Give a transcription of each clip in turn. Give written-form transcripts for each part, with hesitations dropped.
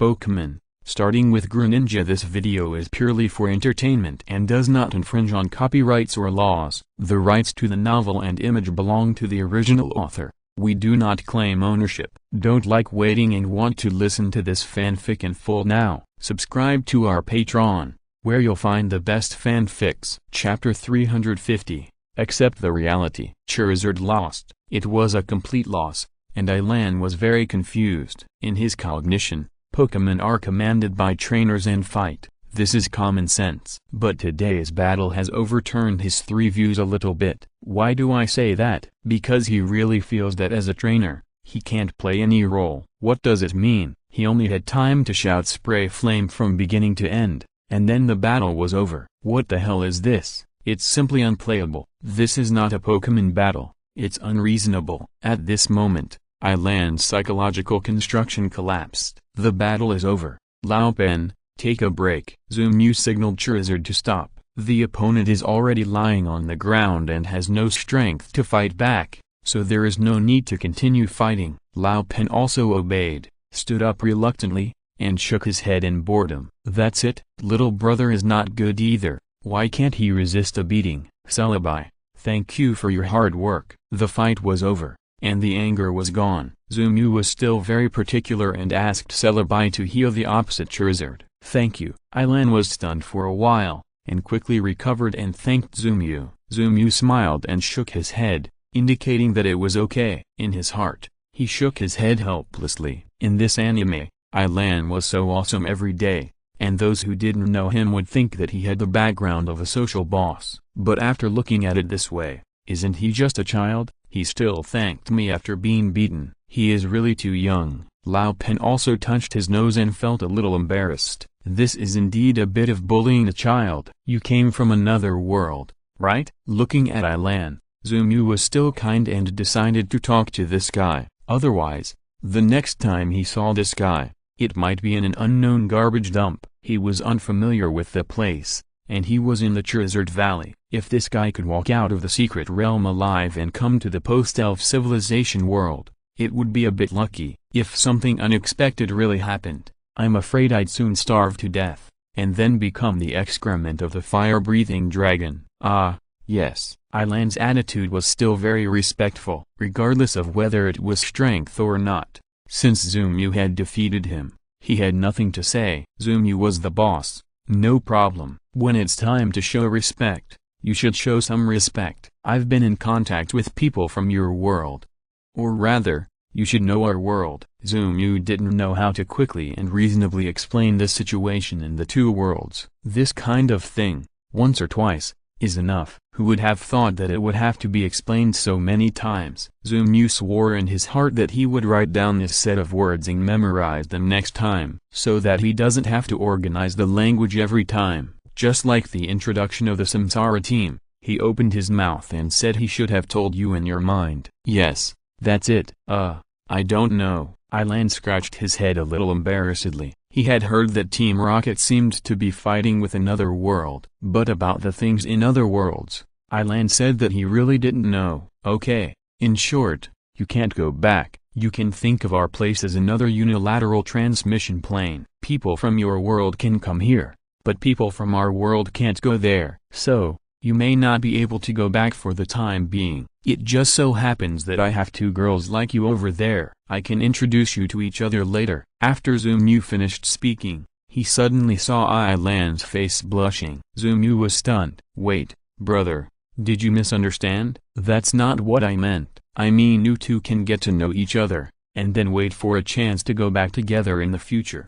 Pokémon. Starting with Greninja. This video is purely for entertainment and does not infringe on copyrights or laws. The rights to the novel and image belong to the original author. We do not claim ownership. Don't like waiting and want to listen to this fanfic in full now? Subscribe to our Patreon, where you'll find the best fanfics. Chapter 350. Accept the reality. Charizard lost. It was a complete loss, and Ilan was very confused. In his cognition, Pokémon are commanded by trainers and fight. This is common sense. But today's battle has overturned his three views a little bit. Why do I say that? Because he really feels that as a trainer, he can't play any role. What does it mean? He only had time to shout spray flame from beginning to end, and then the battle was over. What the hell is this? It's simply unplayable. This is not a Pokémon battle. It's unreasonable. At this moment, Ilan's psychological construction collapsed. The battle is over. Lao Pen, take a break. Zumu signaled Charizard to stop. The opponent is already lying on the ground and has no strength to fight back, so there is no need to continue fighting. Lao Pen also obeyed, stood up reluctantly, and shook his head in boredom. That's it. Little brother is not good either. Why can't he resist a beating? Celebi, thank you for your hard work. The fight was over, and the anger was gone. Zumu was still very particular and asked Celebi to heal the opposite Charizard. Thank you. Ilan was stunned for a while, and quickly recovered and thanked Zumu. Zumu smiled and shook his head, indicating that it was okay. In his heart, he shook his head helplessly. In this anime, Ilan was so awesome every day, and those who didn't know him would think that he had the background of a social boss. But after looking at it this way, isn't he just a child? He still thanked me after being beaten. He is really too young. Lao Pen also touched his nose and felt a little embarrassed. This is indeed a bit of bullying a child. You came from another world, right? Looking at Ilan, Zumu was still kind and decided to talk to this guy. Otherwise, the next time he saw this guy, it might be in an unknown garbage dump. He was unfamiliar with the place, and he was in the Charizard Valley. If this guy could walk out of the secret realm alive and come to the post-elf civilization world, it would be a bit lucky. If something unexpected really happened, I'm afraid I'd soon starve to death, and then become the excrement of the fire-breathing dragon. Ah, yes. Ilan's attitude was still very respectful, regardless of whether it was strength or not. Since Zumu had defeated him, he had nothing to say. Zumu was the boss. No problem. When it's time to show respect, you should show some respect. I've been in contact with people from your world. Or rather, you should know our world. Zumu didn't know how to quickly and reasonably explain the situation in the two worlds. This kind of thing, once or twice, is enough. Who would have thought that it would have to be explained so many times? Zumu swore in his heart that he would write down this set of words and memorize them next time, so that he doesn't have to organize the language every time. Just like the introduction of the Samsara team, he opened his mouth and said he should have told you in your mind. Yes, that's it. I don't know. Ilan scratched his head a little embarrassedly. He had heard that Team Rocket seemed to be fighting with another world. But about the things in other worlds, Ilan said that he really didn't know. Okay, in short, you can't go back. You can think of our place as another unilateral transmission plane. People from your world can come here, but people from our world can't go there. So, you may not be able to go back for the time being. It just so happens that I have two girls like you over there. I can introduce you to each other later. After Zumu finished speaking, he suddenly saw Ilan's face blushing. Zumu was stunned. Wait, brother, did you misunderstand? That's not what I meant. I mean you two can get to know each other, and then wait for a chance to go back together in the future.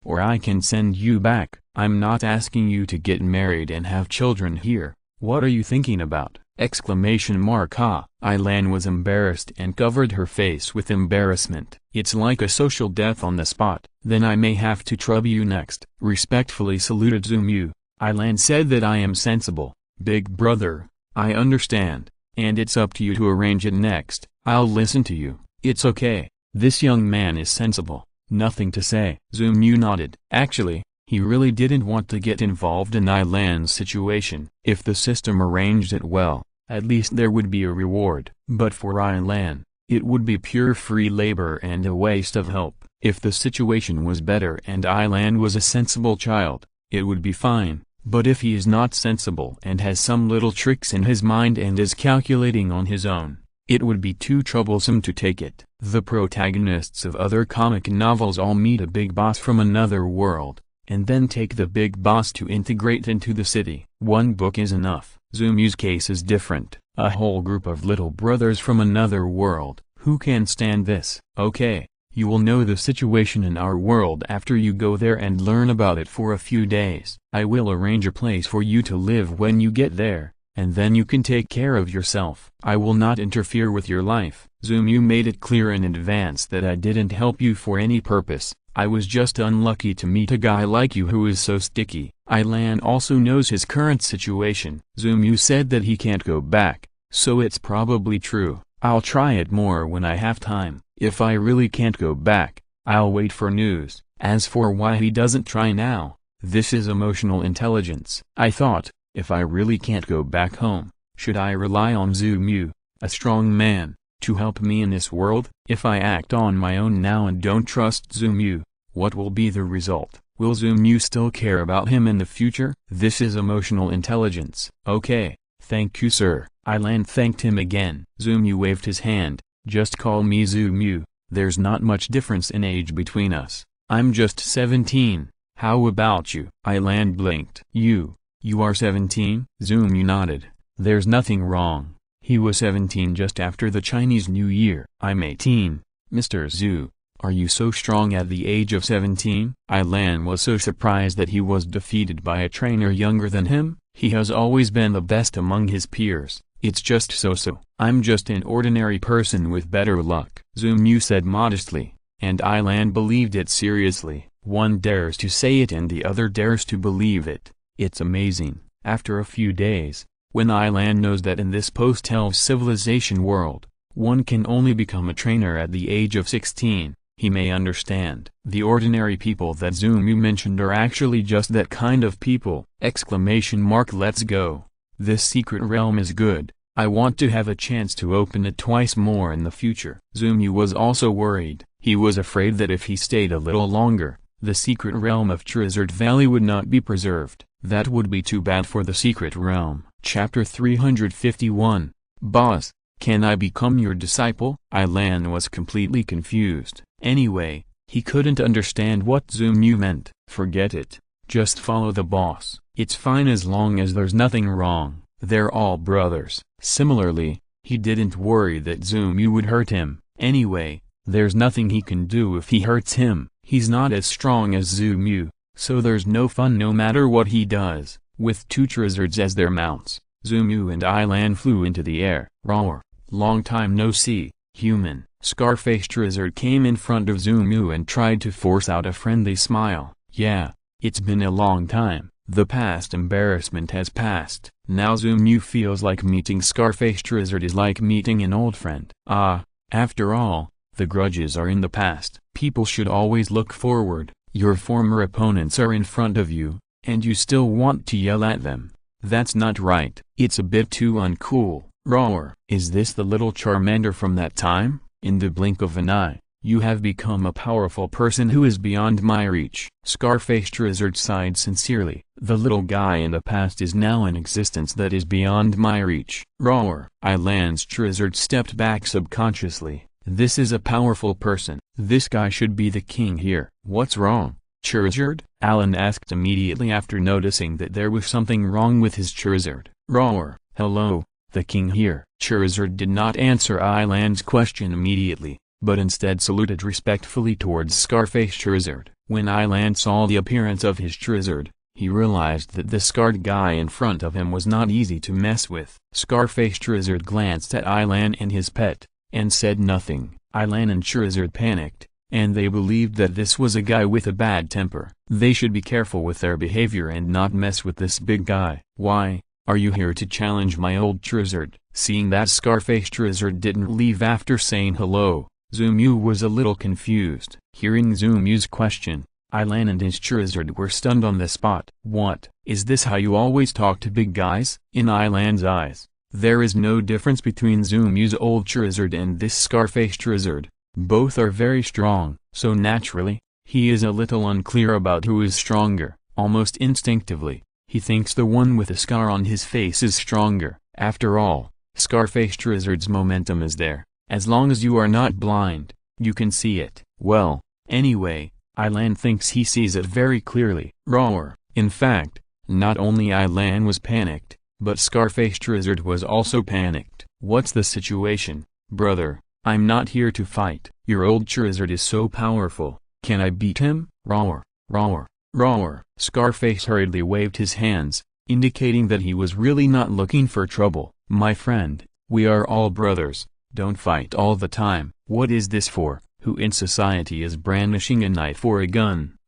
Or I can send you back. I'm not asking you to get married and have children here. What are you thinking about? Ilan was embarrassed and covered her face with embarrassment. It's like a social death on the spot. Then I may have to trouble you next. Respectfully saluted Zumu, Ilan said that I am sensible. Big brother, I understand, and it's up to you to arrange it next. I'll listen to you. It's okay. This young man is sensible. Nothing to say. Zumu nodded. Actually, he really didn't want to get involved in Ilan's situation. If the system arranged it well, at least there would be a reward. But for Ilan, It would be pure free labor and a waste of help. If the situation was better and Island was a sensible child, it would be fine. But if he is not sensible and has some little tricks in his mind and is calculating on his own, it would be too troublesome to take it. The protagonists of other comic novels all meet a big boss from another world, and then take the big boss to integrate into the city. One book is enough. Zumu's case is different. A whole group of little brothers from another world. Who can stand this? Okay, you will know the situation in our world after you go there and learn about it for a few days. I will arrange a place for you to live when you get there, and then you can take care of yourself. I will not interfere with your life. Zumu made it clear in advance that I didn't help you for any purpose. I was just unlucky to meet a guy like you who is so sticky. Island also knows his current situation. Zumu said that he can't go back, so it's probably true. I'll try it more when I have time. If I really can't go back, I'll wait for news. As for why he doesn't try now, this is emotional intelligence. I thought, if I really can't go back home, should I rely on Zumu, a strong man, to help me in this world? If I act on my own now and don't trust Zumu, what will be the result? Will Zumu still care about him in the future? This is emotional intelligence. Okay, thank you sir. Island thanked him again. Zumu waved his hand. Just call me Zumu, there's not much difference in age between us. I'm just 17, how about you? Island blinked. You are 17? Zumu nodded. There's nothing wrong. He was 17 just after the Chinese New Year. I'm 18, Mr. Zhu. Are you so strong at the age of 17? Island was so surprised that he was defeated by a trainer younger than him. He has always been the best among his peers. It's just so-so. I'm just an ordinary person with better luck, Zumu said modestly, and Island believed it seriously. One dares to say it and the other dares to believe it. It's amazing. After a few days, when Island knows that in this post-elf civilization world, one can only become a trainer at the age of 16, he may understand. The ordinary people that Zumu mentioned are actually just that kind of people! Let's go. This secret realm is good. I want to have a chance to open it twice more in the future. Zumu was also worried. He was afraid that if he stayed a little longer, the secret realm of Charizard Valley would not be preserved. That would be too bad for the secret realm. Chapter 351. Boss, can I become your disciple? Island was completely confused. Anyway, he couldn't understand what Zumu meant. Forget it. Just follow the boss. It's fine as long as there's nothing wrong. They're all brothers. Similarly, he didn't worry that Zumu would hurt him. Anyway, there's nothing he can do if he hurts him. He's not as strong as Zumu, so there's no fun no matter what he does. With two Charizards as their mounts, Zumu and Island flew into the air. Roar! Long time no see, human. Scarface Charizard came in front of Zumu and tried to force out a friendly smile. Yeah, it's been a long time. The past embarrassment has passed. Now Zumu feels like meeting Scarface Charizard is like meeting an old friend. After all, the grudges are in the past. People should always look forward. Your former opponents are in front of you, and you still want to yell at them. That's not right. It's a bit too uncool. Roar! Is this the little Charmander from that time? In the blink of an eye, you have become a powerful person who is beyond my reach. Scarface Charizard sighed sincerely. The little guy in the past is now in existence that is beyond my reach. Roar! Island's Charizard stepped back subconsciously. This is a powerful person. This guy should be the king here. What's wrong, Charizard? Alan asked immediately after noticing that there was something wrong with his Charizard. Roar! Hello, the king here. Charizard did not answer Island's question immediately, but instead saluted respectfully towards Scarface Charizard. When Island saw the appearance of his Charizard, he realized that the scarred guy in front of him was not easy to mess with. Scarface Charizard glanced at Island and his pet, and said nothing. Island and Charizard panicked, and they believed that this was a guy with a bad temper. They should be careful with their behavior and not mess with this big guy. Why, are you here to challenge my old Charizard? Seeing that Scarface Charizard didn't leave after saying hello, Zumu was a little confused. Hearing Zumu's question, Island and his Charizard were stunned on the spot. What? Is this how you always talk to big guys? In Island's eyes, There is no difference between Zumu's old Charizard and this Scarface Charizard. Both are very strong, so naturally, he is a little unclear about who is stronger. Almost instinctively, he thinks the one with a scar on his face is stronger. After all, Scarface Charizard's momentum is there. As long as you are not blind, you can see it. Well, anyway, Ilan thinks he sees it very clearly. Roar. In fact, not only Ilan was panicked, but Scarface Charizard was also panicked. What's the situation, brother? I'm not here to fight. Your old Charizard is so powerful. Can I beat him? Roar. Roar. Roar. Scarface hurriedly waved his hands, indicating that he was really not looking for trouble. My friend, we are all brothers. Don't fight all the time. What is this for? Who in society is brandishing a knife or a gun?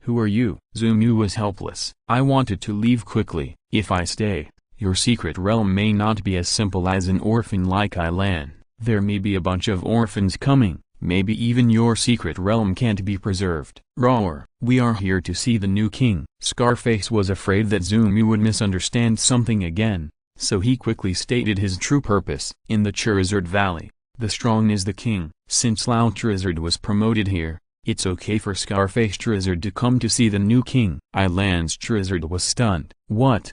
Who are you? Zumu was helpless. I wanted to leave quickly. If I stay, your secret realm may not be as simple as an orphan like Ilan. There may be a bunch of orphans coming. Maybe even your secret realm can't be preserved. Roar. We are here to see the new king. Scarface was afraid that Zumu would misunderstand something again, so he quickly stated his true purpose. In the Charizard Valley, the strong is the king. Since Lao Charizard was promoted here, it's okay for Scarface Charizard to come to see the new king. Ilan's Charizard was stunned. What?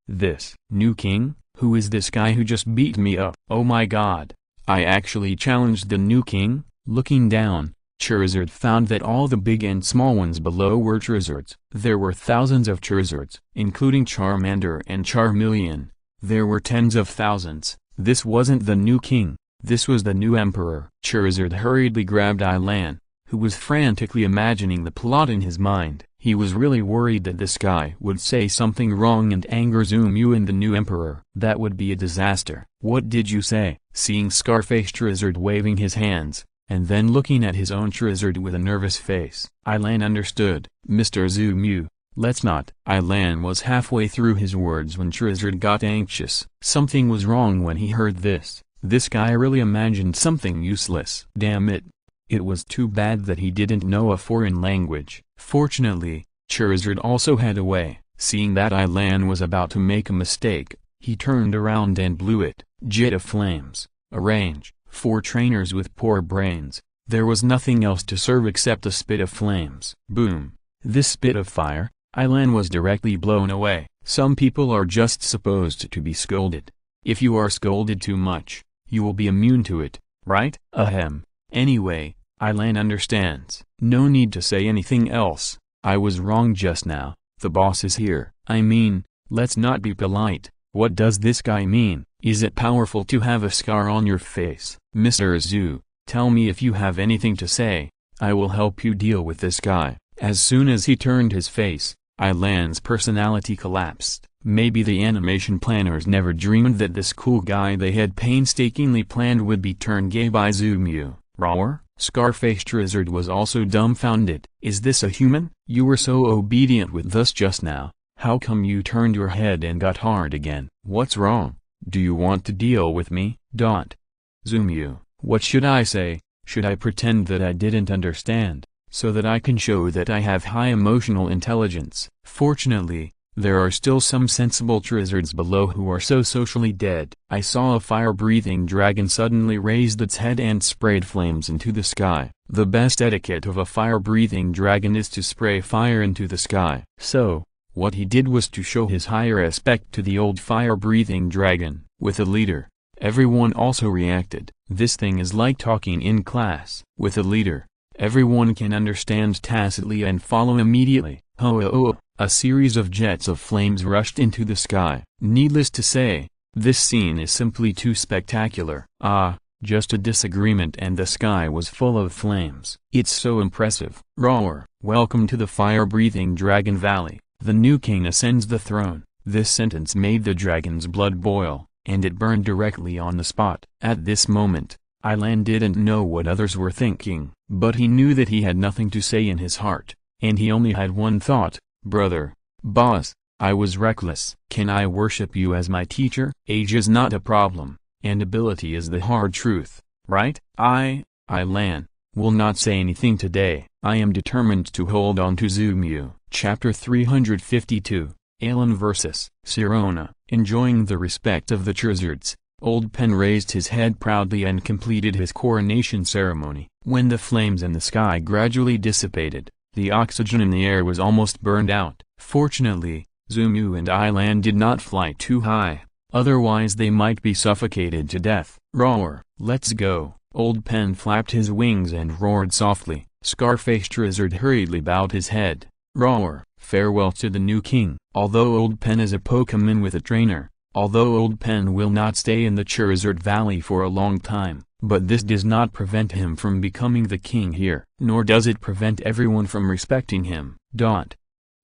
This new king? Who is this guy who just beat me up? Oh my god. I actually challenged the new king? Looking down, Charizard found that all the big and small ones below were Charizards. There were thousands of Charizards, including Charmander and Charmeleon. There were tens of thousands. This wasn't the new king. This was the new emperor. Charizard hurriedly grabbed Ilan, who was frantically imagining the plot in his mind. He was really worried that this guy would say something wrong and anger Zumu and the new emperor. That would be a disaster. What did you say? Seeing Scarface Charizard waving his hands, and then looking at his own Charizard with a nervous face, Ilan understood. Mr. Zumu, let's not. Ilan was halfway through his words when Charizard got anxious. Something was wrong when he heard this. This guy really imagined something useless. Damn it. It was too bad that he didn't know a foreign language. Fortunately, Charizard also had a way. Seeing that Ilan was about to make a mistake, he turned around and blew it. Jet of flames. A range. For trainers with poor brains, there was nothing else to serve except a spit of flames. Boom. This spit of fire, Ilan was directly blown away. Some people are just supposed to be scolded. If you are scolded too much, you will be immune to it, right? Ahem. Anyway, Ilan understands. No need to say anything else. I was wrong just now. The boss is here. I mean, let's not be polite. What does this guy mean? Is it powerful to have a scar on your face? Mr. Zu, tell me if you have anything to say. I will help you deal with this guy. As soon as he turned his face, Ilan's personality collapsed. Maybe the animation planners never dreamed that this cool guy they had painstakingly planned would be turned gay by Zumu. Roar? Scarface Charizard was also dumbfounded. Is this a human? You were so obedient with us just now. How come you turned your head and got hard again? What's wrong? Do you want to deal with me? Zumu, what should I say? Should I pretend that I didn't understand, so that I can show that I have high emotional intelligence? Fortunately, there are still some sensible Charizards below who are so socially dead. I saw a fire-breathing dragon suddenly raised its head and sprayed flames into the sky. The best etiquette of a fire-breathing dragon is to spray fire into the sky. So, what he did was to show his higher respect to the old fire-breathing dragon. With a leader, everyone also reacted. This thing is like talking in class. With a leader, everyone can understand tacitly and follow immediately. A series of jets of flames rushed into the sky. Needless to say, this scene is simply too spectacular. Just a disagreement and the sky was full of flames. It's so impressive. Roar. Welcome to the fire-breathing Dragon Valley. The new king ascends the throne. This sentence made the dragon's blood boil, and it burned directly on the spot. At this moment, Ilan didn't know what others were thinking, but he knew that he had nothing to say in his heart, and he only had one thought. Brother, boss, I was reckless. Can I worship you as my teacher? Age is not a problem, and ability is the hard truth, right? Ilan, will not say anything today. I am determined to hold on to Zumu. Chapter 352, Alan vs. Sirona. Enjoying the respect of the Charizards, Old Pen raised his head proudly and completed his coronation ceremony. When the flames in the sky gradually dissipated, the oxygen in the air was almost burned out. Fortunately, Zumu and Ilan did not fly too high, otherwise they might be suffocated to death. Roar, let's go! Old Pen flapped his wings and roared softly. Scarface Charizard hurriedly bowed his head. Roar, farewell to the new king. Although Old Pen is a Pokémon with a trainer, although Old Pen will not stay in the Charizard Valley for a long time, but this does not prevent him from becoming the king here, nor does it prevent everyone from respecting him.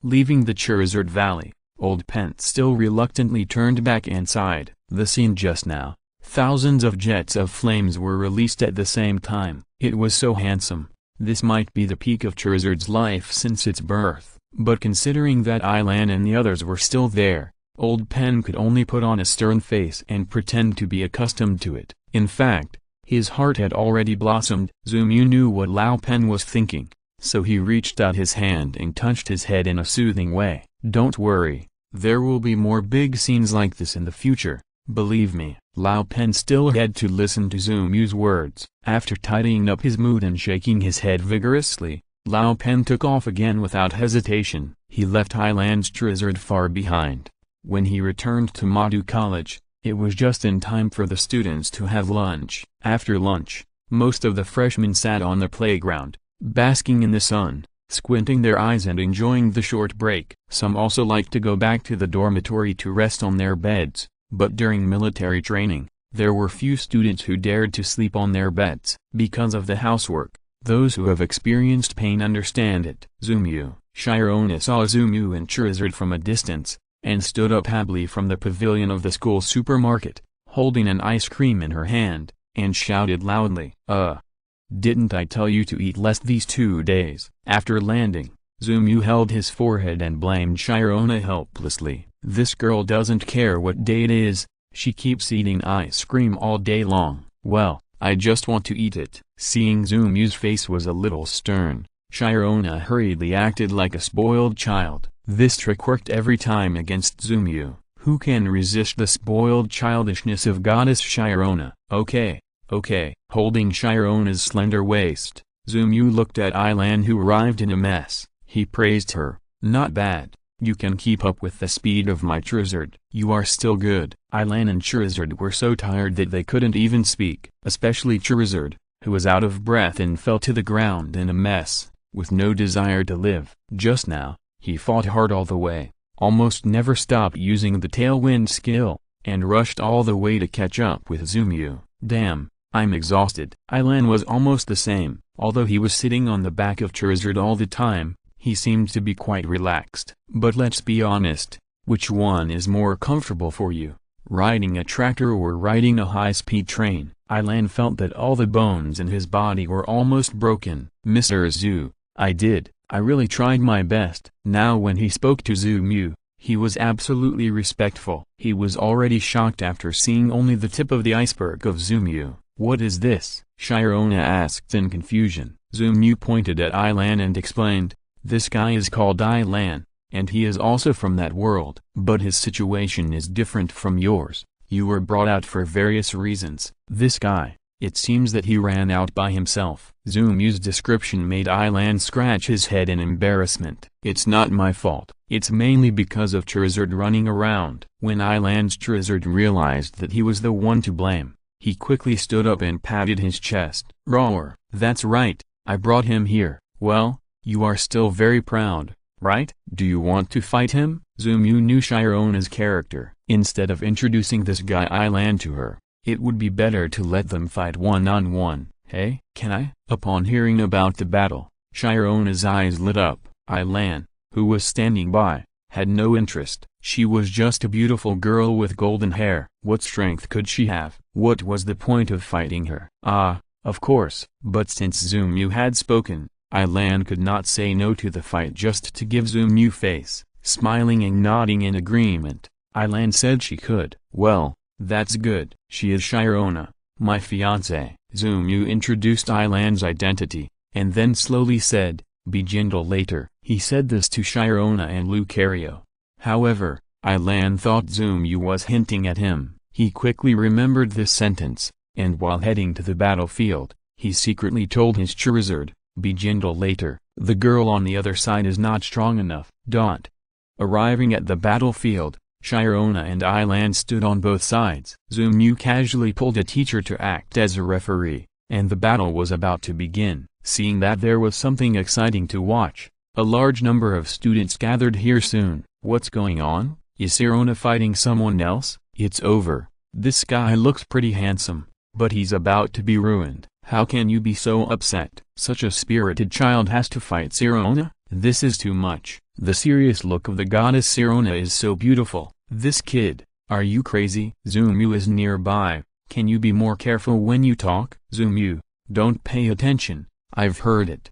Leaving the Charizard Valley, Old Pen still reluctantly turned back and sighed. The scene just now. Thousands of jets of flames were released at the same time. It was so handsome. This might be the peak of Charizard's life since its birth, but considering that Ilan and the others were still there, Old Pen could only put on a stern face and pretend to be accustomed to it. In fact, his heart had already blossomed. Zumu knew what Lao Pen was thinking, so he reached out his hand and touched his head in a soothing way. Don't worry, there will be more big scenes like this in the future, believe me. Lao Pen still had to listen to Zumu's words. After tidying up his mood and shaking his head vigorously, Lao Pen took off again without hesitation. He left Ilan's Charizard far behind. When he returned to Madu College, it was just in time for the students to have lunch. After lunch, most of the freshmen sat on the playground, basking in the sun, squinting their eyes and enjoying the short break. Some also liked to go back to the dormitory to rest on their beds, but during military training, there were few students who dared to sleep on their beds. Because of the housework, those who have experienced pain understand it. Shirona saw Zumu and Charizard from a distance, and stood up happily from the pavilion of the school supermarket, holding an ice cream in her hand, and shouted loudly, Didn't I tell you to eat less these 2 days? After landing, Zumu held his forehead and blamed Shirona helplessly. This girl doesn't care what day it is, she keeps eating ice cream all day long. Well, I just want to eat it. Seeing Zumu's face was a little stern, Shirona hurriedly acted like a spoiled child. This trick worked every time against Zumu. Who can resist the spoiled childishness of Goddess Shirona? Okay. Holding Shirona's slender waist, Zumu looked at Ilan, who arrived in a mess. He praised her. Not bad. You can keep up with the speed of my Charizard. You are still good. Ilan and Charizard were so tired that they couldn't even speak. Especially Charizard, who was out of breath and fell to the ground in a mess, with no desire to live. Just now, he fought hard all the way, almost never stopped using the Tailwind skill, and rushed all the way to catch up with Zumu. Damn, I'm exhausted. Ilan was almost the same. Although he was sitting on the back of Charizard all the time, he seemed to be quite relaxed. But let's be honest, which one is more comfortable for you, riding a tractor or riding a high-speed train? Ilan felt that all the bones in his body were almost broken. Mr. Zu, I really tried my best. Now when he spoke to Zumu, he was absolutely respectful. He was already shocked after seeing only the tip of the iceberg of Zumu. What is this? Shirona asked in confusion. Zumu pointed at Ilan and explained, this guy is called Ilan, and he is also from that world. But his situation is different from yours. You were brought out for various reasons. This guy, it seems that he ran out by himself. Zumu's description made Ilan scratch his head in embarrassment. It's not my fault. It's mainly because of Charizard running around. When Ilan's Charizard realized that he was the one to blame, he quickly stood up and patted his chest. Roar, that's right, I brought him here. Well, you are still very proud, right? Do you want to fight him? Zumu knew Shirona's character. Instead of introducing this guy Ilan to her, it would be better to let them fight one-on-one. Hey, can I? Upon hearing about the battle, Shirona's eyes lit up. Ilan, who was standing by, had no interest. She was just a beautiful girl with golden hair. What strength could she have? What was the point of fighting her? Of course. But since Zumu had spoken, Ilan could not say no to the fight. Just to give Zumu face, smiling and nodding in agreement, Ilan said she could. Well, that's good. She is Shirona, my fiancé. Zumu introduced Ilan's identity, and then slowly said, be gentle later. He said this to Shirona and Lucario. However, Ilan thought Zumu was hinting at him. He quickly remembered this sentence, and while heading to the battlefield, he secretly told his Charizard, "Be gentle later, the girl on the other side is not strong enough." Arriving at the battlefield, Sharona and Ilan stood on both sides. Zumu casually pulled a teacher to act as a referee, and the battle was about to begin. Seeing that there was something exciting to watch, a large number of students gathered here soon. "What's going on? Is Sharona fighting someone else? It's over. This guy looks pretty handsome, but he's about to be ruined. How can you be so upset? Such a spirited child has to fight Sharona? This is too much." The serious look of the goddess Sharona is so beautiful. "This kid, are you crazy?" Zumu is nearby. "Can you be more careful when you talk?" "Zumu, don't pay attention, I've heard it."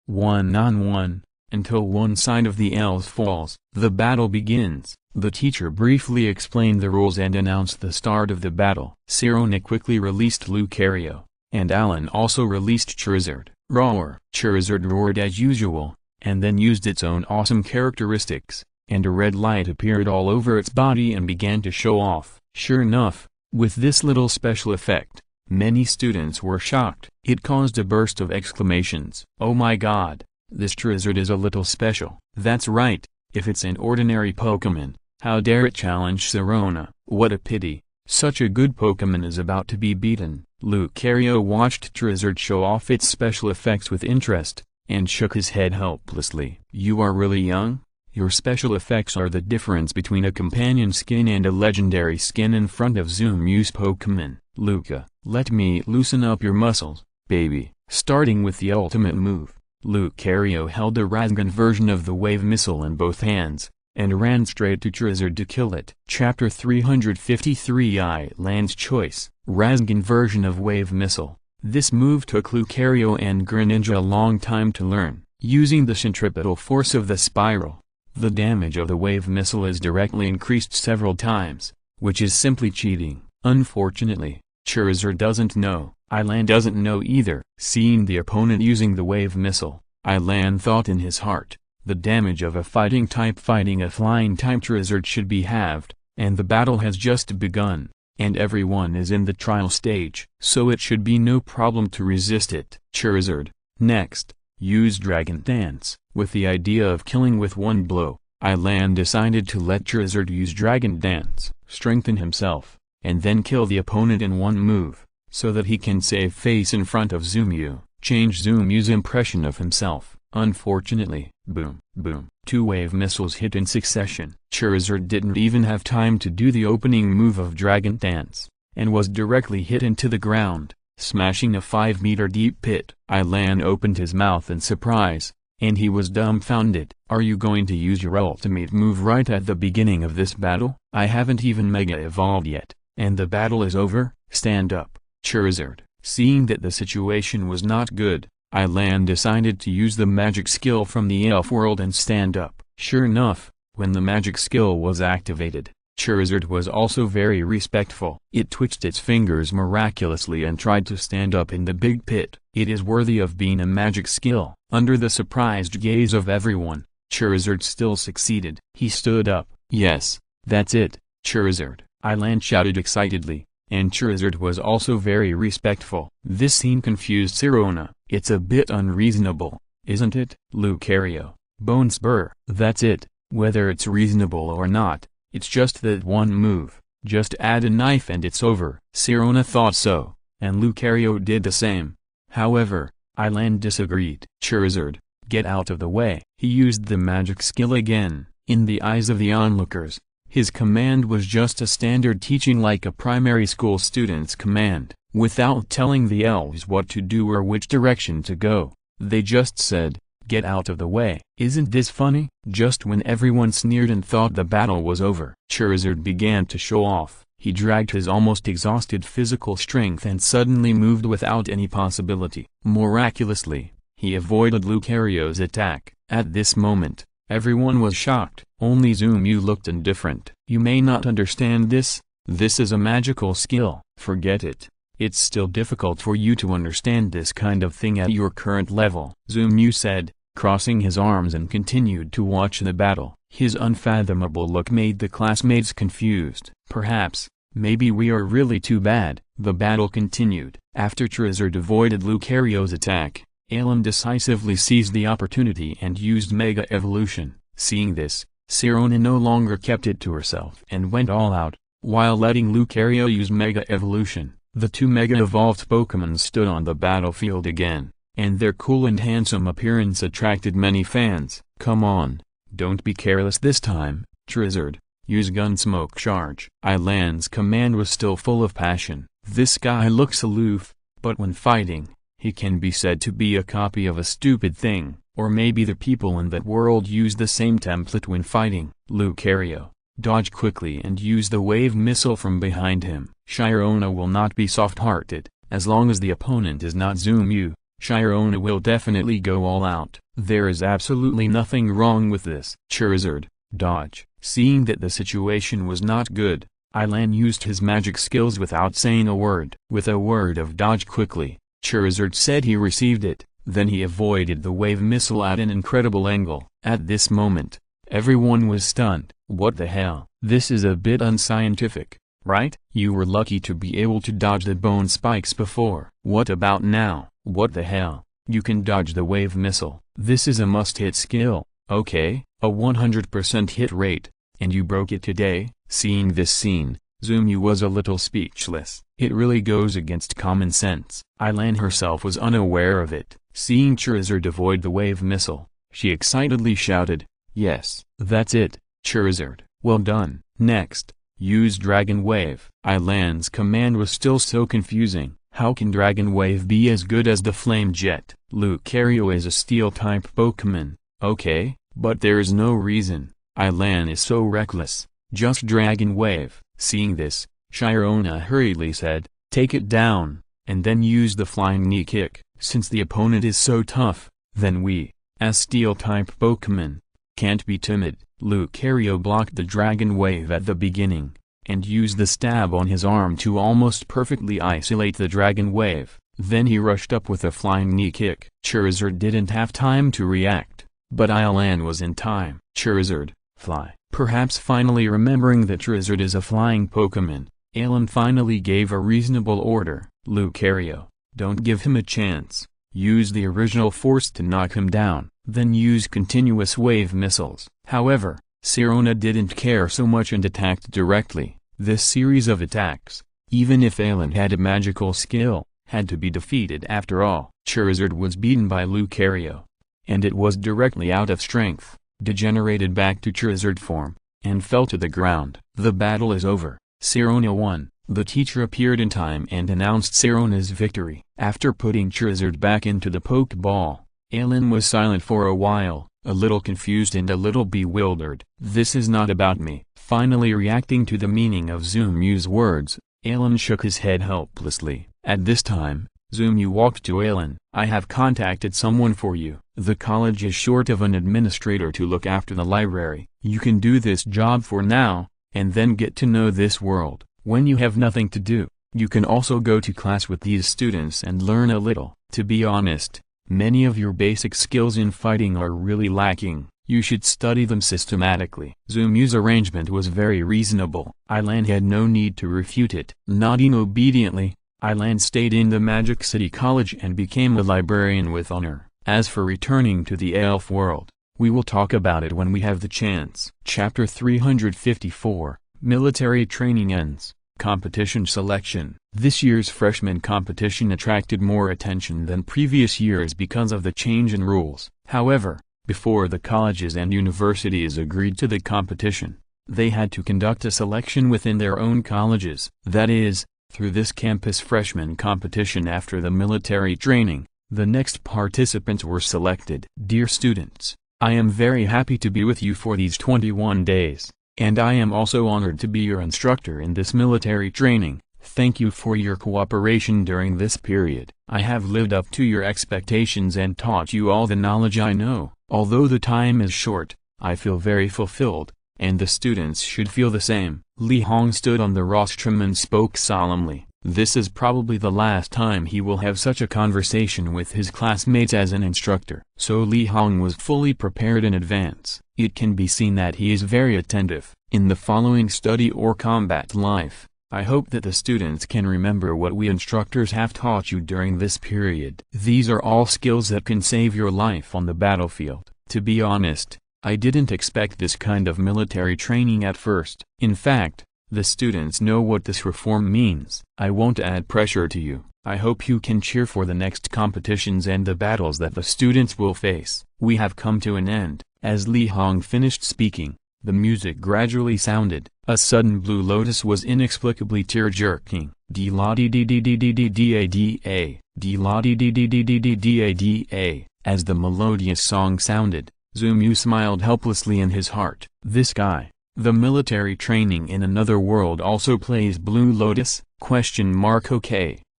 1-on-1, until one side of the elves falls. The battle begins. The teacher briefly explained the rules and announced the start of the battle. Sharona quickly released Lucario, and Alan also released Charizard. Roar! Charizard roared as usual, and then used its own awesome characteristics, and a red light appeared all over its body and began to show off. Sure enough, with this little special effect, many students were shocked. It caused a burst of exclamations. "Oh my god, this Charizard is a little special." "That's right, if it's an ordinary Pokémon, how dare it challenge Sharona? What a pity, such a good Pokémon is about to be beaten." Lucario watched Charizard show off its special effects with interest, and shook his head helplessly. "You are really young? Your special effects are the difference between a companion skin and a legendary skin in front of Zumu's Pokémon." "Luca, let me loosen up your muscles, baby." Starting with the ultimate move, Lucario held a Razgan version of the wave missile in both hands, and ran straight to Charizard to kill it. Chapter 353 Ilan's Choice, Razgan version of wave missile. This move took Lucario and Greninja a long time to learn. Using the centripetal force of the spiral, the damage of the wave missile is directly increased several times, which is simply cheating. Unfortunately, Charizard doesn't know. Ilan doesn't know either. Seeing the opponent using the wave missile, Ilan thought in his heart, the damage of a fighting type fighting a flying type Charizard should be halved, and the battle has just begun, and everyone is in the trial stage, so it should be no problem to resist it. Charizard, next, used Dragon Dance. With the idea of killing with one blow, Ilan decided to let Charizard use Dragon Dance, strengthen himself, and then kill the opponent in one move, so that he can save face in front of Zumu. Change Zumu's impression of himself. Unfortunately, boom, boom, two wave missiles hit in succession. Charizard didn't even have time to do the opening move of Dragon Dance, and was directly hit into the ground, smashing a 5-meter deep pit. Ilan opened his mouth in surprise, and he was dumbfounded. "Are you going to use your ultimate move right at the beginning of this battle? I haven't even Mega Evolved yet, and the battle is over? Stand up." Charizard, seeing that the situation was not good, Ilan decided to use the magic skill from the elf world and stand up. Sure enough, when the magic skill was activated, Charizard was also very respectful. It twitched its fingers miraculously and tried to stand up in the big pit. It is worthy of being a magic skill. Under the surprised gaze of everyone, Charizard still succeeded. He stood up. "Yes, that's it, Charizard," Ilan shouted excitedly, and Charizard was also very respectful. This scene confused Sharona. "It's a bit unreasonable, isn't it?" Lucario, Bone Spur. "That's it, whether it's reasonable or not, it's just that one move, just add a knife and it's over." Sharona thought so, and Lucario did the same. However, Ilan disagreed. "Charizard, get out of the way." He used the magic skill again. In the eyes of the onlookers, his command was just a standard teaching like a primary school student's command. Without telling the elves what to do or which direction to go, they just said, "Get out of the way." Isn't this funny? Just when everyone sneered and thought the battle was over, Charizard began to show off. He dragged his almost exhausted physical strength and suddenly moved without any possibility. Miraculously, he avoided Lucario's attack. At this moment, everyone was shocked. Only Zumu looked indifferent. "You may not understand this. This is a magical skill." "Forget it. It's still difficult for you to understand this kind of thing at your current level," Zumu said, crossing his arms and continued to watch the battle. His unfathomable look made the classmates confused. Perhaps, maybe we are really too bad. The battle continued. After Charizard avoided Lucario's attack, Alan decisively seized the opportunity and used Mega Evolution. Seeing this, Sirona no longer kept it to herself and went all out, while letting Lucario use Mega Evolution. The two Mega Evolved Pokémon stood on the battlefield again, and their cool and handsome appearance attracted many fans. Come on, don't be careless this time, Charizard. Use Gunsmoke Charge. Ilan's command was still full of passion. This guy looks aloof, but when fighting, he can be said to be a copy of a stupid thing. Or maybe the people in that world use the same template when fighting. Lucario, dodge quickly and use the wave missile from behind him. Sharona will not be soft-hearted. As long as the opponent is not Zoom U, Sharona will definitely go all out. There is absolutely nothing wrong with this. Charizard, dodge. Seeing that the situation was not good, Ilan used his magic skills without saying a word. With a word of dodge quickly, Charizard said he received it, then he avoided the wave missile at an incredible angle. At this moment, everyone was stunned. What the hell? This is a bit unscientific, right? You were lucky to be able to dodge the bone spikes before. What about now? What the hell? You can dodge the wave missile. This is a must-hit skill, okay? A 100% hit rate, and you broke it today? Seeing this scene, Zumu was a little speechless. It really goes against common sense. Ilan herself was unaware of it. Seeing Charizard avoid the wave missile, she excitedly shouted, "Yes, that's it, Charizard, well done." Next, use Dragon Wave. Ilan's command was still so confusing. How can Dragon Wave be as good as the Flame Jet? Lucario is a Steel-type Pokémon, okay, but there is no reason. Ilan is so reckless. Just Dragon Wave. Seeing this, Sharona hurriedly said, "Take it down, and then use the Flying Knee Kick." Since the opponent is so tough, then we, as Steel-type Pokémon, can't be timid. Lucario blocked the Dragon Wave at the beginning, and used the stab on his arm to almost perfectly isolate the Dragon Wave. Then he rushed up with a Flying Knee Kick. Charizard didn't have time to react, but Ilan was in time. Charizard, fly. Perhaps finally remembering that Charizard is a flying Pokémon, Alan finally gave a reasonable order. Lucario, don't give him a chance. Use the original force to knock him down, then use continuous wave missiles. However, Sirona didn't care so much and attacked directly. This series of attacks, even if Alan had a magical skill, had to be defeated after all. Charizard was beaten by Lucario, and it was directly out of strength, degenerated back to Charizard form, and fell to the ground. The battle is over. Sirona won. The teacher appeared in time and announced Sirona's victory. After putting Charizard back into the Pokeball, Alan was silent for a while, a little confused and a little bewildered. "This is not about me." Finally reacting to the meaning of Zumu's words, Alan shook his head helplessly. At this time, Zumu walked to Alan. "I have contacted someone for you. The college is short of an administrator to look after the library. You can do this job for now, and then get to know this world. When you have nothing to do, you can also go to class with these students and learn a little. To be honest, many of your basic skills in fighting are really lacking. You should study them systematically." Zumu's arrangement was very reasonable. Ilan had no need to refute it. Nodding obediently, Ilan stayed in the Magic City College and became a librarian with honor. As for returning to the elf world, we will talk about it when we have the chance. Chapter 354, Military Training Ends. Competition Selection. This year's freshman competition attracted more attention than previous years because of the change in rules. However, before the colleges and universities agreed to the competition, they had to conduct a selection within their own colleges. That is, through this campus freshman competition after the military training, the next participants were selected. Dear students, I am very happy to be with you for these 21 days, and I am also honored to be your instructor in this military training. Thank you for your cooperation during this period. I have lived up to your expectations and taught you all the knowledge I know. Although the time is short, I feel very fulfilled, and the students should feel the same. Li Hong stood on the rostrum and spoke solemnly. This is probably the last time he will have such a conversation with his classmates as an instructor. So Li Hong was fully prepared in advance. It can be seen that he is very attentive. In the following study or combat life, I hope that the students can remember what we instructors have taught you during this period. These are all skills that can save your life on the battlefield. To be honest, I didn't expect this kind of military training at first. In fact, the students know what this reform means. I won't add pressure to you. I hope you can cheer for the next competitions and the battles that the students will face. We have come to an end. As Li Hong finished speaking, the music gradually sounded. A sudden Blue Lotus was inexplicably tear-jerking. D-la-di-di-di-di-di-di-da-da, D-la-di-di-di-di-di-di-da-da. As the melodious song sounded, Zumu smiled helplessly in his heart. This guy, the military training in another world, also plays Blue Lotus?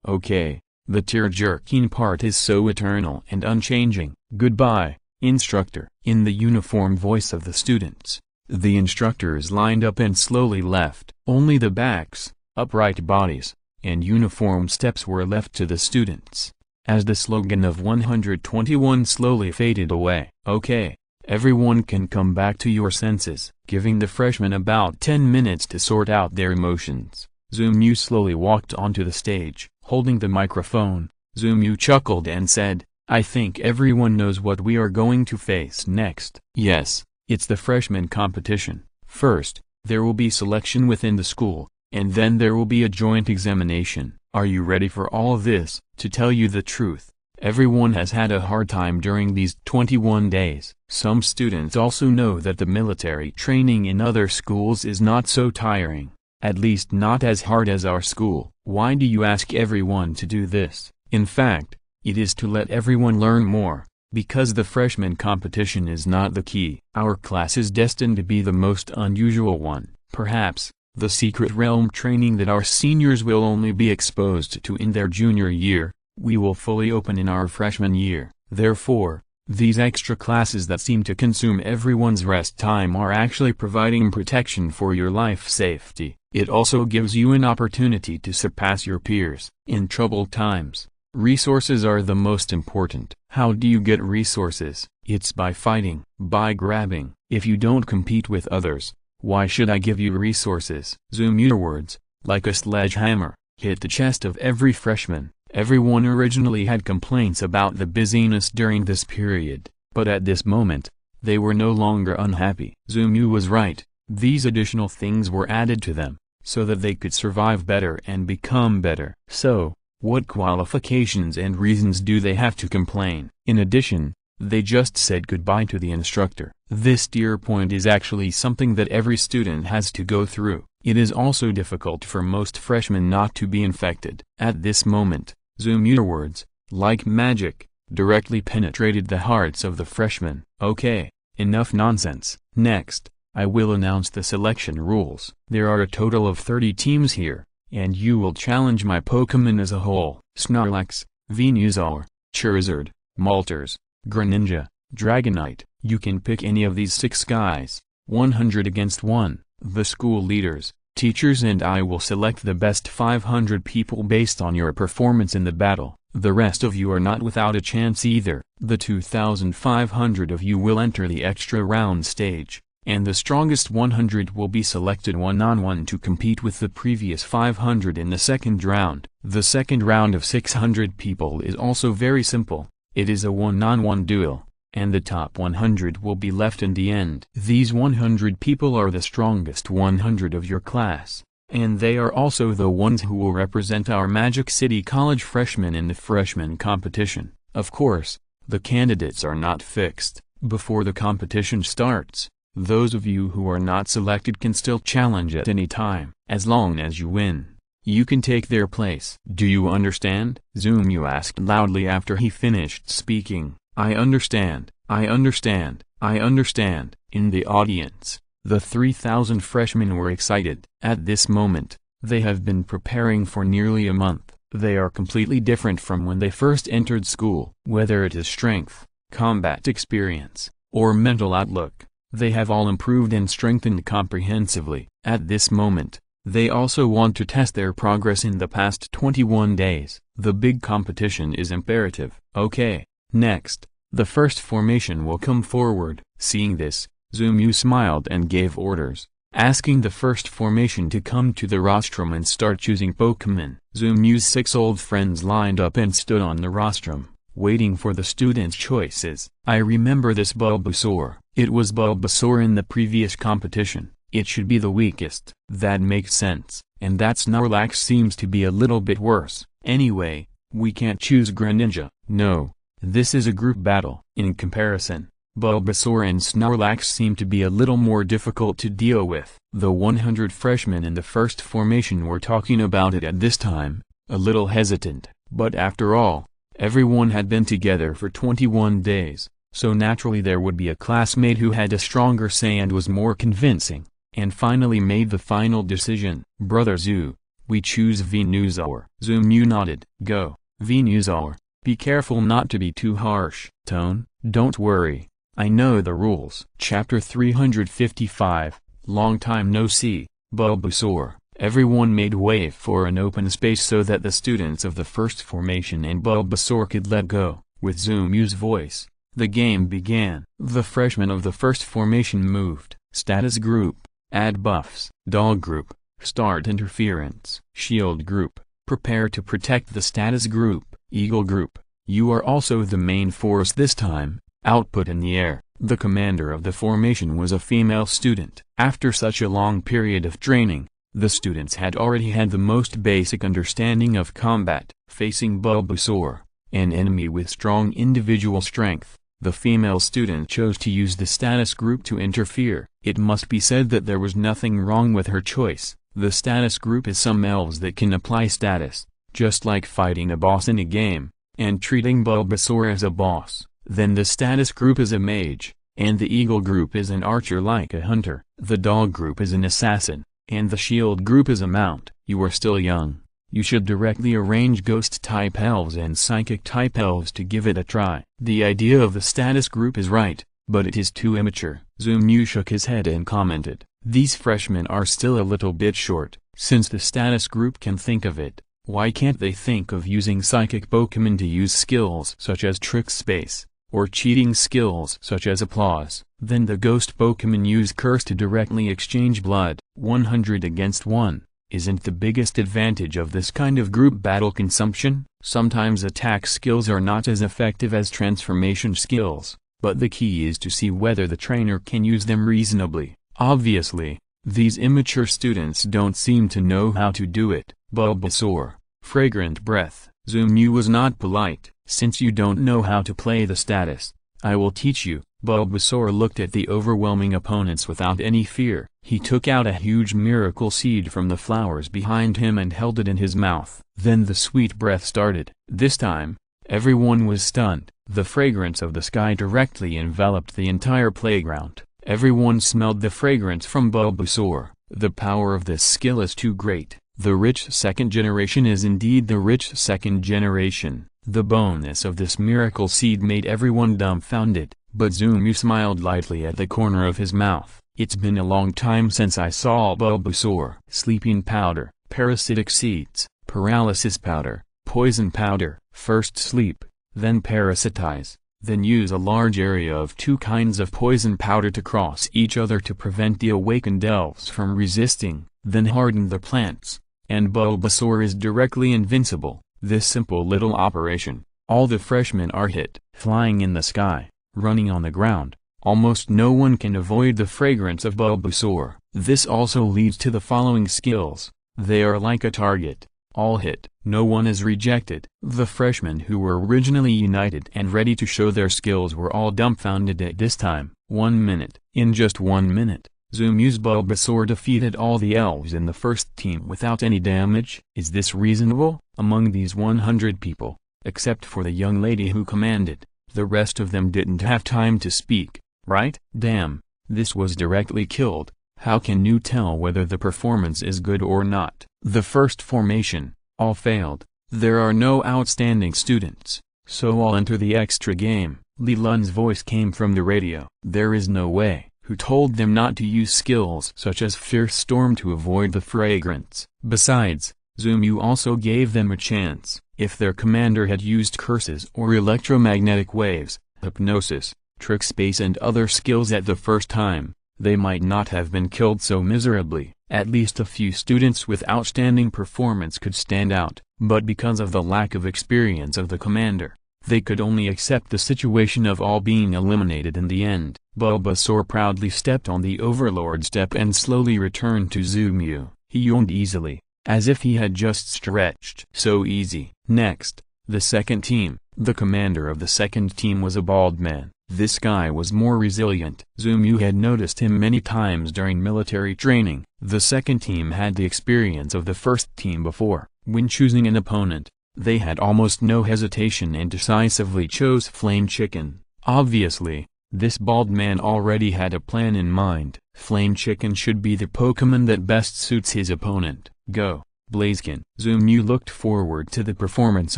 Okay, the tear-jerking part is so eternal and unchanging. Goodbye, instructor. In the uniform voice of the students, the instructors lined up and slowly left. Only the backs, upright bodies, and uniform steps were left to the students. As the slogan of 121 slowly faded away. Okay, everyone can come back to your senses. Giving the freshmen about 10 minutes to sort out their emotions, Zumu slowly walked onto the stage. Holding the microphone, Zumu chuckled and said, I think everyone knows what we are going to face next. Yes, it's the freshman competition. First, there will be selection within the school, and then there will be a joint examination. Are you ready for all this? To tell you the truth, everyone has had a hard time during these 21 days. Some students also know that the military training in other schools is not so tiring, at least not as hard as our school. Why do you ask everyone to do this? In fact, it is to let everyone learn more, because the freshman competition is not the key. Our class is destined to be the most unusual one. Perhaps, the secret realm training that our seniors will only be exposed to in their junior year, we will fully open in our freshman year. Therefore, these extra classes that seem to consume everyone's rest time are actually providing protection for your life safety. It also gives you an opportunity to surpass your peers. In troubled times, resources are the most important. How do you get resources? It's by fighting, by grabbing. If you don't compete with others, why should I give you resources? Zumu words, like a sledgehammer, hit the chest of every freshman. Everyone originally had complaints about the busyness during this period, but at this moment, they were no longer unhappy. Zumu was right. These additional things were added to them, so that they could survive better and become better. So, what qualifications and reasons do they have to complain? In addition, they just said goodbye to the instructor. This tier point is actually something that every student has to go through. It is also difficult for most freshmen not to be infected. At this moment, Zumu words, like magic, directly penetrated the hearts of the freshmen. Okay, enough nonsense. Next, I will announce the selection rules. There are a total of 30 teams here, and you will challenge my Pokémon as a whole. Snorlax, Venusaur, Charizard, Moltres, Greninja, Dragonite. You can pick any of these 6 guys. 100 against 1. The school leaders, teachers and I will select the best 500 people based on your performance in the battle. The rest of you are not without a chance either. The 2,500 of you will enter the extra round stage, and the strongest 100 will be selected one-on-one to compete with the previous 500 in the second round. The second round of 600 people is also very simple. It is a one-on-one duel, and the top 100 will be left in the end. These 100 people are the strongest 100 of your class, and they are also the ones who will represent our Magic City College freshmen in the freshman competition. Of course, the candidates are not fixed. Before the competition starts, those of you who are not selected can still challenge at any time. As long as you win, you can take their place. Do you understand? Zumu asked loudly after he finished speaking. I understand, I understand, I understand. In the audience, the 3,000 freshmen were excited. At this moment, they have been preparing for nearly a month. They are completely different from when they first entered school. Whether it is strength, combat experience, or mental outlook, they have all improved and strengthened comprehensively. At this moment, They also want to test their progress in the past 21 days. The big competition is imperative. Okay, next, the first formation will come forward. Seeing this, Zumu smiled and gave orders, asking the first formation to come to the rostrum and start choosing Pokémon. Zumu's 6 old friends lined up and stood on the rostrum, waiting for the students' choices. I remember this Bulbasaur. It was Bulbasaur in the previous competition. It should be the weakest. That makes sense. And that Snorlax seems to be a little bit worse. Anyway, we can't choose Greninja. No, this is a group battle. In comparison, Bulbasaur and Snorlax seem to be a little more difficult to deal with. The 100 freshmen in the first formation were talking about it at this time, a little hesitant. But after all, everyone had been together for 21 days, so naturally there would be a classmate who had a stronger say and was more convincing, and finally made the final decision. Brother Zu, we choose Venusaur. Zumu nodded. Go, Venusaur. Be careful not to be too harsh. Tone, don't worry. I know the rules. Chapter 355, Long time no see, Bulbasaur. Everyone made way for an open space so that the students of the first formation and Bulbasaur could let go. With Zumu's voice, the game began. The freshmen of the first formation moved. Status group, add buffs. Dog group, start interference. Shield group, prepare to protect the status group. Eagle group, you are also the main force this time. Output in the air. The commander of the formation was a female student. After such a long period of training, the students had already had the most basic understanding of combat. Facing Bulbasaur, an enemy with strong individual strength, the female student chose to use the status group to interfere. It must be said that there was nothing wrong with her choice. The status group is some elves that can apply status, just like fighting a boss in a game, and treating Bulbasaur as a boss. Then the status group is a mage, and the eagle group is an archer like a hunter. The dog group is an assassin, and the shield group is a mount. You are still young. You should directly arrange ghost-type elves and psychic-type elves to give it a try. The idea of the status group is right, but it is too immature. Zumu shook his head and commented, these freshmen are still a little bit short. Since the status group can think of it, why can't they think of using psychic Pokémon to use skills such as Trick Space, or cheating skills such as Applause? Then the ghost Pokémon use Curse to directly exchange blood. 100 against 1. Isn't the biggest advantage of this kind of group battle consumption? Sometimes attack skills are not as effective as transformation skills, but the key is to see whether the trainer can use them reasonably. Obviously, these immature students don't seem to know how to do it. Bulbasaur, fragrant breath. Zumu was not polite. Since you don't know how to play the status, I will teach you. Bulbasaur looked at the overwhelming opponents without any fear. He took out a huge miracle seed from the flowers behind him and held it in his mouth. Then the sweet breath started. This time, everyone was stunned. The fragrance of the sky directly enveloped the entire playground. Everyone smelled the fragrance from Bulbasaur. The power of this skill is too great. The rich second generation is indeed the rich second generation. The bonus of this miracle seed made everyone dumbfounded, but Zumu smiled lightly at the corner of his mouth. It's been a long time since I saw Bulbasaur. Sleeping powder, parasitic seeds, paralysis powder, poison powder. First sleep, then parasitize, then use a large area of 2 kinds of poison powder to cross each other to prevent the awakened elves from resisting, then harden the plants, and Bulbasaur is directly invincible. This simple little operation, all the freshmen are hit. Flying in the sky, running on the ground, almost no one can avoid the fragrance of Bulbasaur. This also leads to the following skills. They are like a target. All hit, no one is rejected. The freshmen who were originally united and ready to show their skills were all dumbfounded at this time. 1 minute. In just 1 minute, Zumu's Bulbasaur defeated all the elves in the first team without any damage. Is this reasonable? Among these 100 people, except for the young lady who commanded, the rest of them didn't have time to speak, right? Damn, this was directly killed. How can you tell whether the performance is good or not? The first formation, all failed. There are no outstanding students, so I'll enter the extra game. Li Lun's voice came from the radio. There is no way. who told them not to use skills such as Fierce Storm to avoid the fragrance. Besides, Zumu also gave them a chance. If their commander had used curses or electromagnetic waves, hypnosis, trick space and other skills at the first time, they might not have been killed so miserably. At least a few students with outstanding performance could stand out, but because of the lack of experience of the commander, they could only accept the situation of all being eliminated in the end. Bulbasaur proudly stepped on the Overlord step and slowly returned to Zumu. He yawned easily, as if he had just stretched. So easy. Next, the second team. The commander of the second team was a bald man. This guy was more resilient. Zumu had noticed him many times during military training. The second team had the experience of the first team before. When choosing an opponent, they had almost no hesitation and decisively chose Flame Chicken. Obviously, this bald man already had a plan in mind. Flame Chicken should be the Pokémon that best suits his opponent. Go, Blaziken. Zumu looked forward to the performance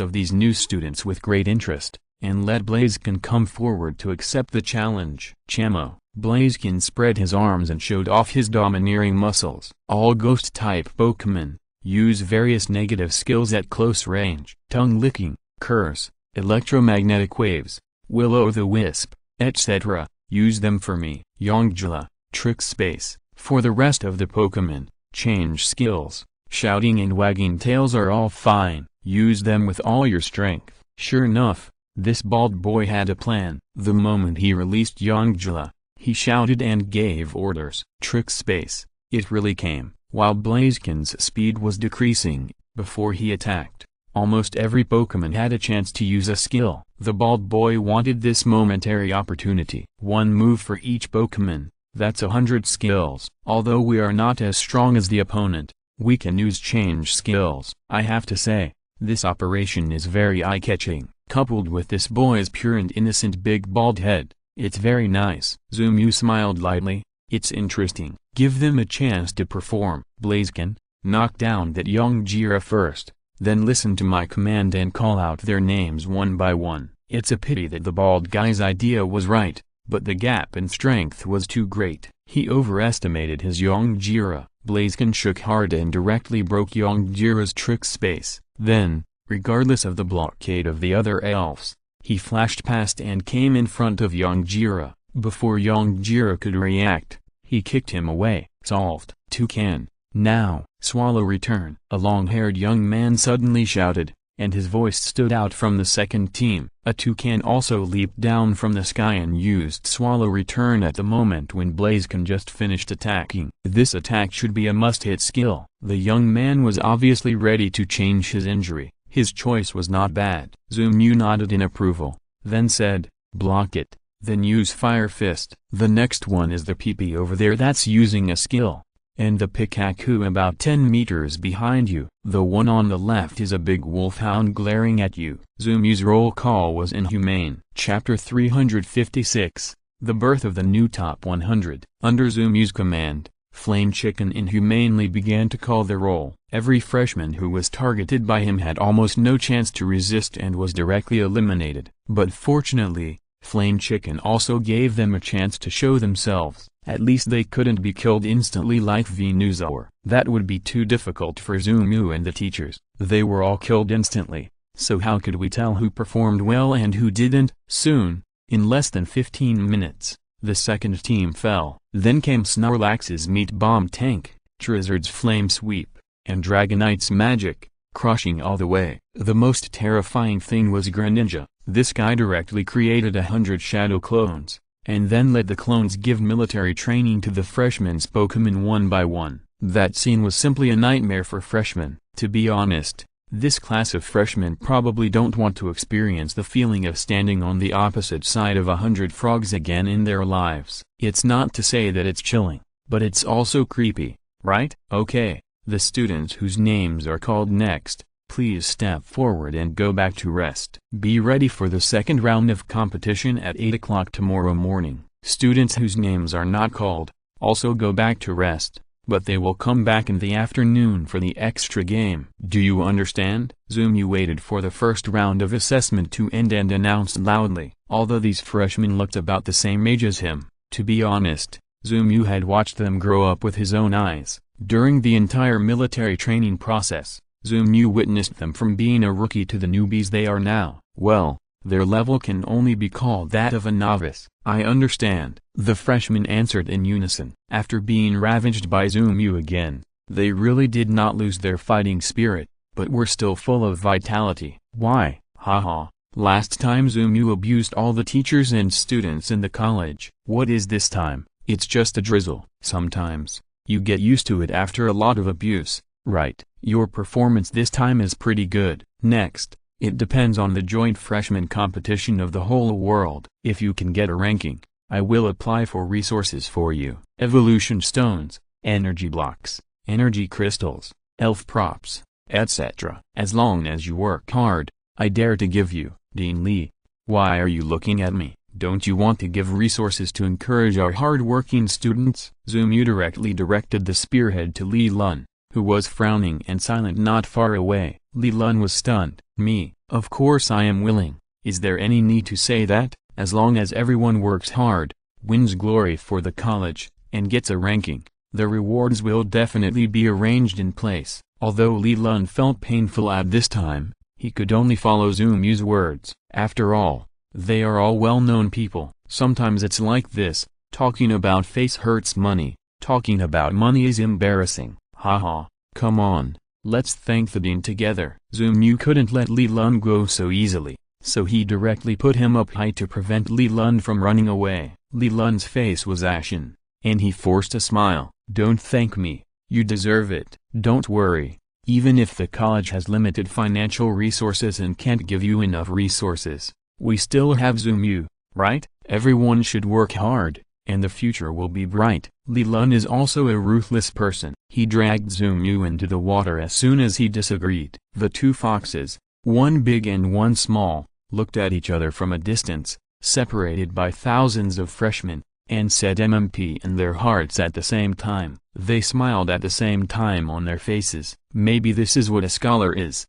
of these new students with great interest, and let Blaziken come forward to accept the challenge. Chamo. Blaziken spread his arms and showed off his domineering muscles. All Ghost-type Pokémon use various negative skills at close range. Tongue-licking, Curse, Electromagnetic Waves, Will-o'-the-Wisp, etc. Use them for me. Yongela, Trick Space. For the rest of the Pokémon, change skills, Shouting and Wagging Tails are all fine. Use them with all your strength. Sure enough, this bald boy had a plan. The moment he released Yongela, he shouted and gave orders. Trick Space. It really came. While Blaziken's speed was decreasing, before he attacked, almost every Pokémon had a chance to use a skill. The bald boy wanted this momentary opportunity. One move for each Pokémon, that's 100 skills. Although we are not as strong as the opponent, we can use change skills. I have to say, this operation is very eye-catching. Coupled with this boy's pure and innocent big bald head, it's very nice. Zumu smiled lightly. It's interesting. Give them a chance to perform. Blaziken, knock down that Yongera first, then listen to my command and call out their names one by one. It's a pity that the bald guy's idea was right, but the gap in strength was too great. He overestimated his Yongera. Blaziken shook hard and directly broke Yongera's trick space. Then, regardless of the blockade of the other elves, he flashed past and came in front of Yongera. Before Yongera could react, he kicked him away. Solved. Toucan. Now, Swallow return. A long-haired young man suddenly shouted, and his voice stood out from the second team. A toucan also leaped down from the sky and used Swallow return at the moment when Blaziken just finished attacking. This attack should be a must-hit skill. The young man was obviously ready to change his injury. His choice was not bad. Zumu nodded in approval, then said, block it, then use Fire Fist. The next one is the PP over there that's using a skill, and the Pikachu about 10 meters behind you. The one on the left is a big wolfhound glaring at you. Zumu's roll call was inhumane. Chapter 356, The Birth of the New Top 100. Under Zumu's command, Flame Chicken inhumanely began to call the roll. Every freshman who was targeted by him had almost no chance to resist and was directly eliminated. But fortunately, Flame Chicken also gave them a chance to show themselves. At least they couldn't be killed instantly like Venusaur. That would be too difficult for Zumu and the teachers. They were all killed instantly, so how could we tell who performed well and who didn't? Soon, in less than 15 minutes, the second team fell. Then came Snorlax's Meat Bomb Tank, Charizard's Flame Sweep, and Dragonite's Magic, crushing all the way. The most terrifying thing was Greninja. This guy directly created 100 shadow clones, and then let the clones give military training to the freshmen's Pokémon one by one. That scene was simply a nightmare for freshmen. To be honest, this class of freshmen probably don't want to experience the feeling of standing on the opposite side of 100 frogs again in their lives. It's not to say that it's chilling, but it's also creepy, right? Okay, the students whose names are called next, please step forward and go back to rest. Be ready for the second round of competition at 8 o'clock tomorrow morning. Students whose names are not called, also go back to rest, but they will come back in the afternoon for the extra game. Do you understand? Zumu waited for the first round of assessment to end and announced loudly. Although these freshmen looked about the same age as him, to be honest, Zumu had watched them grow up with his own eyes. During the entire military training process, Zumu witnessed them from being a rookie to the newbies they are now. Well, their level can only be called that of a novice. I understand, the freshmen answered in unison. After being ravaged by Zumu again, they really did not lose their fighting spirit, but were still full of vitality. Why? Haha. Last time Zumu abused all the teachers and students in the college. What is this time? It's just a drizzle. Sometimes, you get used to it after a lot of abuse, right? Your performance this time is pretty good. Next, it depends on the joint freshman competition of the whole world. If you can get a ranking, I will apply for resources for you. Evolution stones, energy blocks, energy crystals, elf props, etc. As long as you work hard, I dare to give you. Dean Lee. Why are you looking at me? Don't you want to give resources to encourage our hard-working students? Zumu directly directed the spearhead to Li Lun, who was frowning and silent not far away. Li Lun was stunned. Me, of course I am willing. Is there any need to say that? As long as everyone works hard, wins glory for the college, and gets a ranking, the rewards will definitely be arranged in place. Although Li Lun felt painful at this time, he could only follow Zumu's words. After all, they are all well-known people. Sometimes it's like this, talking about face hurts money, talking about money is embarrassing. Haha, come on, let's thank the dean together. Zumu couldn't let Li Lun go so easily, so he directly put him up high to prevent Li Lun from running away. Li Lun's face was ashen, and he forced a smile. Don't thank me, you deserve it. Don't worry. Even if the college has limited financial resources and can't give you enough resources, we still have Zumu, right? Everyone should work hard, and the future will be bright. Li Lun is also a ruthless person. He dragged Zumu into the water as soon as he disagreed. The two foxes, one big and one small, looked at each other from a distance, separated by thousands of freshmen, and said MMP in their hearts at the same time. They smiled at the same time on their faces. Maybe this is what a scholar is.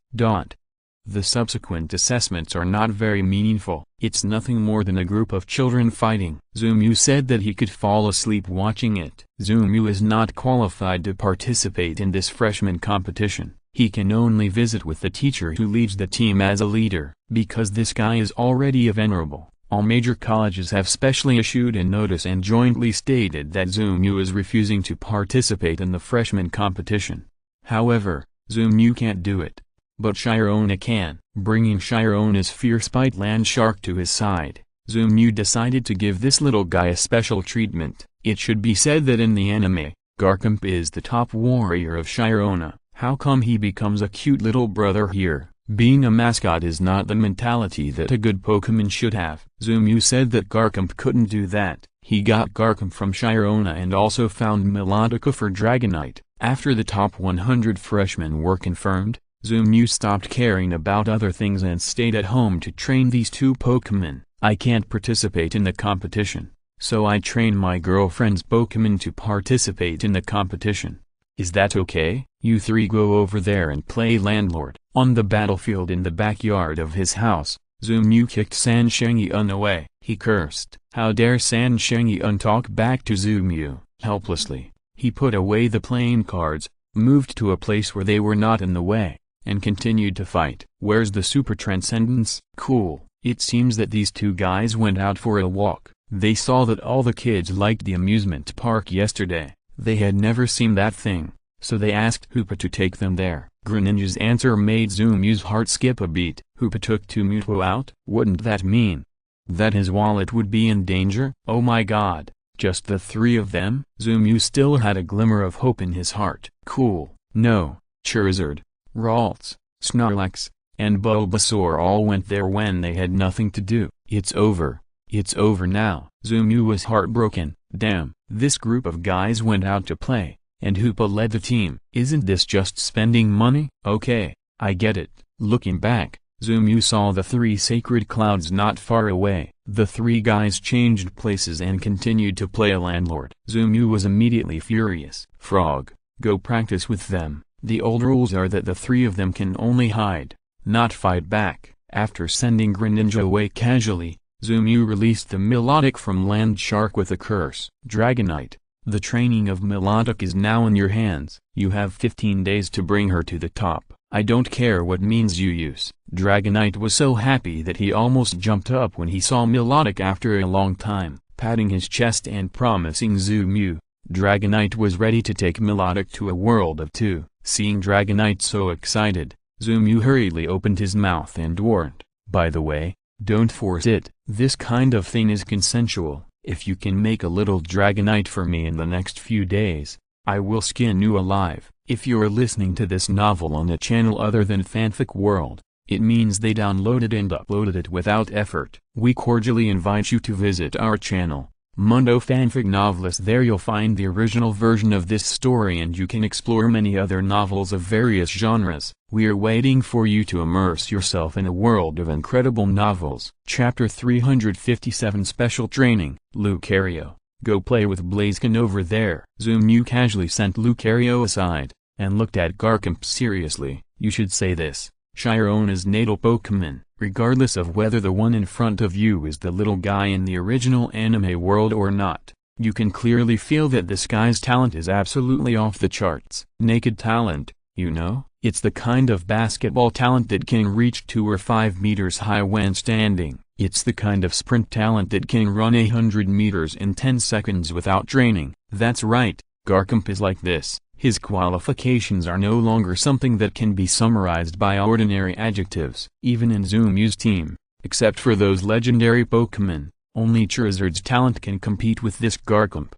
The subsequent assessments are not very meaningful. It's nothing more than a group of children fighting. Zumu said that he could fall asleep watching it. Zumu is not qualified to participate in this freshman competition. He can only visit with the teacher who leads the team as a leader. Because this guy is already a venerable, all major colleges have specially issued a notice and jointly stated that Zumu is refusing to participate in the freshman competition. However, Zumu can't do it. But Shirona can. Bringing Shirona's fierce bite land shark to his side, Zumu decided to give this little guy a special treatment. It should be said that in the anime, Garchomp is the top warrior of Shirona. How come he becomes a cute little brother here? Being a mascot is not the mentality that a good Pokémon should have. Zumu said that Garchomp couldn't do that. He got Garchomp from Shirona and also found Melodica for Dragonite. After the top 100 freshmen were confirmed, Zumu stopped caring about other things and stayed at home to train these two Pokémon. I can't participate in the competition, so I train my girlfriend's Pokémon to participate in the competition. Is that okay? You three go over there and play landlord. On the battlefield in the backyard of his house, Zumu kicked San Sheng-yun away. He cursed. How dare San Sheng-yun talk back to Zumu? Helplessly, he put away the playing cards, moved to a place where they were not in the way, and continued to fight. Where's the super transcendence? Cool. It seems that these two guys went out for a walk. They saw that all the kids liked the amusement park yesterday. They had never seen that thing, so they asked Hoopa to take them there. Greninja's answer made Zumu's heart skip a beat. Hoopa took Mewtwo out? Wouldn't that mean that his wallet would be in danger? Oh my god, just the three of them? Zumu still had a glimmer of hope in his heart. Cool. No, Charizard, Ralts, Snorlax, and Bulbasaur all went there when they had nothing to do. It's over. It's over now. Zumu was heartbroken. Damn, this group of guys went out to play, and Hoopa led the team. Isn't this just spending money? Okay, I get it. Looking back, Zumu saw the three sacred clouds not far away. The three guys changed places and continued to play a landlord. Zumu was immediately furious. Frog, go practice with them. The old rules are that the three of them can only hide, not fight back. After sending Greninja away casually, Zumu released the Melodic from Land Shark with a curse. Dragonite, The training of Milotic is now in your hands. You have 15 days to bring her to the top. I don't care what means you use. Dragonite was so happy that he almost jumped up when he saw Milotic after a long time, patting his chest and promising Zumu. Dragonite was ready to take Milotic to a world of two. Seeing Dragonite so excited, Zumu hurriedly opened his mouth and warned, "By the way, don't force it. This kind of thing is consensual. If you can make a little Dragonite for me in the next few days, I will skin you alive." If you're listening to this novel on a channel other than Fanfic World, it means they downloaded and uploaded it without effort. We cordially invite you to visit our channel, Mundo Fanfic Novelist. There you'll find the original version of this story and you can explore many other novels of various genres. We are waiting for you to immerse yourself in a world of incredible novels. Chapter 357 Special Training. Lucario, go play with Blaziken over there. Zumu casually sent Lucario aside, and looked at Garchomp seriously. You should say this. Chirona's natal Pokémon, regardless of whether the one in front of you is the little guy in the original anime world or not. You can clearly feel that this guy's talent is absolutely off the charts. Naked talent, you know? It's the kind of basketball talent that can reach 2 or 5 meters high when standing. It's the kind of sprint talent that can run 100 meters in 10 seconds without training. That's right, Garchomp is like this. His qualifications are no longer something that can be summarized by ordinary adjectives. Even in Zumu's team, except for those legendary Pokémon, only Charizard's talent can compete with this Garchomp.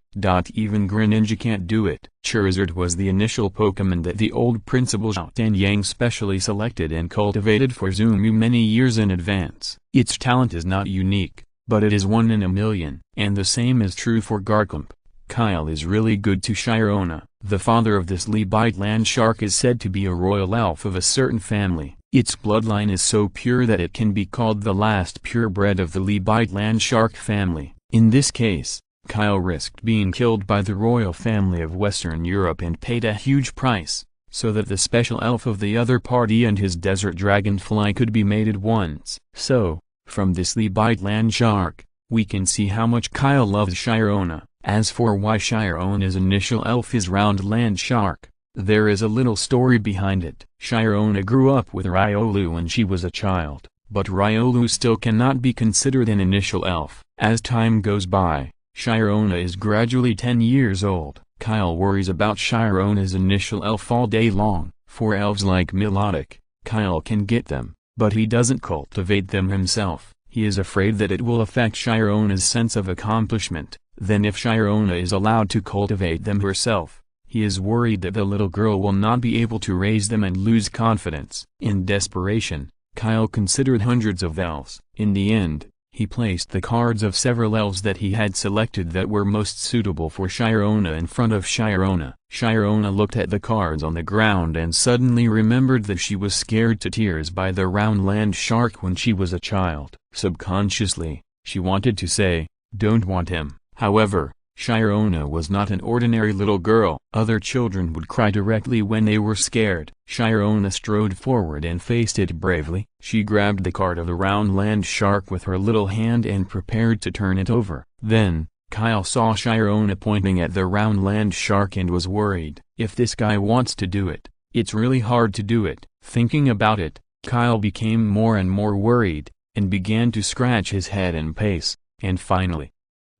Even Greninja can't do it. Charizard was the initial Pokémon that the old Principal Zhao and Yang specially selected and cultivated for Zumu many years in advance. Its talent is not unique, but it is 1 in a million. And the same is true for Garchomp. Kyle is really good to Chirona. The father of this Lebite land shark is said to be a royal elf of a certain family. Its bloodline is so pure that it can be called the last purebred of the Lebite land shark family. In this case, Kyle risked being killed by the royal family of Western Europe and paid a huge price, so that the special elf of the other party and his desert dragonfly could be mated once. So, from this Lebite land shark, we can see how much Kyle loves Chirona. As for why Chirona's initial elf is round land shark, there is a little story behind it. Chirona grew up with Riolu when she was a child, but Riolu still cannot be considered an initial elf. As time goes by, Chirona is gradually 10 years old. Kyle worries about Chirona's initial elf all day long. For elves like Milotic, Kyle can get them, but he doesn't cultivate them himself. He is afraid that it will affect Chirona's sense of accomplishment. Then if Chirona is allowed to cultivate them herself, he is worried that the little girl will not be able to raise them and lose confidence. In desperation, Kyle considered hundreds of elves. In the end, he placed the cards of several elves that he had selected that were most suitable for Chirona in front of Chirona. Chirona looked at the cards on the ground and suddenly remembered that she was scared to tears by the round land shark when she was a child. Subconsciously, she wanted to say, "Don't want him." However, Chirona was not an ordinary little girl. Other children would cry directly when they were scared. Chirona strode forward and faced it bravely. She grabbed the card of the round land shark with her little hand and prepared to turn it over. Then, Kyle saw Chirona pointing at the round land shark and was worried. If this guy wants to do it, it's really hard to do it. Thinking about it, Kyle became more and more worried, and began to scratch his head and pace, and finally,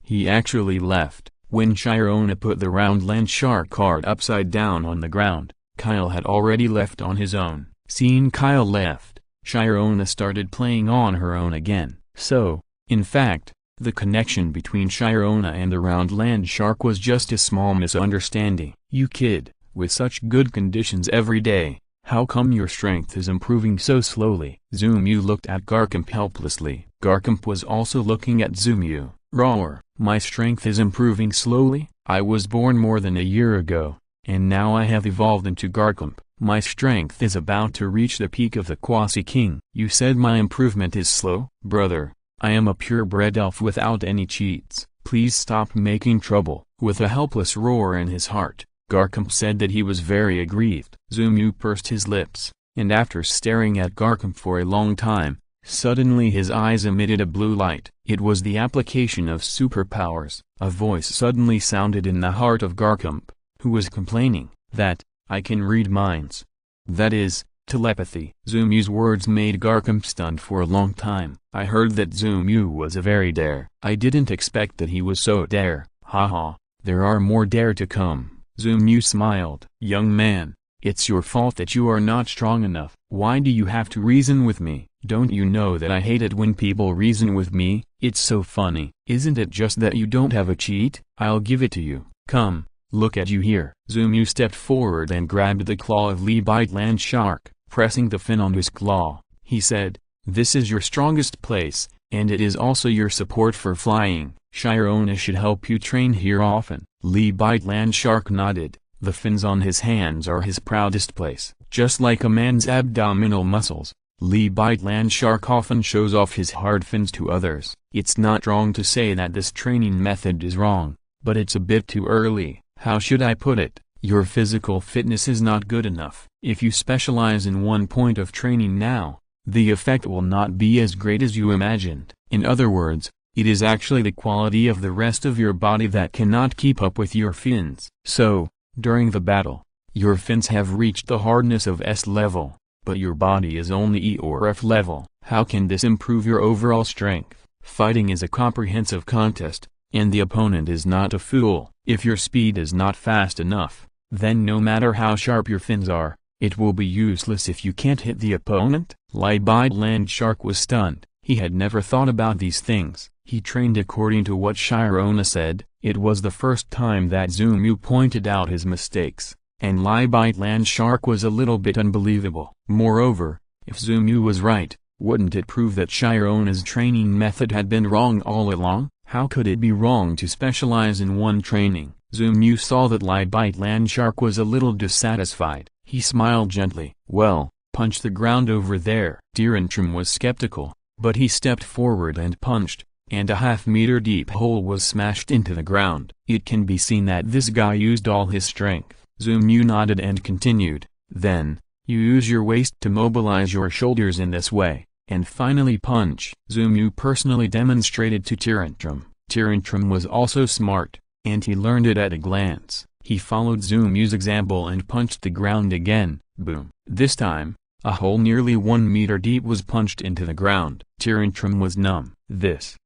he actually left. When Chirona put the round land shark card upside down on the ground, Kyle had already left on his own. Seeing Kyle left, Chirona started playing on her own again. So, in fact, the connection between Chirona and the round land shark was just a small misunderstanding. "You kid, with such good conditions every day, how come your strength is improving so slowly?" Zumu looked at Garchomp helplessly. Garchomp was also looking at Zumu. "Roar, my strength is improving slowly? I was born more than a year ago, and now I have evolved into Garchomp. My strength is about to reach the peak of the Quasi-King." "You said my improvement is slow?" "Brother, I am a purebred elf without any cheats. Please stop making trouble." With a helpless roar in his heart, Garchomp said that he was very aggrieved. Zumu pursed his lips, and after staring at Garchomp for a long time, Suddenly his eyes emitted a blue light. It was the application of superpowers. A voice suddenly sounded in the heart of Garkump, who was complaining that, "I can read minds. That is, telepathy." Zumu's words made Garkump stunned for a long time. I heard that Zumu was a very dare. I didn't expect that he was so dare. Haha, there are more dare to come. Zumu smiled. "Young man, it's your fault that you are not strong enough. Why do you have to reason with me? Don't you know that I hate it when people reason with me? It's so funny. Isn't it just that you don't have a cheat? I'll give it to you. Come, look at you here." Zumu stepped forward and grabbed the claw of Leebite Land Shark. Pressing the fin on his claw, he said, "This is your strongest place, and it is also your support for flying. Shirona should help you train here often." Leebite Land Shark nodded. The fins on his hands are his proudest place. Just like a man's abdominal muscles, Leebite Land Shark often shows off his hard fins to others. It's not wrong to say that this training method is wrong, but it's a bit too early. How should I put it? Your physical fitness is not good enough. If you specialize in one point of training now, the effect will not be as great as you imagined. In other words, it is actually the quality of the rest of your body that cannot keep up with your fins. So, during the battle, your fins have reached the hardness of S level, but your body is only E or F level. How can this improve your overall strength? Fighting is a comprehensive contest, and the opponent is not a fool. If your speed is not fast enough, then no matter how sharp your fins are, it will be useless if you can't hit the opponent. Leebite Land Shark was stunned. He had never thought about these things. He trained according to what Shirona said. It was the first time that Zumu pointed out his mistakes, and Leebite Land Shark was a little bit unbelievable. Moreover, if Zumu was right, wouldn't it prove that Shirona's training method had been wrong all along? How could it be wrong to specialize in one training? Zumu saw that Leebite Land Shark was a little dissatisfied. He smiled gently. "Well, punch the ground over there." Tirantrum was skeptical, but he stepped forward and punched, and a half-meter deep hole was smashed into the ground. It can be seen that this guy used all his strength. Zumu nodded and continued, "Then, you use your waist to mobilize your shoulders in this way, and finally punch." Zumu personally demonstrated to Tirantrum. Tirantrum was also smart, and he learned it at a glance. He followed Zumu's example and punched the ground again. Boom. This time, a hole nearly 1 meter deep was punched into the ground. Tirantrum was numb. This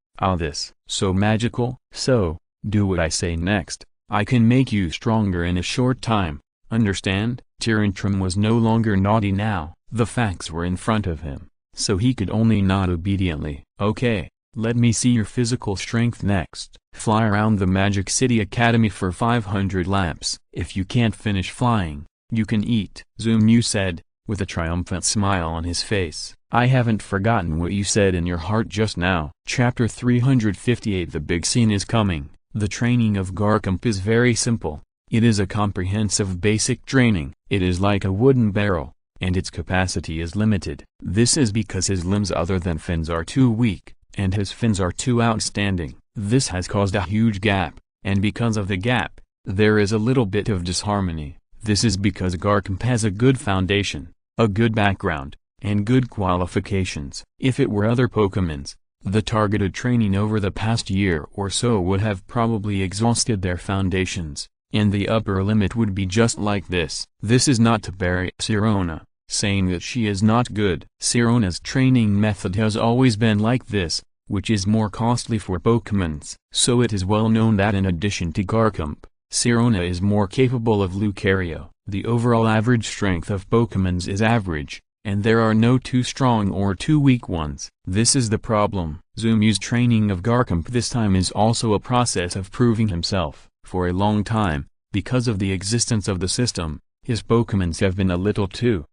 so magical? So, do what I say next. I can make you stronger in a short time, understand? Tirantrum was no longer naughty now. The facts were in front of him, so he could only nod obediently. "Okay, let me see your physical strength next. Fly around the Magic City Academy for 500 laps. If you can't finish flying, you can eat," Zumu said, with a triumphant smile on his face. "I haven't forgotten what you said in your heart just now." Chapter 358. The big scene is coming. The training of Garkump is very simple. It is a comprehensive basic training. It is like a wooden barrel, and its capacity is limited. This is because his limbs other than fins are too weak, and his fins are too outstanding. This has caused a huge gap, and because of the gap, there is a little bit of disharmony. This is because Garkump has a good foundation, a good background, and good qualifications. If it were other Pokémons, the targeted training over the past year or so would have probably exhausted their foundations, and the upper limit would be just like this. This is not to bury Sirona, saying that she is not good. Sirona's training method has always been like this, which is more costly for Pokémons. So it is well known that in addition to Garkump, Sirona is more capable of Lucario. The overall average strength of Pokémons is average, and there are no too strong or too weak ones. This is the problem. Zumu's training of Garkump this time is also a process of proving himself. For a long time, because of the existence of the system, his Pokémons have been a little too,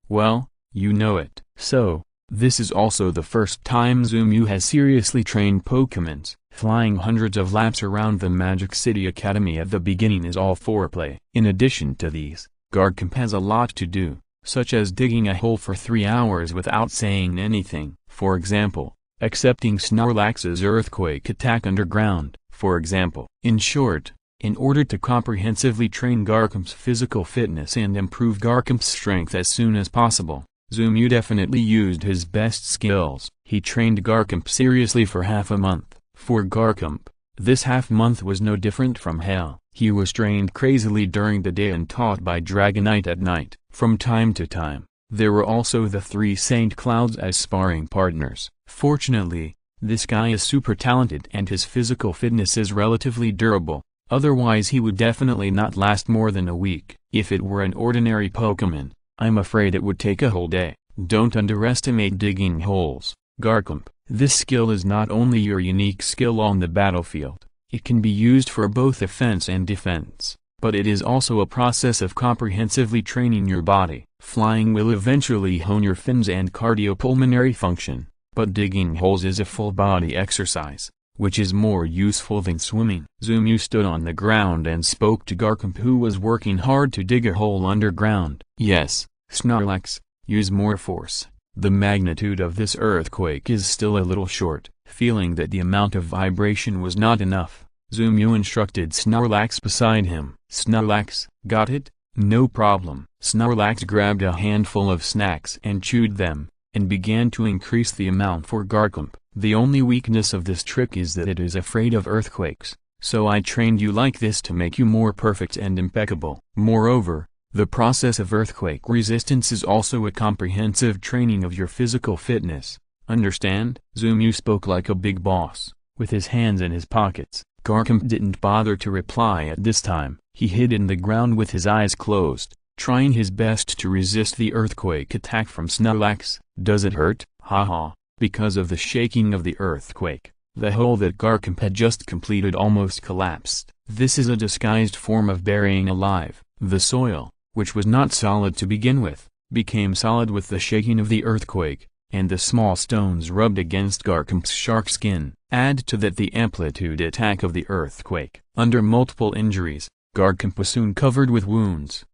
well, you know it. So, this is also the first time Zumu has seriously trained Pokémons. Flying hundreds of laps around the Magic City Academy at the beginning is all foreplay. In addition to these, Garkump has a lot to do, such as digging a hole for 3 hours without saying anything. For example, accepting Snorlax's earthquake attack underground, for example. In short, in order to comprehensively train Garkump's physical fitness and improve Garkump's strength as soon as possible, Zumu definitely used his best skills. He trained Garchomp seriously for half a month. For Garchomp, this half-month was no different from hell. He was trained crazily during the day and taught by Dragonite at night. From time to time, there were also the 3 Saint Clouds as sparring partners. Fortunately, this guy is super talented and his physical fitness is relatively durable, otherwise he would definitely not last more than a week. If it were an ordinary Pokémon, I'm afraid it would take a whole day. Don't underestimate digging holes, Garchomp. This skill is not only your unique skill on the battlefield, it can be used for both offense and defense, but it is also a process of comprehensively training your body. Flying will eventually hone your fins and cardiopulmonary function, but digging holes is a full-body exercise, which is more useful than swimming. Zumu stood on the ground and spoke to Garchomp, who was working hard to dig a hole underground. Yes, Snorlax, use more force. The magnitude of this earthquake is still a little short. Feeling that the amount of vibration was not enough, Zumu instructed Snorlax beside him. Snorlax, got it? No problem. Snorlax grabbed a handful of snacks and chewed them, and began to increase the amount for Garchomp. The only weakness of this trick is that it is afraid of earthquakes, so I trained you like this to make you more perfect and impeccable. Moreover, the process of earthquake resistance is also a comprehensive training of your physical fitness. Understand? Zumu spoke like a big boss, with his hands in his pockets. Garchomp didn't bother to reply at this time. He hid in the ground with his eyes closed, trying his best to resist the earthquake attack from Snorlax. Does it hurt? Haha. Because of the shaking of the earthquake, the hole that Garchomp had just completed almost collapsed. This is a disguised form of burying alive. The soil, which was not solid to begin with, became solid with the shaking of the earthquake, and the small stones rubbed against Garchomp's shark skin. Add to that the amplitude attack of the earthquake. Under multiple injuries, Garchomp was soon covered with wounds.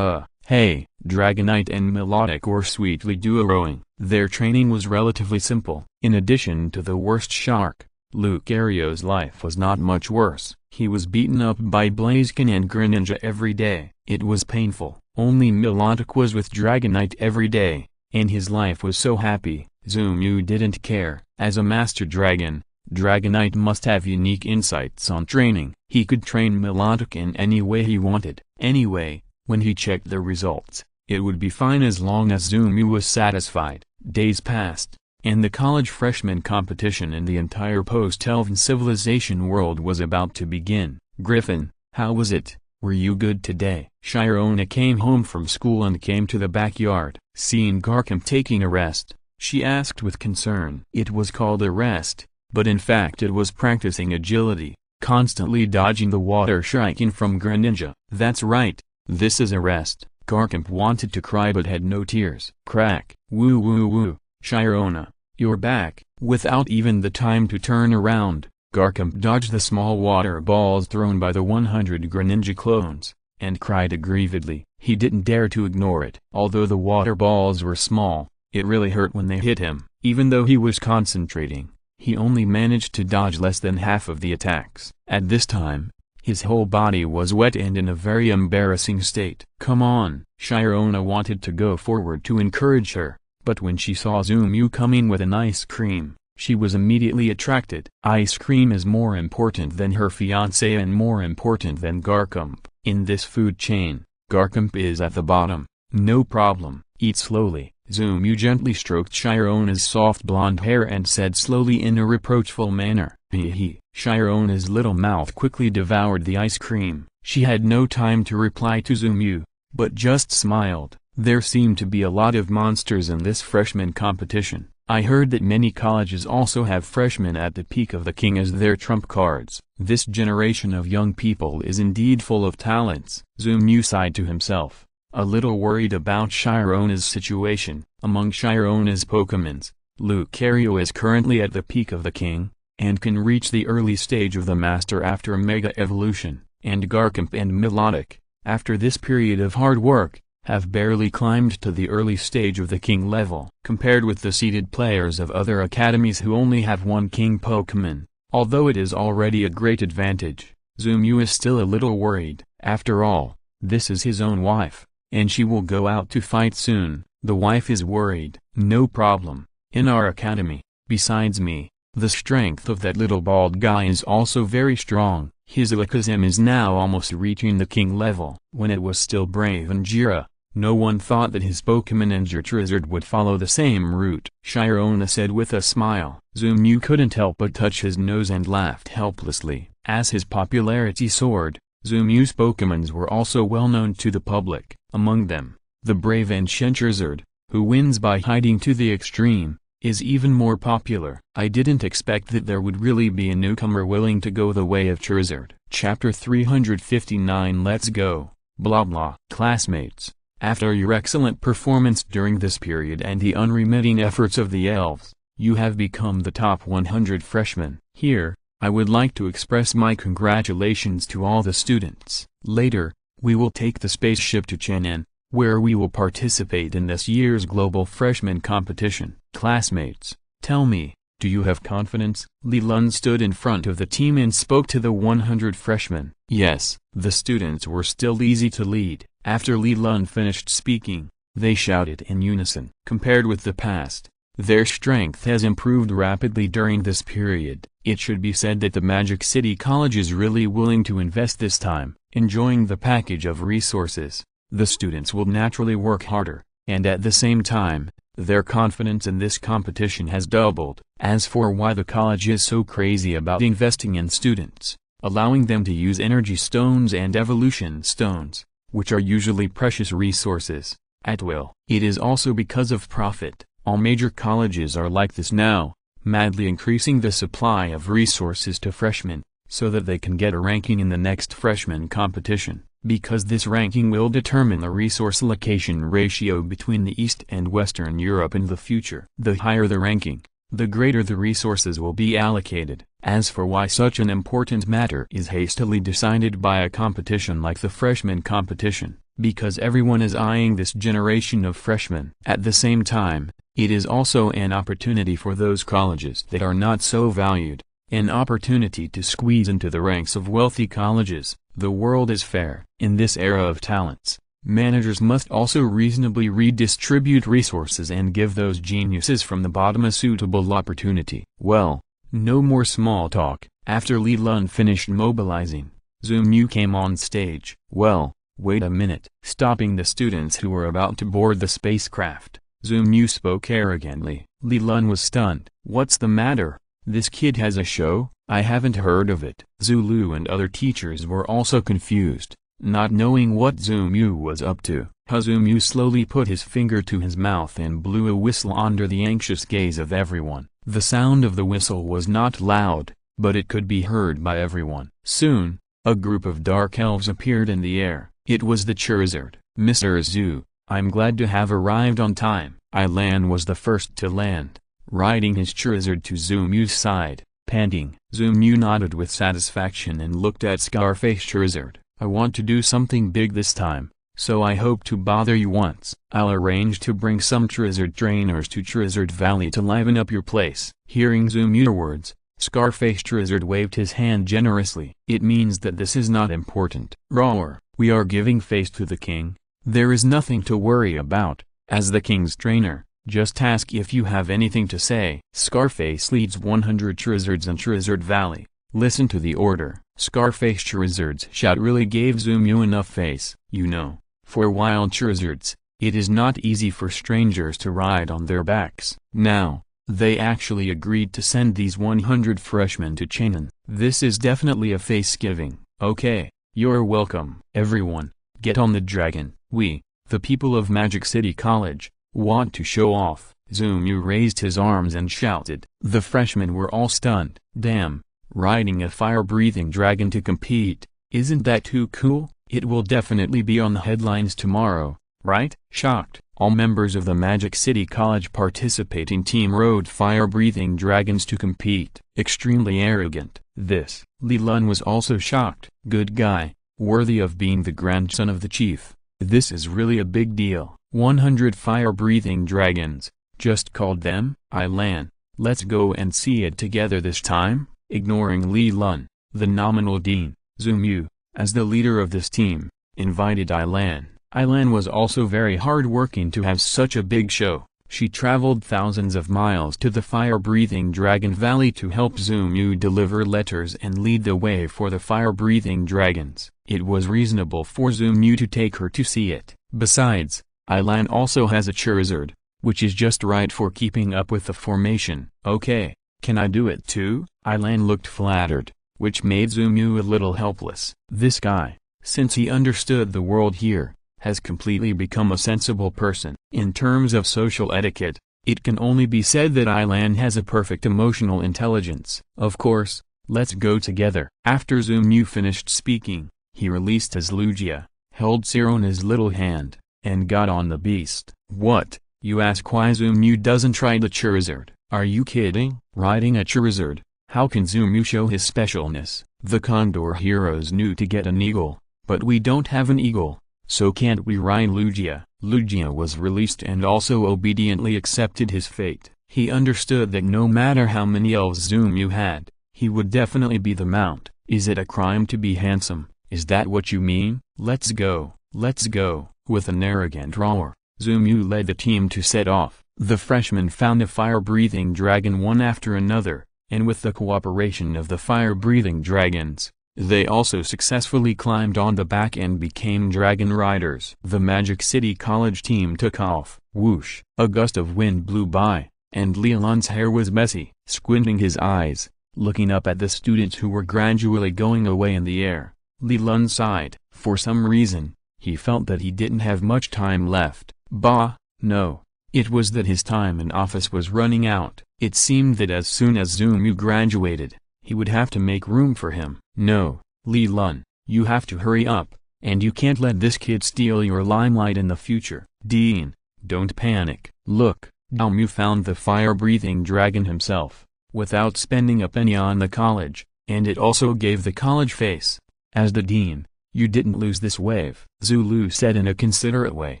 Hey, Dragonite and Melodic were sweetly duo-rowing. Their training was relatively simple. In addition to the worst shark, Lucario's life was not much worse. He was beaten up by Blaziken and Greninja every day. It was painful. Only Melodic was with Dragonite every day, and his life was so happy. Zumu didn't care. As a Master Dragon, Dragonite must have unique insights on training. He could train Melodic in any way he wanted. Anyway, when he checked the results, it would be fine as long as Zumu was satisfied. Days passed, and the college freshman competition in the entire post-Elven civilization world was about to begin. Griffin, how was it? Were you good today? Shirona came home from school and came to the backyard. Seeing Garchomp taking a rest, she asked with concern. It was called a rest, but in fact it was practicing agility, constantly dodging the water striking from Greninja. That's right, this is a rest. Garchomp wanted to cry but had no tears. Crack. Woo woo woo. Shirona, you're back. Without even the time to turn around, Garchomp dodged the small water balls thrown by the 100 Greninja clones, and cried aggrievedly. He didn't dare to ignore it. Although the water balls were small, it really hurt when they hit him. Even though he was concentrating, he only managed to dodge less than half of the attacks. At this time, his whole body was wet and in a very embarrassing state. Come on! Shirona wanted to go forward to encourage her, but when she saw Zumu coming with an ice cream, she was immediately attracted. Ice cream is more important than her fiancé and more important than Garchomp. In this food chain, Garchomp is at the bottom. No problem. Eat slowly. Zumu gently stroked Shirona's soft blonde hair and said slowly in a reproachful manner, "Hee hee." Shirona's little mouth quickly devoured the ice cream. She had no time to reply to Zumu, but just smiled. There seemed to be a lot of monsters in this freshman competition. I heard that many colleges also have freshmen at the peak of the king as their trump cards. This generation of young people is indeed full of talents. Zumu sighed to himself, a little worried about Shirona's situation. Among Shirona's Pokémons, Lucario is currently at the peak of the king, and can reach the early stage of the master after Mega Evolution, and Garchomp and Melodic, after this period of hard work, have barely climbed to the early stage of the king level. Compared with the seeded players of other academies who only have one king Pokémon, although it is already a great advantage, Zumu is still a little worried. After all, this is his own wife, and she will go out to fight soon. The wife is worried. No problem. In our academy, besides me, the strength of that little bald guy is also very strong. His Alakazam is now almost reaching the king level. When it was still brave and Jira, no one thought that his Pokémon Ninja Charizard would follow the same route. Shirona said with a smile. Zumu couldn't help but touch his nose and laughed helplessly. As his popularity soared, Zumu's Pokémons were also well known to the public. Among them, the brave ancient Charizard, who wins by hiding to the extreme, is even more popular. I didn't expect that there would really be a newcomer willing to go the way of Charizard. Chapter 359 Let's go, blah blah. Classmates, after your excellent performance during this period and the unremitting efforts of the elves, you have become the top 100 freshmen. Here, I would like to express my congratulations to all the students. Later, we will take the spaceship to Chennai, where we will participate in this year's global freshman competition. Classmates, tell me, do you have confidence? Li Lun stood in front of the team and spoke to the 100 freshmen. Yes, the students were still easy to lead. After Li Lun finished speaking, they shouted in unison. Compared with the past, their strength has improved rapidly during this period. It should be said that the Magic City College is really willing to invest this time, enjoying the package of resources. The students will naturally work harder, and at the same time, their confidence in this competition has doubled. As for why the college is so crazy about investing in students, allowing them to use energy stones and evolution stones, which are usually precious resources, at will, it is also because of profit. All major colleges are like this now, madly increasing the supply of resources to freshmen, so that they can get a ranking in the next freshman competition. Because this ranking will determine the resource allocation ratio between the East and Western Europe in the future. The higher the ranking, the greater the resources will be allocated. As for why such an important matter is hastily decided by a competition like the freshman competition, because everyone is eyeing this generation of freshmen. At the same time, it is also an opportunity for those colleges that are not so valued, an opportunity to squeeze into the ranks of wealthy colleges. The world is fair. In this era of talents, managers must also reasonably redistribute resources and give those geniuses from the bottom a suitable opportunity. Well, no more small talk. After Li Lun finished mobilizing, Zumu came on stage. Well, wait a minute. Stopping the students who were about to board the spacecraft, Zumu spoke arrogantly. Li Lun was stunned. What's the matter? This kid has a show? I haven't heard of it. Zulu and other teachers were also confused, not knowing what Zumu was up to. Zumu slowly put his finger to his mouth and blew a whistle under the anxious gaze of everyone. The sound of the whistle was not loud, but it could be heard by everyone. Soon, a group of dark elves appeared in the air. It was the Charizard. Mr. Zu, I'm glad to have arrived on time. Ilan was the first to land, riding his Charizard to Zumu's side, panting. Zumu nodded with satisfaction and looked at Scarface Charizard. I want to do something big this time, so I hope to bother you once. I'll arrange to bring some Charizard trainers to Charizard Valley to liven up your place. Hearing Zumu's words, Scarface Charizard waved his hand generously. It means that this is not important. Roar, we are giving face to the king. There is nothing to worry about. As the king's trainer, just ask if you have anything to say. Scarface leads 100 Charizards in Charizard Valley. Listen to the order. Scarface Charizard's shout really gave Zumu enough face. You know, for wild Charizards, it is not easy for strangers to ride on their backs. Now, they actually agreed to send these 100 freshmen to Chennai. This is definitely a face-giving. Okay, you're welcome. Everyone, get on the dragon. We, the people of Magic City College, want to show off. Zumu raised his arms and shouted. The freshmen were all stunned. Damn, riding a fire-breathing dragon to compete, isn't that too cool? It will definitely be on the headlines tomorrow, right? Shocked, all members of the Magic City College participating team rode fire-breathing dragons to compete. Extremely arrogant. This. Li Lun was also shocked. Good guy, worthy of being the grandson of the chief. This is really a big deal. 100 fire-breathing dragons, just called them? Ilan, let's go and see it together this time? Ignoring Li Lun, the nominal dean, Zumu, as the leader of this team, invited Ilan. Ailan was also very hard-working to have such a big show. She traveled thousands of miles to the fire-breathing Dragon Valley to help Zumu deliver letters and lead the way for the fire-breathing dragons. It was reasonable for Zumu to take her to see it. Besides, Ailan also has a Charizard, which is just right for keeping up with the formation. Okay, can I do it too? Ailan looked flattered, which made Zumu a little helpless. This guy, since he understood the world here, has completely become a sensible person. In terms of social etiquette, it can only be said that Ailan has a perfect emotional intelligence. Of course, let's go together. After Zumu finished speaking, he released his Lugia, held Sirona's little hand, and got on the beast. What? You ask why Zumu doesn't ride the Charizard? Are you kidding? Riding a Charizard? How can Zumu show his specialness? The Condor heroes knew to get an eagle, but we don't have an eagle. So can't we ride Lugia? Lugia was released and also obediently accepted his fate. He understood that no matter how many elves Zumu had, he would definitely be the mount. Is it a crime to be handsome? Is that what you mean? Let's go, let's go. With an arrogant roar, Zumu led the team to set off. The freshmen found a fire-breathing dragon one after another, and with the cooperation of the fire-breathing dragons, they also successfully climbed on the back and became dragon riders. The Magic City College team took off. Whoosh! A gust of wind blew by, and Leland's hair was messy. Squinting his eyes, looking up at the students who were gradually going away in the air, Leland sighed. For some reason, he felt that he didn't have much time left. Bah, no. It was that his time in office was running out. It seemed that as soon as Zumu graduated, he would have to make room for him. No, Leland, you have to hurry up, and you can't let this kid steal your limelight in the future. Dean, don't panic. Look, Zumu found the fire-breathing dragon himself, without spending a penny on the college, and it also gave the college face. As the dean, you didn't lose this wave, Zulu said in a considerate way.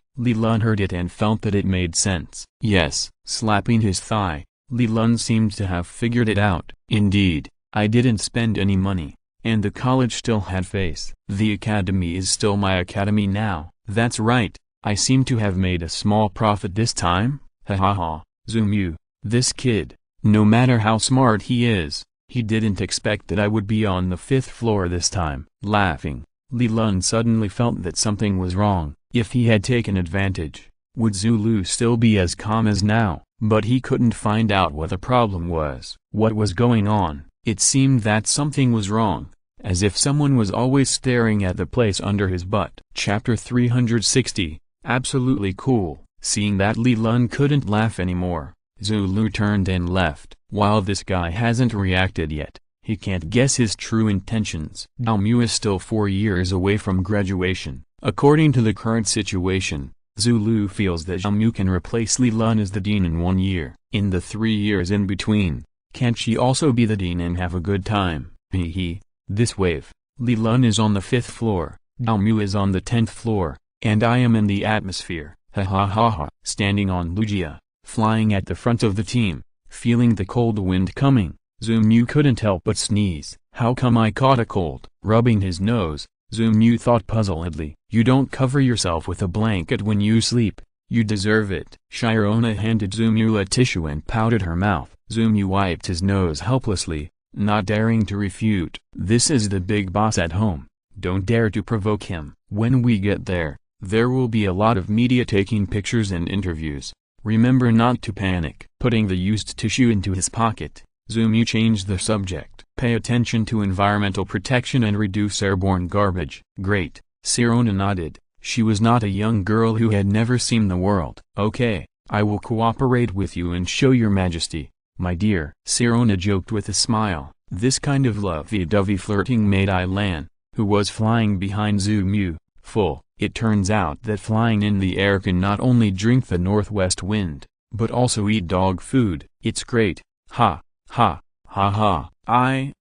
Leland heard it and felt that it made sense. Yes, slapping his thigh, Leland seemed to have figured it out. Indeed, I didn't spend any money, and the college still had face. The academy is still my academy now. That's right, I seem to have made a small profit this time? Ha ha ha, Zumu, this kid, no matter how smart he is, he didn't expect that I would be on the 5th floor this time. Laughing, Leland suddenly felt that something was wrong. If he had taken advantage, would Zulu still be as calm as now? But he couldn't find out what the problem was. What was going on? It seemed that something was wrong, as if someone was always staring at the place under his butt. Chapter 360, Absolutely Cool. Seeing that Leland couldn't laugh anymore, Zulu turned and left. While this guy hasn't reacted yet, he can't guess his true intentions. Zumu is still 4 years away from graduation. According to the current situation, Zulu feels that Zumu can replace Leland as the dean in 1 year. In the 3 years in between, can't she also be the dean and have a good time? Hee. This wave, Leland is on the 5th floor, Zumu is on the 10th floor, and I am in the atmosphere. Ha ha ha ha. Standing on Lugia, flying at the front of the team, feeling the cold wind coming, Zumu couldn't help but sneeze. How come I caught a cold? Rubbing his nose, Zumu thought puzzledly. You don't cover yourself with a blanket when you sleep. You deserve it. Sharona handed Zumu a tissue and pouted her mouth. Zumu wiped his nose helplessly, not daring to refute. This is the big boss at home. Don't dare to provoke him. When we get there, there will be a lot of media taking pictures and interviews. Remember not to panic. Putting the used tissue into his pocket, Zumu changed the subject. Pay attention to environmental protection and reduce airborne garbage. Great, Sirona nodded. She was not a young girl who had never seen the world. Okay, I will cooperate with you and show your majesty, my dear. Sirona joked with a smile. This kind of lovey-dovey flirting made Ailan, who was flying behind Zumu, full. It turns out that flying in the air can not only drink the northwest wind, but also eat dog food. It's great. Ha, ha, ha ha.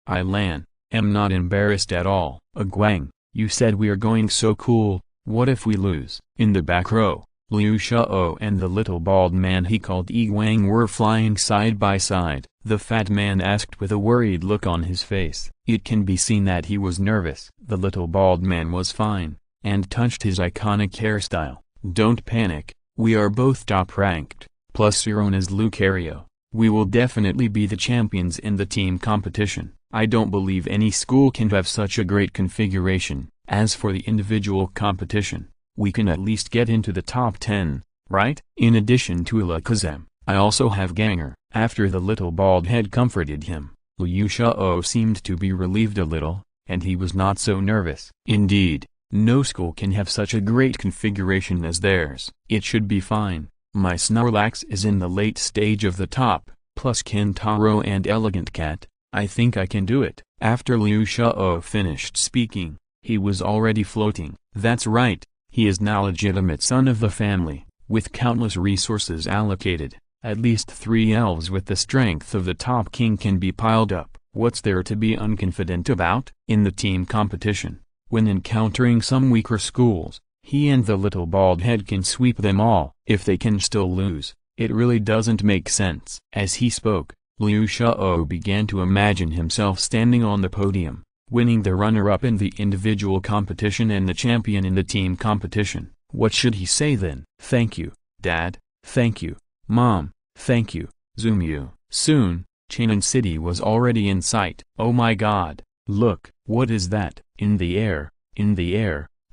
Ailan, am not embarrassed at all. Agwang, you said we are going so cool, what if we lose? In the back row, Liu Shao and the little bald man he called Igwang were flying side by side. The fat man asked with a worried look on his face. It can be seen that he was nervous. The little bald man was fine. and touched his iconic hairstyle. "Don't panic, we are both top-ranked, plus Sirona's Lucario. We will definitely be the champions in the team competition. I don't believe any school can have such a great configuration. As for the individual competition, we can at least get into the top 10, right? In addition to Alakazam, I also have Ganger." After the little bald head comforted him, Liu Xiao seemed to be relieved a little, and he was not so nervous. Indeed, no school can have such a great configuration as theirs. "It should be fine. My Snorlax is in the late stage of the top, plus Kintaro and Elegant Cat. I think I can do it." After Liu Xiao finished speaking, he was already floating. "That's right, he is now legitimate son of the family, with countless resources allocated. At least 3 elves with the strength of the top king can be piled up. What's there to be unconfident about?" In the team competition, when encountering some weaker schools, he and the little bald head can sweep them all. If they can still lose, it really doesn't make sense. As he spoke, Liu Xiao began to imagine himself standing on the podium, winning the runner-up in the individual competition and the champion in the team competition. What should he say then? "Thank you, Dad. Thank you, Mom. Thank you, Zoomu." Soon, Chainan City was already in sight. "Oh my god, look, what is that?" In the air,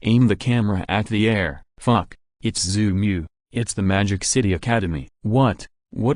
aim the camera at the air. "Fuck, it's Zoomu, it's the Magic City Academy." What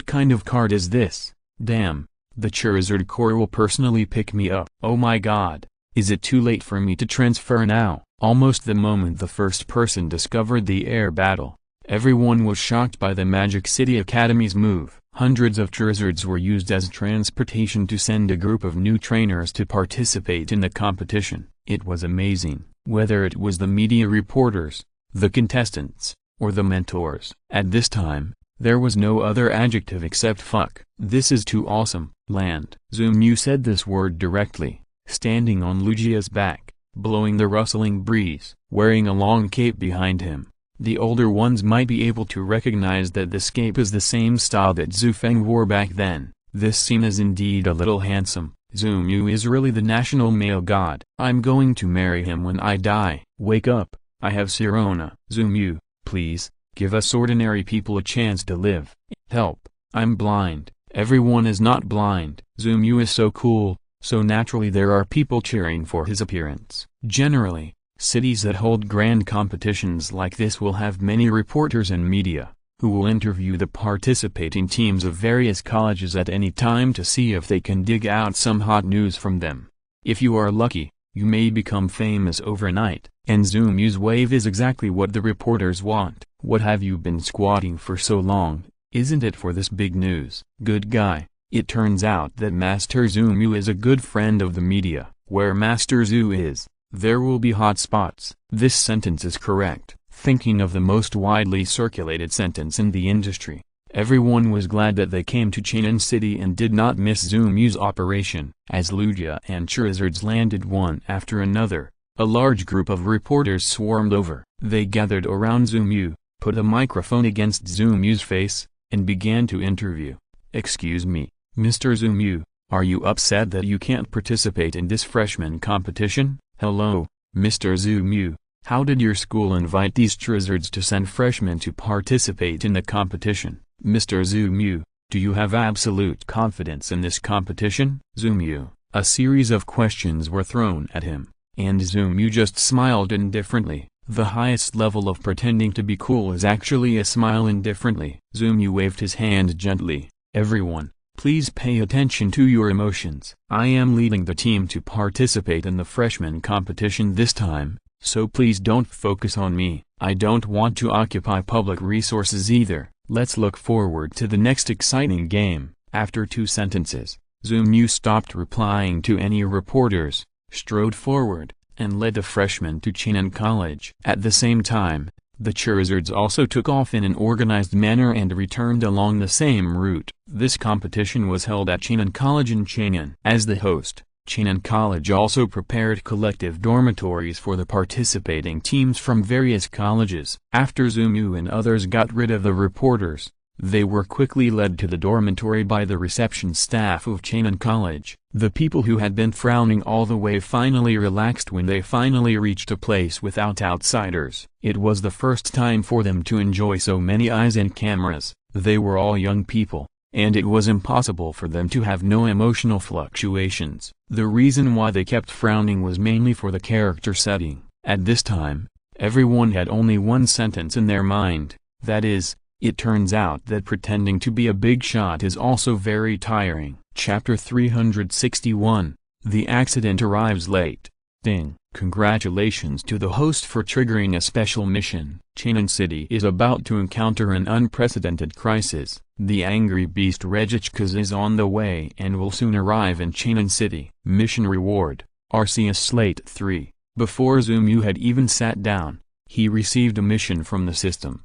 kind of card is this? Damn, the Charizard core will personally pick me up. "Oh my god, is it too late for me to transfer now?" Almost the moment the first person discovered the air battle, everyone was shocked by the Magic City Academy's move. Hundreds of Charizards were used as transportation to send a group of new trainers to participate in the competition. It was amazing, whether it was the media reporters, the contestants, or the mentors. At this time, there was no other adjective except fuck. "This is too awesome, land." Zoomu said this word directly, standing on Lugia's back, blowing the rustling breeze, wearing a long cape behind him. The older ones might be able to recognize that this cape is the same style that Zufeng wore back then. This scene is indeed a little handsome. Zoomu is really the national male god. "I'm going to marry him when I die." "Wake up, I have Sirona." "Zoomu, please, give us ordinary people a chance to live." "Help, I'm blind." Everyone is not blind. Zoomu is so cool, so naturally there are people cheering for his appearance. Generally, cities that hold grand competitions like this will have many reporters and media, who will interview the participating teams of various colleges at any time to see if they can dig out some hot news from them. If you are lucky, you may become famous overnight, and Zoomu's wave is exactly what the reporters want. "What have you been squatting for so long? Isn't it for this big news?" "Good guy." It turns out that Master Zoomu is a good friend of the media. Where Master Zoo is, there will be hot spots. This sentence is correct. Thinking of the most widely circulated sentence in the industry, everyone was glad that they came to Chainan City and did not miss Zoomu's operation. As Lugia and Charizards landed one after another, a large group of reporters swarmed over. They gathered around Zoomu, put a microphone against Zoomu's face, and began to interview. "Excuse me, Mr. Zoomu, are you upset that you can't participate in this freshman competition?" "Hello, Mr. Zoomu. How did your school invite these Charizards to send freshmen to participate in the competition?" "Mr. Zoomu, do you have absolute confidence in this competition?" "Zoomu." A series of questions were thrown at him, and Zoomu just smiled indifferently. The highest level of pretending to be cool is actually a smile indifferently. Zoomu waved his hand gently. "Everyone, please pay attention to your emotions. I am leading the team to participate in the freshman competition this time, so please don't focus on me. I don't want to occupy public resources either. Let's look forward to the next exciting game." After 2 sentences, Zoomu stopped replying to any reporters, strode forward, and led the freshmen to Chainan College. At the same time, the Charizards also took off in an organized manner and returned along the same route. This competition was held at Chainan College in Chainan. As the host, Chainan College also prepared collective dormitories for the participating teams from various colleges. After Zoomu and others got rid of the reporters, They were quickly led to the dormitory by the reception staff of Chenin College. The people who had been frowning all the way finally relaxed when they finally reached a place without outsiders. It was the first time for them to enjoy so many eyes and cameras. They were all young people, and it was impossible for them to have no emotional fluctuations. The reason why they kept frowning was mainly for the character setting. At this time, everyone had only one sentence in their mind, that is, it turns out that pretending to be a big shot is also very tiring. Chapter 361. The accident arrives late. Ding. Congratulations to the host for triggering a special mission. Chenin City is about to encounter an unprecedented crisis. The angry beast Regichkas is on the way and will soon arrive in Chenin City. Mission reward, Arceus Slate 3. Before Zumu had even sat down, he received a mission from the system.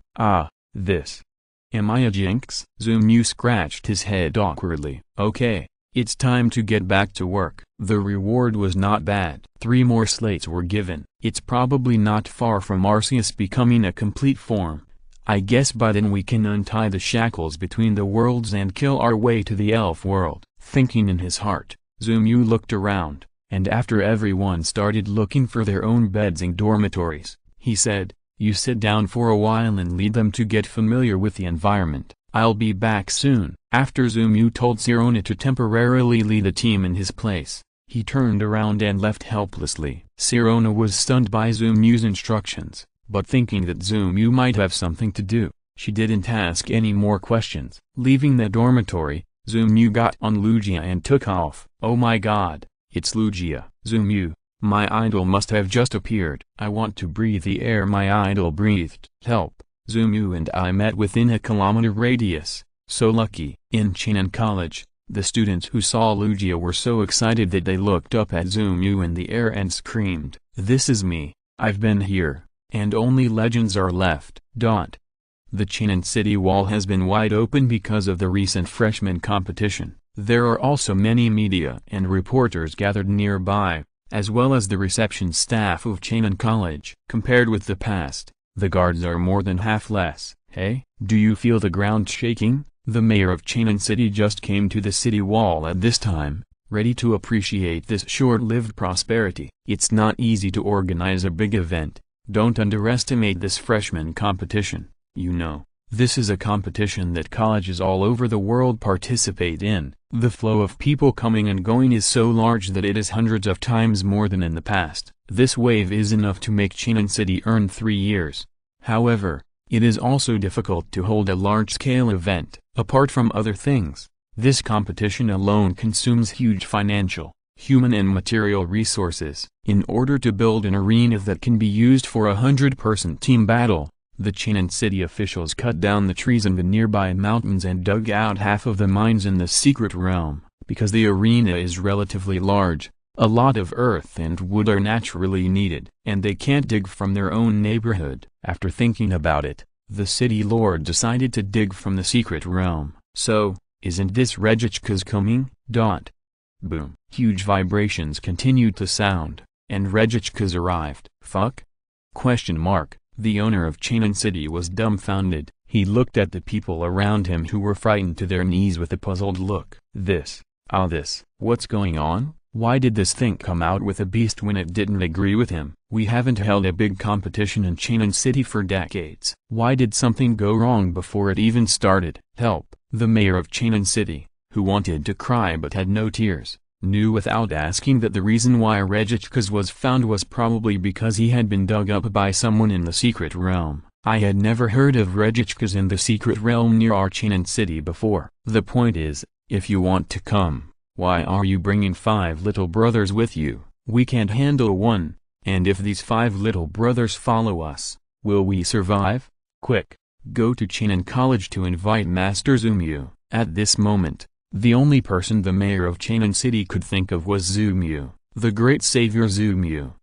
This. Am I a jinx? Zumu scratched his head awkwardly. Okay, it's time to get back to work. The reward was not bad. 3 more slates were given. It's probably not far from Arceus becoming a complete form. I guess by then we can untie the shackles between the worlds and kill our way to the elf world. Thinking in his heart, Zumu looked around, and after everyone started looking for their own beds and dormitories, he said, "You sit down for a while and lead them to get familiar with the environment. I'll be back soon." After Zumu told Sirona to temporarily lead the team in his place, he turned around and left helplessly. Sirona was stunned by Zumu's instructions, but thinking that Zumu might have something to do, she didn't ask any more questions. Leaving the dormitory, Zumu got on Lugia and took off. Oh my god, it's Lugia. Zumu, my idol must have just appeared. I want to breathe the air my idol breathed. Help. Zumu and I met within a kilometer radius. So lucky. In Chenin College, the students who saw Lugia were so excited that they looked up at Zumu in the air and screamed, "This is me, I've been here, and only legends are left." The Chenin City wall has been wide open because of the recent freshman competition. There are also many media and reporters gathered nearby, as well as the reception staff of Chenin College. Compared with the past, the guards are more than half less. Hey, do you feel the ground shaking? The mayor of Chenin City just came to the city wall at this time, ready to appreciate this short-lived prosperity. It's not easy to organize a big event. Don't underestimate this freshman competition. You know, this is a competition that colleges all over the world participate in. The flow of people coming and going is so large that it is hundreds of times more than in the past. This wave is enough to make Chenin City earn 3 years. However, it is also difficult to hold a large-scale event. Apart from other things, this competition alone consumes huge financial, human and material resources. In order to build an arena that can be used for a 100-person team battle, the Chenin City officials cut down the trees in the nearby mountains and dug out half of the mines in the secret realm. Because the arena is relatively large, a lot of earth and wood are naturally needed, and they can't dig from their own neighborhood. After thinking about it, the city lord decided to dig from the secret realm. So, isn't this Regichkas coming? Boom. Huge vibrations continued to sound, and Regichkas arrived. Fuck? Question mark. The owner of Chenin City was dumbfounded. He looked at the people around him who were frightened to their knees with a puzzled look. This. What's going on? Why did this thing come out with a beast when it didn't agree with him? We haven't held a big competition in Chenin City for decades. Why did something go wrong before it even started? Help. The mayor of Chenin City, who wanted to cry but had no tears, knew without asking that the reason why Regichkas was found was probably because he had been dug up by someone in the secret realm. I had never heard of Regichkas in the secret realm near our Chenin City before. The point is, if you want to come, why are you bringing 5 little brothers with you? We can't handle one, and if these 5 little brothers follow us, will we survive? Quick, go to Chenin College to invite Master Zumu. At this moment, the only person the mayor of Chenin City could think of was Zumu, the great savior Zumu.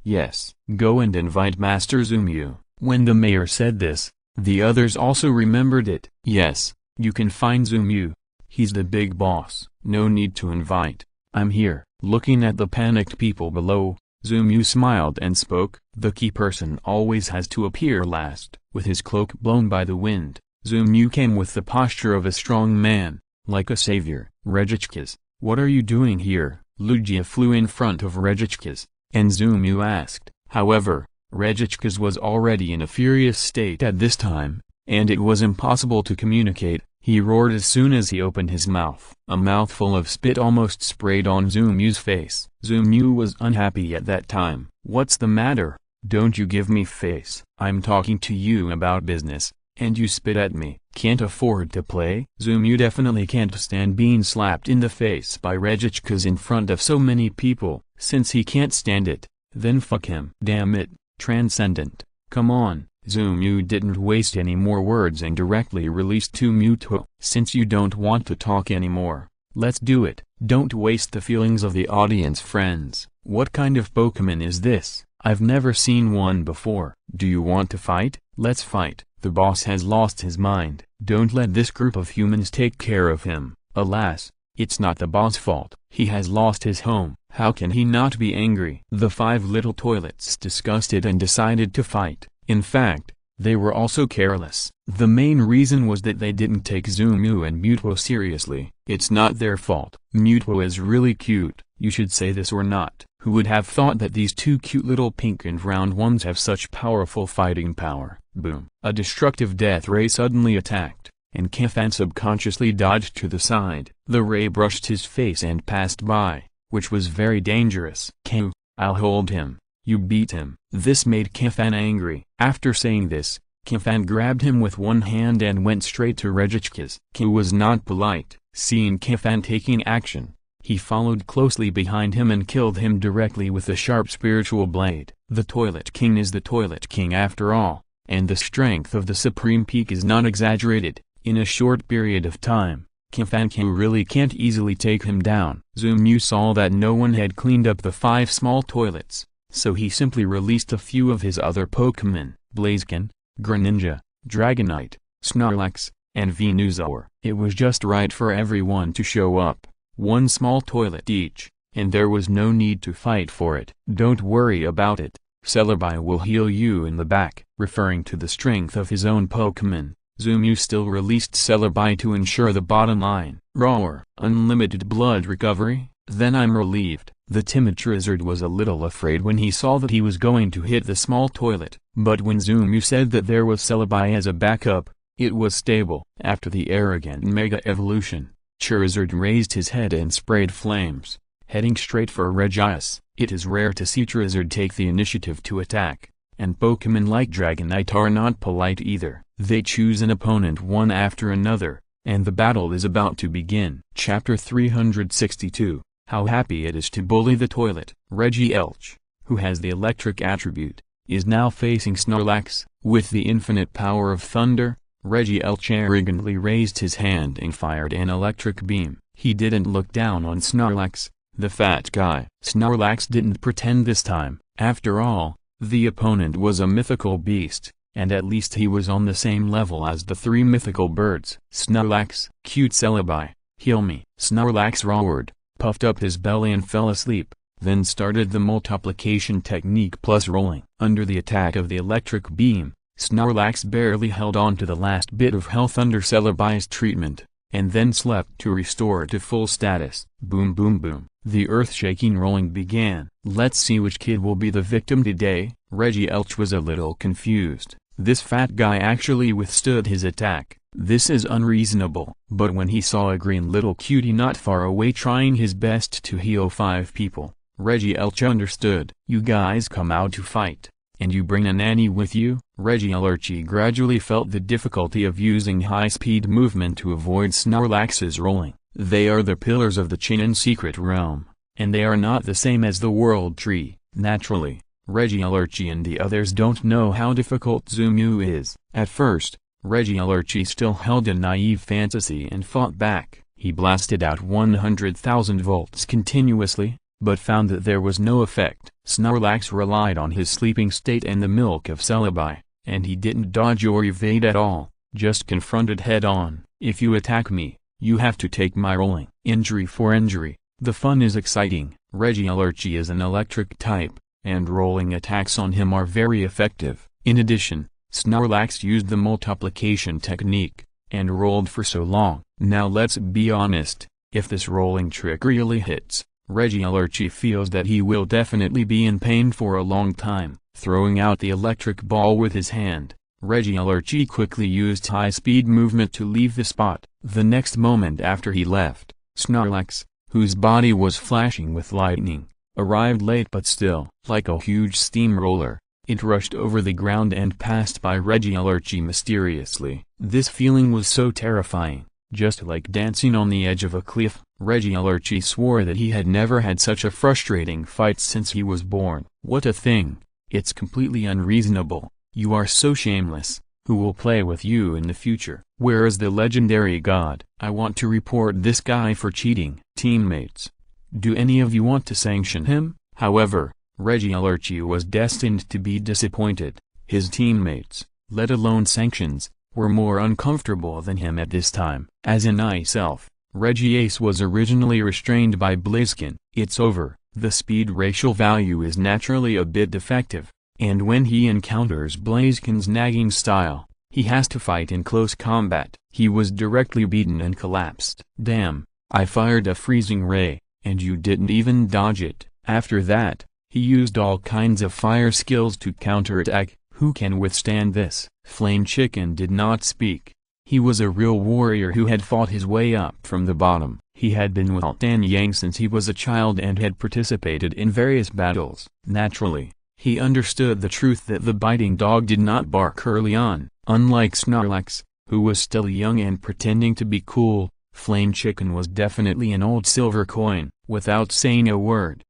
Yes, go and invite Master Zumu. When the mayor said this, the others also remembered it. Yes, you can find Zumu. He's the big boss. No need to invite. I'm here. Looking at the panicked people below, Zumu smiled and spoke. The key person always has to appear last. With his cloak blown by the wind, Zumu came with the posture of a strong man, like a savior. Regichkas, what are you doing here? Lugia flew in front of Regichkas, and Zumu asked. However, Regichkas was already in a furious state at this time, and it was impossible to communicate. He roared as soon as he opened his mouth. A mouthful of spit almost sprayed on Zumu's face. Zumu was unhappy at that time. What's the matter? Don't you give me face. I'm talking to you about business, and you spit at me. Can't afford to play? Zumu definitely can't stand being slapped in the face by Regichkas in front of so many people. Since he can't stand it, then fuck him. Damn it, Transcendent. Come on. Zumu didn't waste any more words and directly released to Mewtwo. Since you don't want to talk anymore, let's do it. Don't waste the feelings of the audience, friends. What kind of Pokemon is this? I've never seen one before. Do you want to fight? Let's fight. The boss has lost his mind. Don't let this group of humans take care of him. Alas, it's not the boss' fault. He has lost his home. How can he not be angry? The 5 little toilets disgusted and decided to fight. In fact, they were also careless. The main reason was that they didn't take Zumu and Mewtwo seriously. It's not their fault. Mewtwo is really cute. You should say this or not. Who would have thought that these 2 cute little pink and round ones have such powerful fighting power? Boom. A destructive death ray suddenly attacked, and Kefan subconsciously dodged to the side. The ray brushed his face and passed by, which was very dangerous. Ku, I'll hold him. You beat him. This made Kefan angry. After saying this, Kefan grabbed him with one hand and went straight to Regichkas. Ku was not polite. Seeing Kefan taking action, he followed closely behind him and killed him directly with a sharp spiritual blade. The Toilet King is the Toilet King after all, and the strength of the Supreme Peak is not exaggerated. In a short period of time, Kefan really can't easily take him down. Zumu saw that no one had cleaned up the 5 small toilets, so he simply released a few of his other Pokémon, Blaziken, Greninja, Dragonite, Snorlax, and Venusaur. It was just right for everyone to show up, 1 small toilet each, and there was no need to fight for it. Don't worry about it, Celebi will heal you in the back. Referring to the strength of his own Pokémon, Zumu still released Celebi to ensure the bottom line. Roar. Unlimited blood recovery? Then I'm relieved. The timid Charizard was a little afraid when he saw that he was going to hit the small toilet, but when Zumu said that there was Celebi as a backup, it was stable. After the arrogant Mega Evolution, Charizard raised his head and sprayed flames, heading straight for Regius. It is rare to see Charizard take the initiative to attack, and Pokémon like Dragonite are not polite either. They choose an opponent one after another, and the battle is about to begin. Chapter 362. How happy it is to bully the toilet. Regielch, who has the electric attribute, is now facing Snorlax. With the infinite power of thunder, Regielch arrogantly raised his hand and fired an electric beam. He didn't look down on Snorlax, the fat guy. Snorlax didn't pretend this time. After all, the opponent was a mythical beast, and at least he was on the same level as the 3 mythical birds. Snorlax, cute Celebi, heal me. Snorlax roared, puffed up his belly and fell asleep, then started the multiplication technique plus rolling. Under the attack of the electric beam, Snorlax barely held on to the last bit of health under Celebi's treatment, and then slept to restore to full status. Boom boom boom. The earth-shaking rolling began. Let's see which kid will be the victim today. Regielch was a little confused. This fat guy actually withstood his attack. This is unreasonable. But when he saw a green little cutie not far away trying his best to heal 5 people, Regielch understood. You guys come out to fight, and you bring a nanny with you? Regielch gradually felt the difficulty of using high-speed movement to avoid Snorlax's rolling. They are the pillars of the Chin Secret Realm, and they are not the same as the World Tree. Naturally, Regielch and the others don't know how difficult Zumu is. At first, Regielch still held a naive fantasy and fought back. He blasted out 100,000 volts continuously, but found that there was no effect. Snorlax relied on his sleeping state and the milk of Celebi, and he didn't dodge or evade at all, just confronted head-on. If you attack me, you have to take my rolling. Injury for injury. The fun is exciting. Regielch is an electric type, and rolling attacks on him are very effective. In addition, Snorlax used the multiplication technique, and rolled for so long. Now let's be honest, if this rolling trick really hits, Regieleki feels that he will definitely be in pain for a long time. Throwing out the electric ball with his hand, Regieleki quickly used high-speed movement to leave the spot. The next moment after he left, Snorlax, whose body was flashing with lightning, arrived late but still, like a huge steamroller, it rushed over the ground and passed by Regieleki mysteriously. This feeling was so terrifying, just like dancing on the edge of a cliff. Regieleki swore that he had never had such a frustrating fight since he was born. What a thing! It's completely unreasonable. You are so shameless. Who will play with you in the future? Where is the legendary god? I want to report this guy for cheating. Teammates, do any of you want to sanction him? However, Regieleki was destined to be disappointed. His teammates, let alone sanctions, were more uncomfortable than him at this time. As an Ice Elf, Regiace was originally restrained by Blaziken. It's over. The speed racial value is naturally a bit defective, and when he encounters Blaziken's nagging style, he has to fight in close combat. He was directly beaten and collapsed. Damn, I fired a freezing ray, and you didn't even dodge it. After that, he used all kinds of fire skills to counterattack. Who can withstand this? Flame Chicken did not speak. He was a real warrior who had fought his way up from the bottom. He had been with Tan Yang since he was a child and had participated in various battles. Naturally, he understood the truth that the biting dog did not bark early on. Unlike Snorlax, who was still young and pretending to be cool, Flame Chicken was definitely an old silver coin. Without saying a word,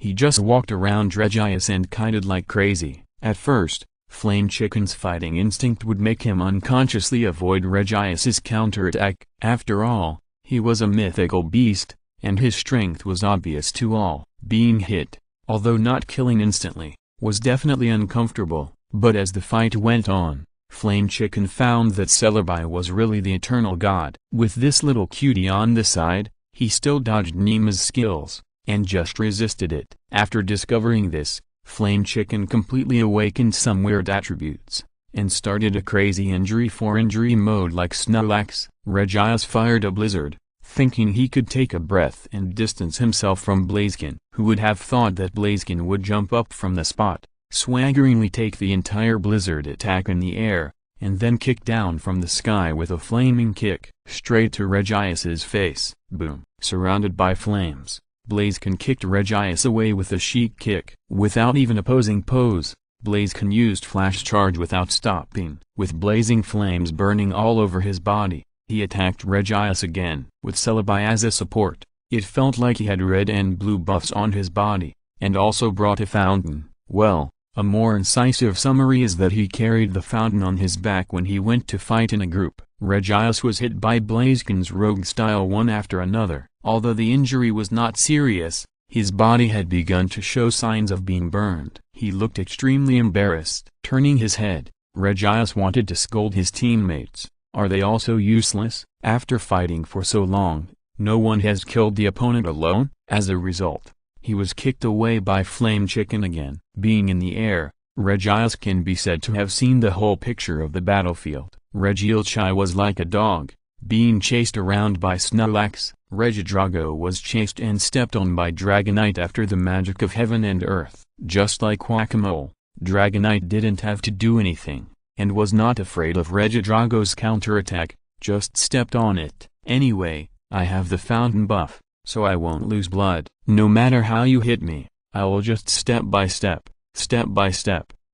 he just walked around Regias and kited like crazy. At first, Flame Chicken's fighting instinct would make him unconsciously avoid Regias's counterattack. After all, he was a mythical beast, and his strength was obvious to all. Being hit, although not killing instantly, was definitely uncomfortable. But as the fight went on, Flame Chicken found that Celebi was really the eternal god. With this little cutie on the side, he still dodged Nima's skills, and just resisted it. After discovering this, Flame Chicken completely awakened some weird attributes, and started a crazy injury for injury mode like Snorlax. Regias fired a blizzard, thinking he could take a breath and distance himself from Blaziken. Who would have thought that Blaziken would jump up from the spot, swaggeringly take the entire blizzard attack in the air, and then kick down from the sky with a flaming kick, straight to Regias's face. Boom! Surrounded by flames, Blaziken kicked Regias away with a sheet kick. Without even opposing pose, Blaziken used Flash Charge without stopping. With blazing flames burning all over his body, he attacked Regias again. With Celebi as a support, it felt like he had red and blue buffs on his body, and also brought a fountain. Well, a more incisive summary is that he carried the fountain on his back when he went to fight in a group. Regias was hit by Blaziken's rogue style one after another. Although the injury was not serious, his body had begun to show signs of being burned. He looked extremely embarrassed. Turning his head, Regias wanted to scold his teammates. Are they also useless? After fighting for so long, no one has killed the opponent alone? As a result, he was kicked away by Flame Chicken again. Being in the air, Regias can be said to have seen the whole picture of the battlefield. Regieleki was like a dog, being chased around by Snorlax. Regidrago was chased and stepped on by Dragonite after the magic of heaven and earth. Just like Whack-A-Mole, Dragonite didn't have to do anything, and was not afraid of Regidrago's counterattack, just stepped on it. Anyway, I have the fountain buff, so I won't lose blood. No matter how you hit me, I will just step by step,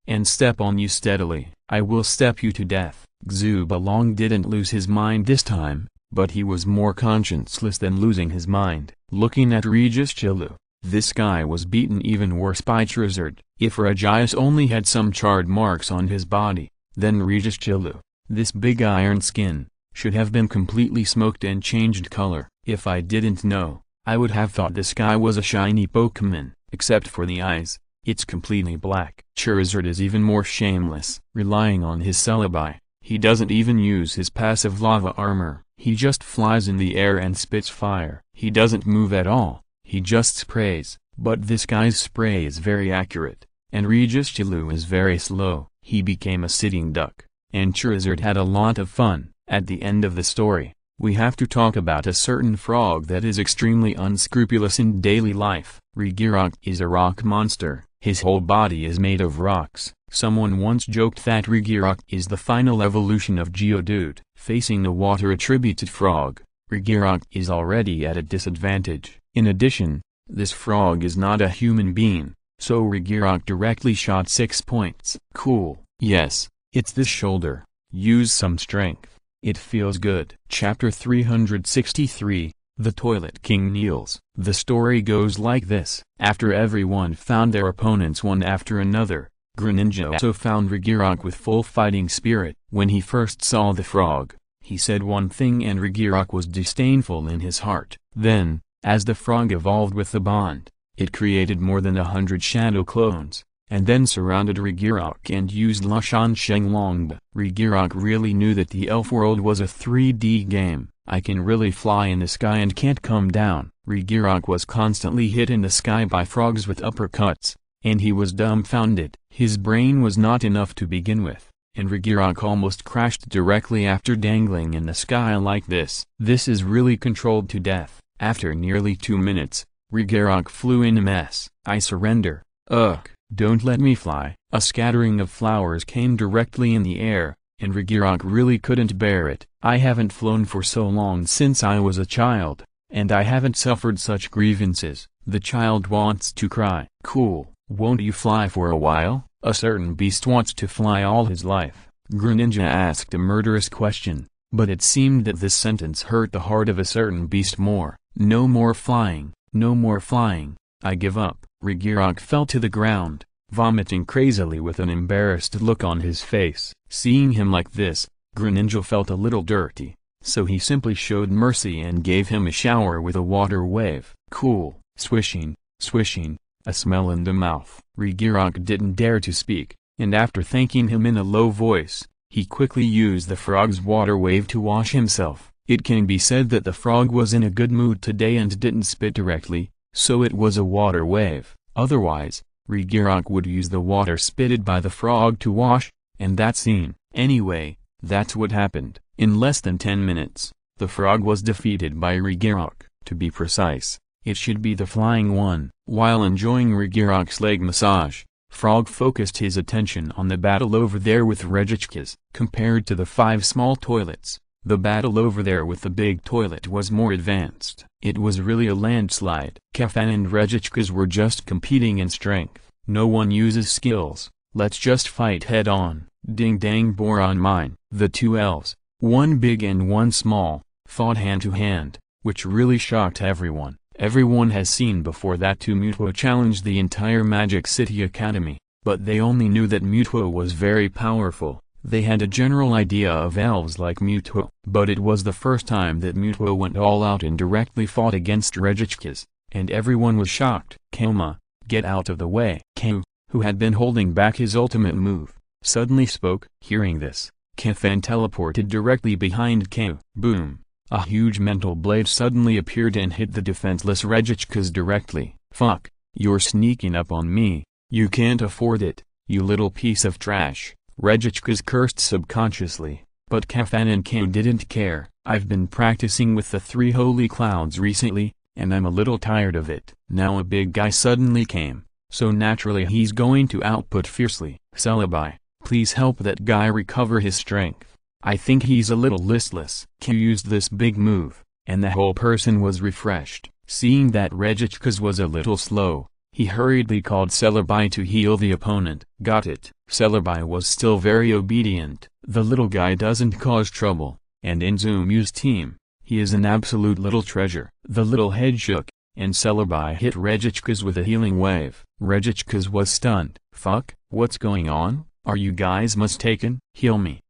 and step on you steadily. I will step you to death. Xubalong didn't lose his mind this time, but he was more conscienceless than losing his mind. Looking at Regieleki, this guy was beaten even worse by Charizard. If Regias only had some charred marks on his body, then Regieleki, this big iron skin, should have been completely smoked and changed color. If I didn't know, I would have thought this guy was a shiny Pokémon. Except for the eyes, it's completely black. Charizard is even more shameless. Relying on his Celebi, he doesn't even use his passive lava armor. He just flies in the air and spits fire. He doesn't move at all, he just sprays. But this guy's spray is very accurate, and Regieleki is very slow. he became a sitting duck, and Charizard had a lot of fun. At the end of the story, we have to talk about a certain frog that is extremely unscrupulous in daily life. Regirock is a rock monster. His whole body is made of rocks. Someone once joked that Regirock is the final evolution of Geodude. Facing the water-attributed frog, Regirock is already at a disadvantage. In addition, this frog is not a human being, so Regirock directly shot 6 points. Cool. Yes, it's this shoulder. Use some strength. It feels good. Chapter 363, The Toilet King Kneels. The story goes like this. After everyone found their opponents one after another, Greninja also found Regirock with full fighting spirit. When he first saw the frog, he said one thing and Regirock was disdainful in his heart. Then, as the frog evolved with the bond, it created more than 100 shadow clones, and then surrounded Regirock and used La Shan Shenglong. Regirock really knew that the elf world was a 3D game. I can really fly in the sky and can't come down. Regirock was constantly hit in the sky by frogs with uppercuts, and he was dumbfounded. His brain was not enough to begin with, and Regirock almost crashed directly after dangling in the sky like this. This is really controlled to death. After nearly 2 minutes, Regirock flew in a mess. I surrender. Ugh. Don't let me fly. A scattering of flowers came directly in the air, and Regirock really couldn't bear it. I haven't flown for so long since I was a child, and I haven't suffered such grievances. The child wants to cry. Cool. Won't you fly for a while? A certain beast wants to fly all his life. Greninja asked a murderous question, but it seemed that this sentence hurt the heart of a certain beast more. No more flying. No more flying. I give up. Regirock fell to the ground, vomiting crazily with an embarrassed look on his face. Seeing him like this, Greninja felt a little dirty, so he simply showed mercy and gave him a shower with a water wave. Cool. Swishing, swishing, a smell in the mouth. Regirock didn't dare to speak, and after thanking him in a low voice, he quickly used the frog's water wave to wash himself. It can be said that the frog was in a good mood today and didn't spit directly, so it was a water wave. Otherwise, Regirock would use the water spitted by the frog to wash, and that's seen. Anyway, that's what happened. In less than 10 minutes, the frog was defeated by Regirock. To be precise, it should be the flying one. While enjoying Regirock's leg massage, Frog focused his attention on the battle over there with Regichkas. Compared to the 5 small toilets, the battle over there with the big toilet was more advanced. It was really a landslide. Kefan and Regichkas were just competing in strength. No one uses skills, let's just fight head on. Ding dang boron mine. The 2 elves, one big and one small, fought hand to hand, which really shocked everyone. Everyone has seen before that 2 Mutwo challenged the entire Magic City Academy, but they only knew that Mutwo was very powerful. They had a general idea of elves like Mutwo, but it was the first time that Mutwo went all out and directly fought against Regichkas, and everyone was shocked. Koma, get out of the way. Kau, who had been holding back his ultimate move, suddenly spoke. Hearing this, Kefan teleported directly behind Kau. Boom! A huge mental blade suddenly appeared and hit the defenseless Regichkas directly. Fuck, you're sneaking up on me, you can't afford it, you little piece of trash. Regichkas cursed subconsciously, but Kefan and Kau didn't care. I've been practicing with the 3 holy clouds recently, and I'm a little tired of it. Now a big guy suddenly came, so naturally he's going to output fiercely. Celebi, please help that guy recover his strength. I think he's a little listless. Kau used this big move, and the whole person was refreshed. Seeing that Regichkas was a little slow, he hurriedly called Celebi to heal the opponent. Got it. Celebi was still very obedient. The little guy doesn't cause trouble, and in Zumu's team, he is an absolute little treasure. The little head shook, and Celebi hit Regichkas with a healing wave. Regichkas was stunned. Fuck, what's going on? Are you guys mistaken? Heal me. ?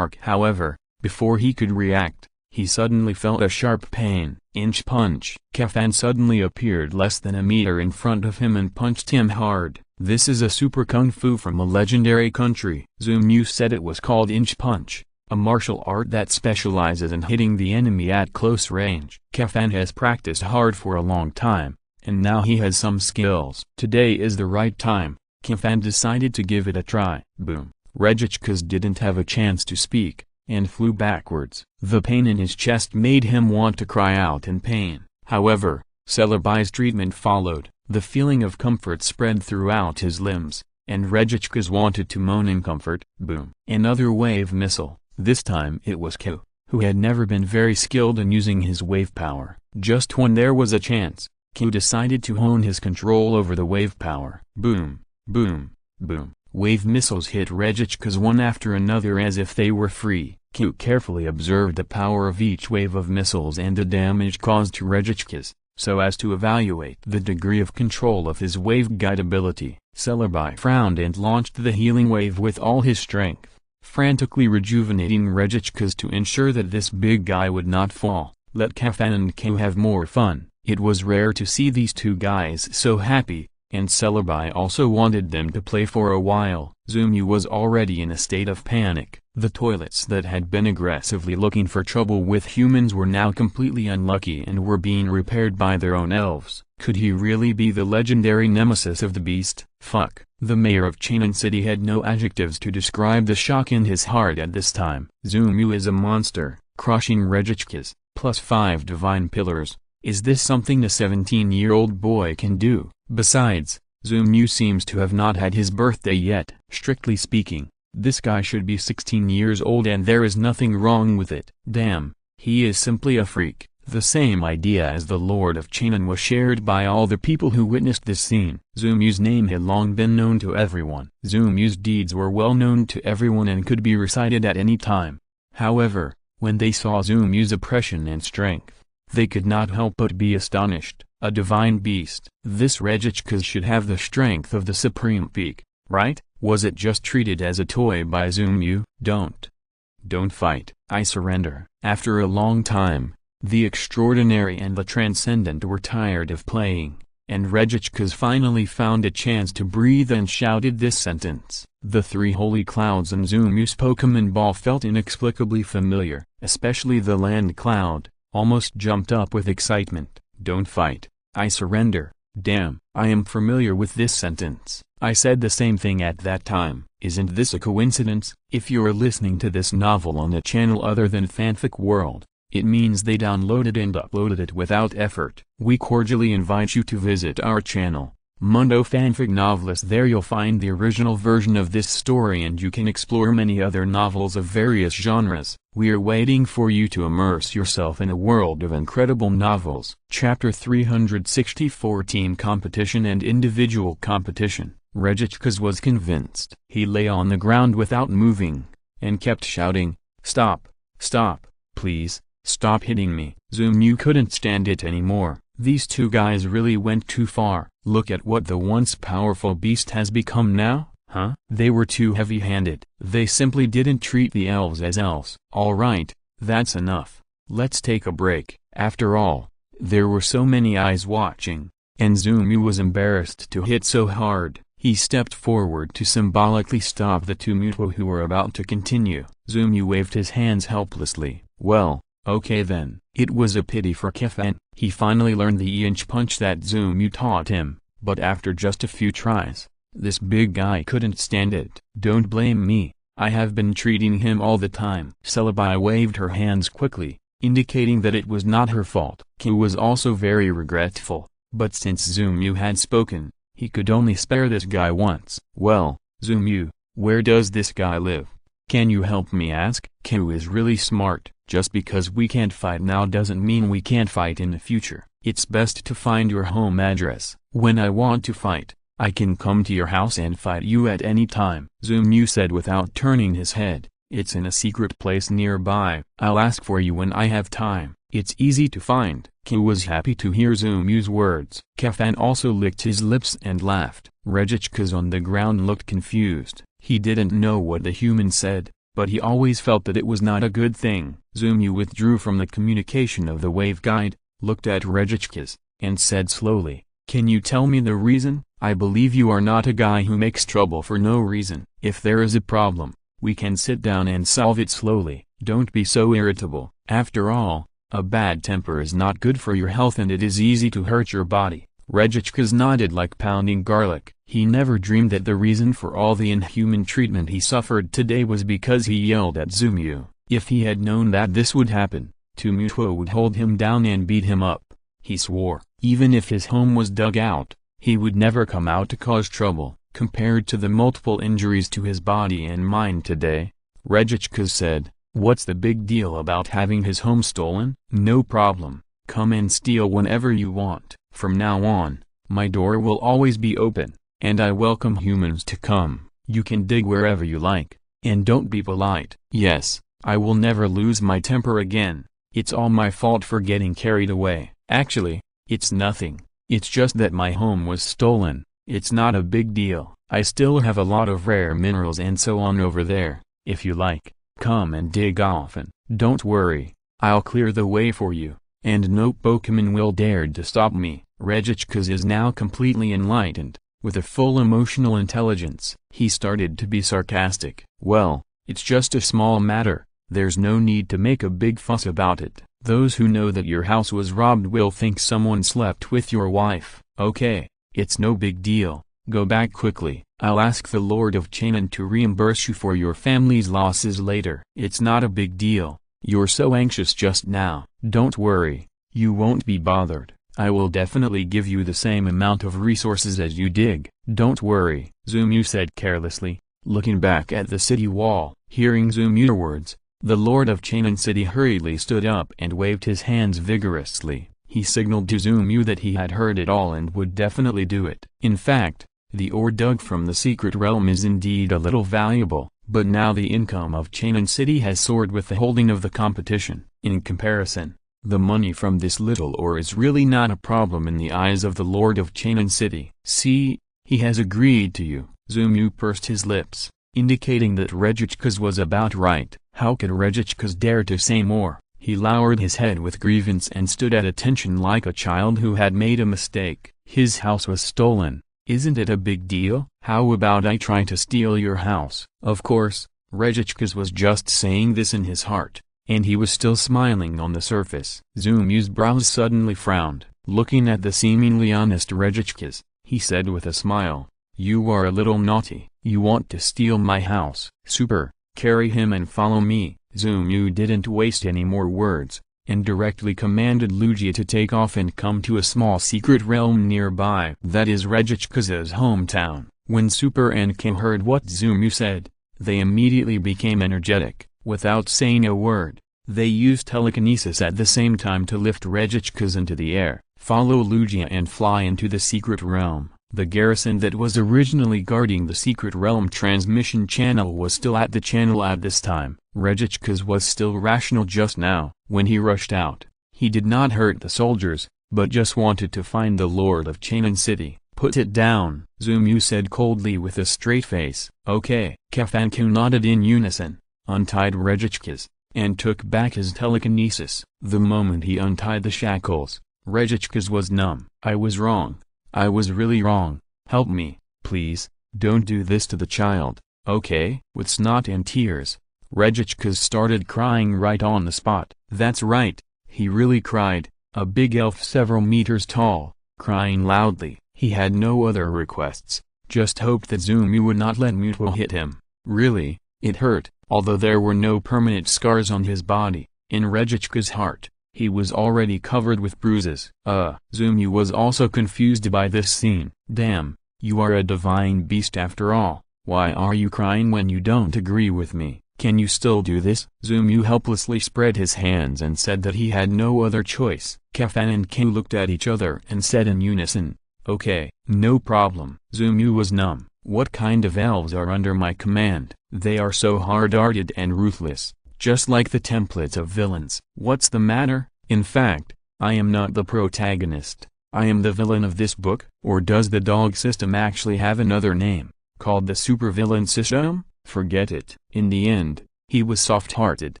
However, before he could react, he suddenly felt a sharp pain. Inch punch. Kefan suddenly appeared less than a meter in front of him and punched him hard. This is a super kung fu from a legendary country. Zumu said it was called inch punch, a martial art that specializes in hitting the enemy at close range. Kefan has practiced hard for a long time, and now he has some skills. Today is the right time, Kafan decided to give it a try. Boom. Regichkas didn't have a chance to speak, and flew backwards. The pain in his chest made him want to cry out in pain. However, Celebi's treatment followed. The feeling of comfort spread throughout his limbs, and Regichkas wanted to moan in comfort. Boom. Another wave missile. This time it was Ko, who had never been very skilled in using his wave power. Just when there was a chance, Ko decided to hone his control over the wave power. Boom, boom, boom. Wave missiles hit Regichkas one after another as if they were free. Ko carefully observed the power of each wave of missiles and the damage caused to Regichkas, so as to evaluate the degree of control of his wave guide ability. Celebi frowned and launched the healing wave with all his strength, frantically rejuvenating Regichkas to ensure that this big guy would not fall. Let Kafan and Ko have more fun. It was rare to see these two guys so happy, and Celebi also wanted them to play for a while. Zumu was already in a state of panic. The toilets that had been aggressively looking for trouble with humans were now completely unlucky and were being repaired by their own elves. Could he really be the legendary nemesis of the beast? Fuck. The mayor of Chainan City had no adjectives to describe the shock in his heart at this time. Zumu is a monster, crushing Regichkas, plus 5 divine pillars. Is this something a 17-year-old boy can do? Besides, Zumu seems to have not had his birthday yet. Strictly speaking, this guy should be 16 years old and there is nothing wrong with it. Damn, he is simply a freak. The same idea as the Lord of Chainan was shared by all the people who witnessed this scene. Zumu's name had long been known to everyone. Zumu's deeds were well known to everyone and could be recited at any time. However, when they saw Zumu's oppression and strength, they could not help but be astonished. A divine beast. This Regichkas should have the strength of the Supreme Peak, right? Was it just treated as a toy by Zumu? Don't fight. I surrender. After a long time, the extraordinary and the transcendent were tired of playing, and Regichkas finally found a chance to breathe and shouted this sentence. The 3 holy clouds in Zumu's Pokemon ball felt inexplicably familiar, especially the land cloud, almost jumped up with excitement. Don't fight. I surrender. Damn, I am familiar with this sentence. I said the same thing at that time. Isn't this a coincidence? If you're listening to this novel on a channel other than Fanfic World, it means they downloaded and uploaded it without effort. We cordially invite you to visit our channel, Mundo Fanfic Novelist. There you'll find the original version of this story and you can explore many other novels of various genres. We're waiting for you to immerse yourself in a world of incredible novels. Chapter 364 Team Competition and Individual Competition. Regichkas was convinced. He lay on the ground without moving, and kept shouting, "Stop! Stop! Please, stop hitting me." Zumu couldn't stand it anymore. These two guys really went too far. Look at what the once powerful beast has become now. Huh? They were too heavy-handed. They simply didn't treat the elves as elves. Alright, that's enough. Let's take a break. After all, there were so many eyes watching, and Zumu was embarrassed to hit so hard. He stepped forward to symbolically stop the two Muto who were about to continue. Zumu waved his hands helplessly. Well, okay then. It was a pity for Kefan. He finally learned the inch punch that Zumu taught him, but after just a few tries, this big guy couldn't stand it. Don't blame me, I have been treating him all the time. Celebi waved her hands quickly, indicating that it was not her fault. Ko was also very regretful, but since Zumu had spoken, he could only spare this guy once. Well, Zumu, where does this guy live? Can you help me ask? Ko is really smart. Just because we can't fight now doesn't mean we can't fight in the future. It's best to find your home address. When I want to fight, I can come to your house and fight you at any time. Zumu said without turning his head. It's in a secret place nearby. I'll ask for you when I have time. It's easy to find. Ko was happy to hear Zumu's words. Kefan also licked his lips and laughed. Regichkas on the ground looked confused. He didn't know what the human said, but he always felt that it was not a good thing. Zumu withdrew from the communication of the wave guide, looked at Regichkas, and said slowly, "Can you tell me the reason? I believe you are not a guy who makes trouble for no reason. If there is a problem, we can sit down and solve it slowly. Don't be so irritable. After all, a bad temper is not good for your health and it is easy to hurt your body." Regichkas nodded like pounding garlic. He never dreamed that the reason for all the inhuman treatment he suffered today was because he yelled at Zumyu. If he had known that this would happen, Tumutwo would hold him down and beat him up. He swore, even if his home was dug out, he would never come out to cause trouble. Compared to the multiple injuries to his body and mind today, Regichkas said, "What's the big deal about having his home stolen? No problem, come and steal whenever you want. From now on, my door will always be open, and I welcome humans to come. You can dig wherever you like, and don't be polite. Yes, I will never lose my temper again. It's all my fault for getting carried away. Actually, it's nothing, it's just that my home was stolen. It's not a big deal. I still have a lot of rare minerals and so on over there. If you like, come and dig often. Don't worry, I'll clear the way for you, and no Pokémon will dare to stop me." Regichkas is now completely enlightened, with a full emotional intelligence. He started to be sarcastic. "Well, it's just a small matter, there's no need to make a big fuss about it. Those who know that your house was robbed will think someone slept with your wife. Okay, it's no big deal, go back quickly. I'll ask the Lord of Chainan to reimburse you for your family's losses later. It's not a big deal, you're so anxious just now. Don't worry, you won't be bothered. I will definitely give you the same amount of resources as you dig. Don't worry," Zumyu said carelessly, looking back at the city wall. Hearing Zumyu's words, the Lord of Chainan City hurriedly stood up and waved his hands vigorously. He signaled to Zumyu that he had heard it all and would definitely do it. In fact, the ore dug from the secret realm is indeed a little valuable, but now the income of Chainan City has soared with the holding of the competition. In comparison, the money from this little ore is really not a problem in the eyes of the Lord of Chainan City. "See, he has agreed to you." Zumyu pursed his lips, indicating that Regichkas was about right. How could Regichkas dare to say more? He lowered his head with grievance and stood at attention like a child who had made a mistake. His house was stolen. Isn't it a big deal? How about I try to steal your house? Of course, Regichkas was just saying this in his heart, and he was still smiling on the surface. Zumyu's brows suddenly frowned. Looking at the seemingly honest Regichkas, he said with a smile, "You are a little naughty. You want to steal my house. Super, carry him and follow me." Zumyu didn't waste any more words, and directly commanded Lugia to take off and come to a small secret realm nearby. That is Regichkas' hometown. When Super and K heard what Zumyu said, they immediately became energetic. Without saying a word, they used telekinesis at the same time to lift Regichkas into the air, follow Lugia and fly into the secret realm. The garrison that was originally guarding the secret realm transmission channel was still at the channel at this time. Regichkas was still rational just now. When he rushed out, he did not hurt the soldiers, but just wanted to find the Lord of Chainan City. "Put it down," Zumyu said coldly with a straight face. "Okay." Kafanku nodded in unison, untied Regichkas, and took back his telekinesis. The moment he untied the shackles, Regichkas was numb. "I was wrong. I was really wrong. Help me, please, don't do this to the child, okay?" With snot and tears, Regichkas started crying right on the spot. That's right, he really cried, a big elf several meters tall, crying loudly. He had no other requests, just hoped that Zumyu would not let Mutwo hit him. Really, it hurt, although there were no permanent scars on his body. In Regichkas' heart, he was already covered with bruises. Zumyu was also confused by this scene. "Damn, you are a divine beast after all. Why are you crying when you don't agree with me? Can you still do this?" Zumyu helplessly spread his hands and said that he had no other choice. Kafan and Ku looked at each other and said in unison, "Okay, no problem." Zumyu was numb. What kind of elves are under my command? They are so hard-hearted and ruthless, just like the templates of villains. What's the matter? In fact, I am not the protagonist. I am the villain of this book. Or does the dog system actually have another name, called the supervillain system? Forget it. In the end, he was soft-hearted.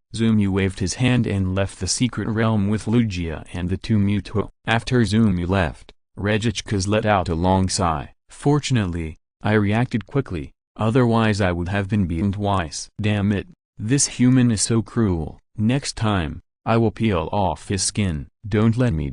Zumyu waved his hand and left the secret realm with Lugia and the two Mutwo. After Zumyu left, Regichkas let out a long sigh. "Fortunately, I reacted quickly, otherwise I would have been beaten twice. Damn it, this human is so cruel. Next time, I will peel off his skin. Don't let me ...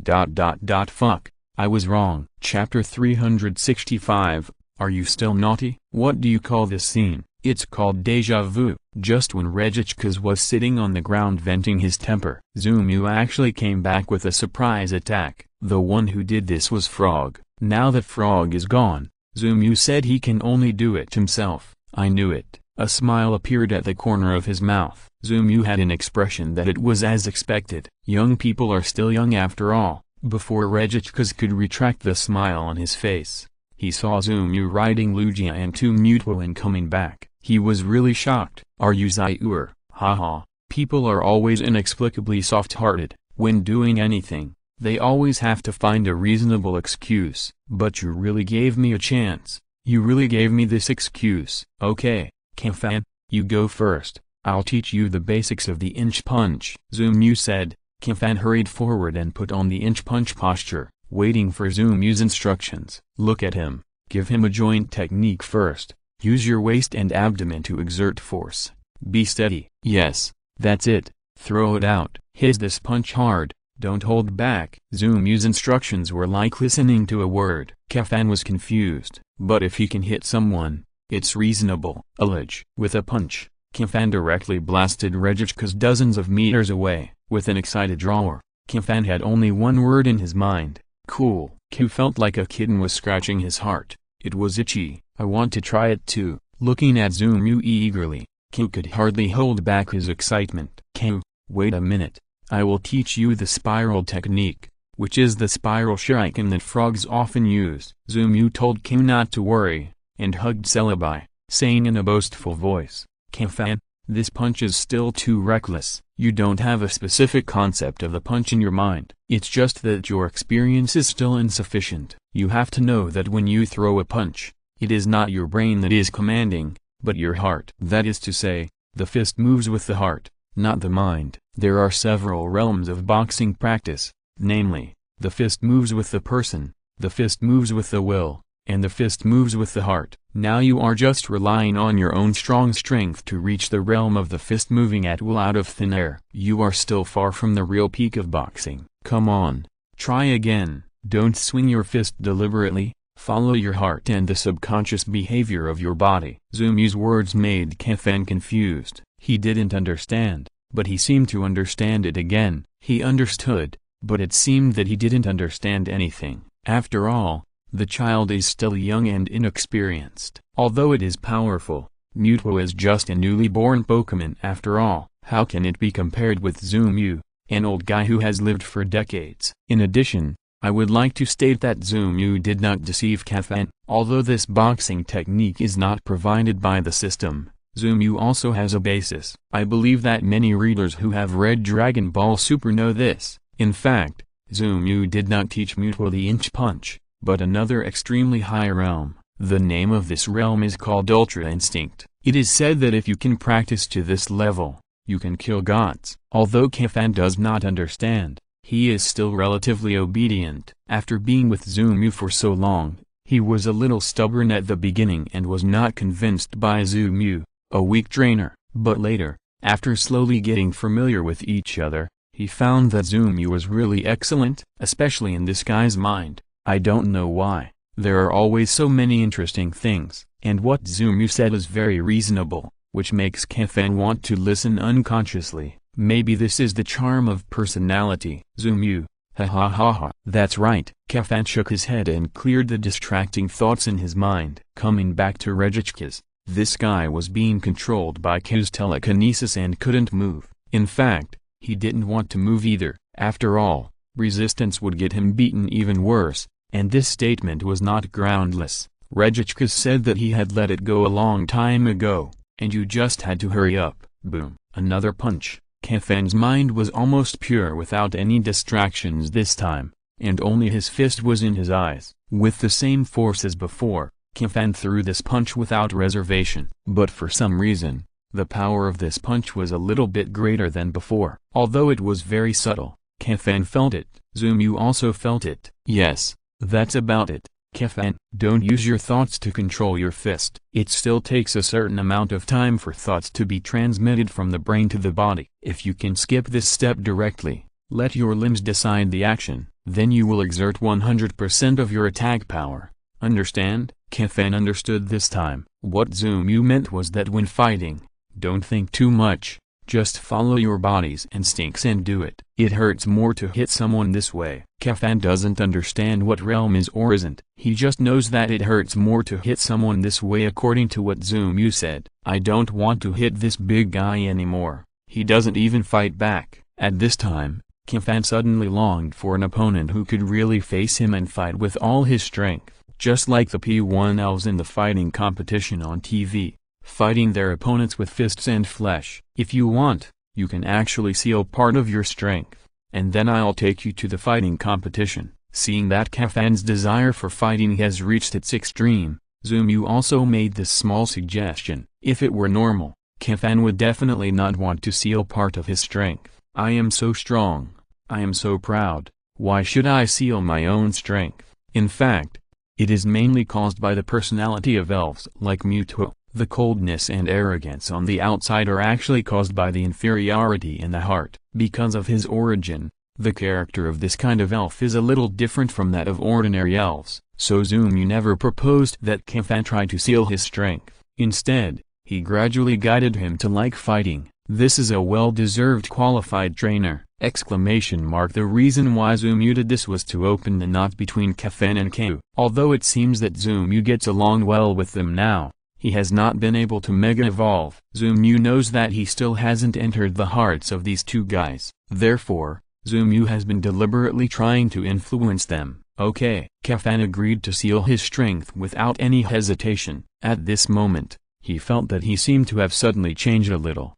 fuck." I was wrong. Chapter 365, Are You Still Naughty? What do you call this scene? It's called deja vu. Just when Regickas was sitting on the ground venting his temper, Zumu actually came back with a surprise attack. The one who did this was Frog. Now that Frog is gone, Zumu said he can only do it himself. I knew it. A smile appeared at the corner of his mouth. Zumu had an expression that it was as expected. Young people are still young after all. Before Regickas could retract the smile on his face, he saw Zumu riding Lugia and 2 Mewtwo and coming back. He was really shocked. Are you Zyur? Haha. People are always inexplicably soft-hearted. When doing anything, they always have to find a reasonable excuse. But you really gave me a chance. You really gave me this excuse. Okay, Kefan, you go first. I'll teach you the basics of the inch punch. Zumu said. Kefan hurried forward and put on the inch punch posture, waiting for Zumu's instructions. Look at him. Give him a joint technique first. Use your waist and abdomen to exert force. Be steady. Yes, that's it. Throw it out. Hit this punch hard. Don't hold back. Zumu's instructions were like listening to a word. Kefan was confused. But if he can hit someone, it's reasonable. Alleged. With a punch, Kefan directly blasted Regickas dozens of meters away. With an excited drawer, Kefan had only one word in his mind. Cool. Q felt like a kitten was scratching his heart. It was itchy. I want to try it too. Looking at Zumu eagerly, Q could hardly hold back his excitement. Q, wait a minute. I will teach you the spiral technique, which is the spiral shuriken that frogs often use. Zumu told Q not to worry, and hugged Celebi, saying in a boastful voice, Kefan, this punch is still too reckless. You don't have a specific concept of the punch in your mind. It's just that your experience is still insufficient. You have to know that when you throw a punch, it is not your brain that is commanding, but your heart. That is to say, the fist moves with the heart, not the mind. There are several realms of boxing practice, namely, the fist moves with the person, the fist moves with the will, and the fist moves with the heart. Now you are just relying on your own strong strength to reach the realm of the fist moving at will out of thin air. You are still far from the real peak of boxing. Come on, try again. Don't swing your fist deliberately, follow your heart and the subconscious behavior of your body. Zumu's words made Kefan confused. He didn't understand, but he seemed to understand it again. He understood, but it seemed that he didn't understand anything. After all, the child is still young and inexperienced. Although it is powerful, Mewtwo is just a newly born Pokémon after all. How can it be compared with Zumu, an old guy who has lived for decades? In addition, I would like to state that Zumu did not deceive Kefan. Although this boxing technique is not provided by the system, Zumu also has a basis. I believe that many readers who have read Dragon Ball Super know this. In fact, Zumu did not teach Mewtwo the inch punch, but another extremely high realm. The name of this realm is called Ultra Instinct. It is said that if you can practice to this level, you can kill gods. Although Kefan does not understand, he is still relatively obedient. After being with Zumu for so long, he was a little stubborn at the beginning and was not convinced by Zumu, a weak trainer. But later, after slowly getting familiar with each other, he found that Zumu was really excellent, especially in this guy's mind. I don't know why, there are always so many interesting things, and what Zumu said is very reasonable, which makes Kefan want to listen unconsciously. Maybe this is the charm of personality. Zumu, ha ha ha ha. That's right. Kefan shook his head and cleared the distracting thoughts in his mind. Coming back to Regickas, this guy was being controlled by Q's telekinesis and couldn't move. In fact, he didn't want to move either. After all, resistance would get him beaten even worse, and this statement was not groundless. Regickas said that he had let it go a long time ago, and you just had to hurry up. Boom. Another punch. Kefan's mind was almost pure without any distractions this time, and only his fist was in his eyes. With the same force as before, Kefan threw this punch without reservation. But for some reason, the power of this punch was a little bit greater than before. Although it was very subtle, Kefan felt it. Zumu also felt it. Yes, that's about it. Kefan, don't use your thoughts to control your fist. It still takes a certain amount of time for thoughts to be transmitted from the brain to the body. If you can skip this step directly, let your limbs decide the action, then you will exert 100% of your attack power. Understand? Kefan understood this time. What Zumu meant was that when fighting, don't think too much, just follow your body's instincts and do it. It hurts more to hit someone this way. Kefan doesn't understand what realm is or isn't. He just knows that it hurts more to hit someone this way according to what Zumu said. I don't want to hit this big guy anymore. He doesn't even fight back. At this time, Kefan suddenly longed for an opponent who could really face him and fight with all his strength. Just like the P1 elves in the fighting competition on TV, fighting their opponents with fists and flesh. If you want, you can actually seal part of your strength, and then I'll take you to the fighting competition. Seeing that Kefan's desire for fighting has reached its extreme, Zumu also made this small suggestion. If it were normal, Kefan would definitely not want to seal part of his strength. I am so strong. I am so proud. Why should I seal my own strength? In fact, it is mainly caused by the personality of elves like Mewtwo. The coldness and arrogance on the outside are actually caused by the inferiority in the heart. Because of his origin, the character of this kind of elf is a little different from that of ordinary elves. So Zumu never proposed that Kefan try to seal his strength. Instead, he gradually guided him to like fighting. This is a well-deserved qualified trainer! The reason why Zumu did this was to open the knot between Kefan and Ku. Although it seems that Zumu gets along well with them now, he has not been able to mega-evolve. Zumu knows that he still hasn't entered the hearts of these two guys. Therefore, Zumu has been deliberately trying to influence them. Okay. Kefan agreed to seal his strength without any hesitation. At this moment, he felt that he seemed to have suddenly changed a little!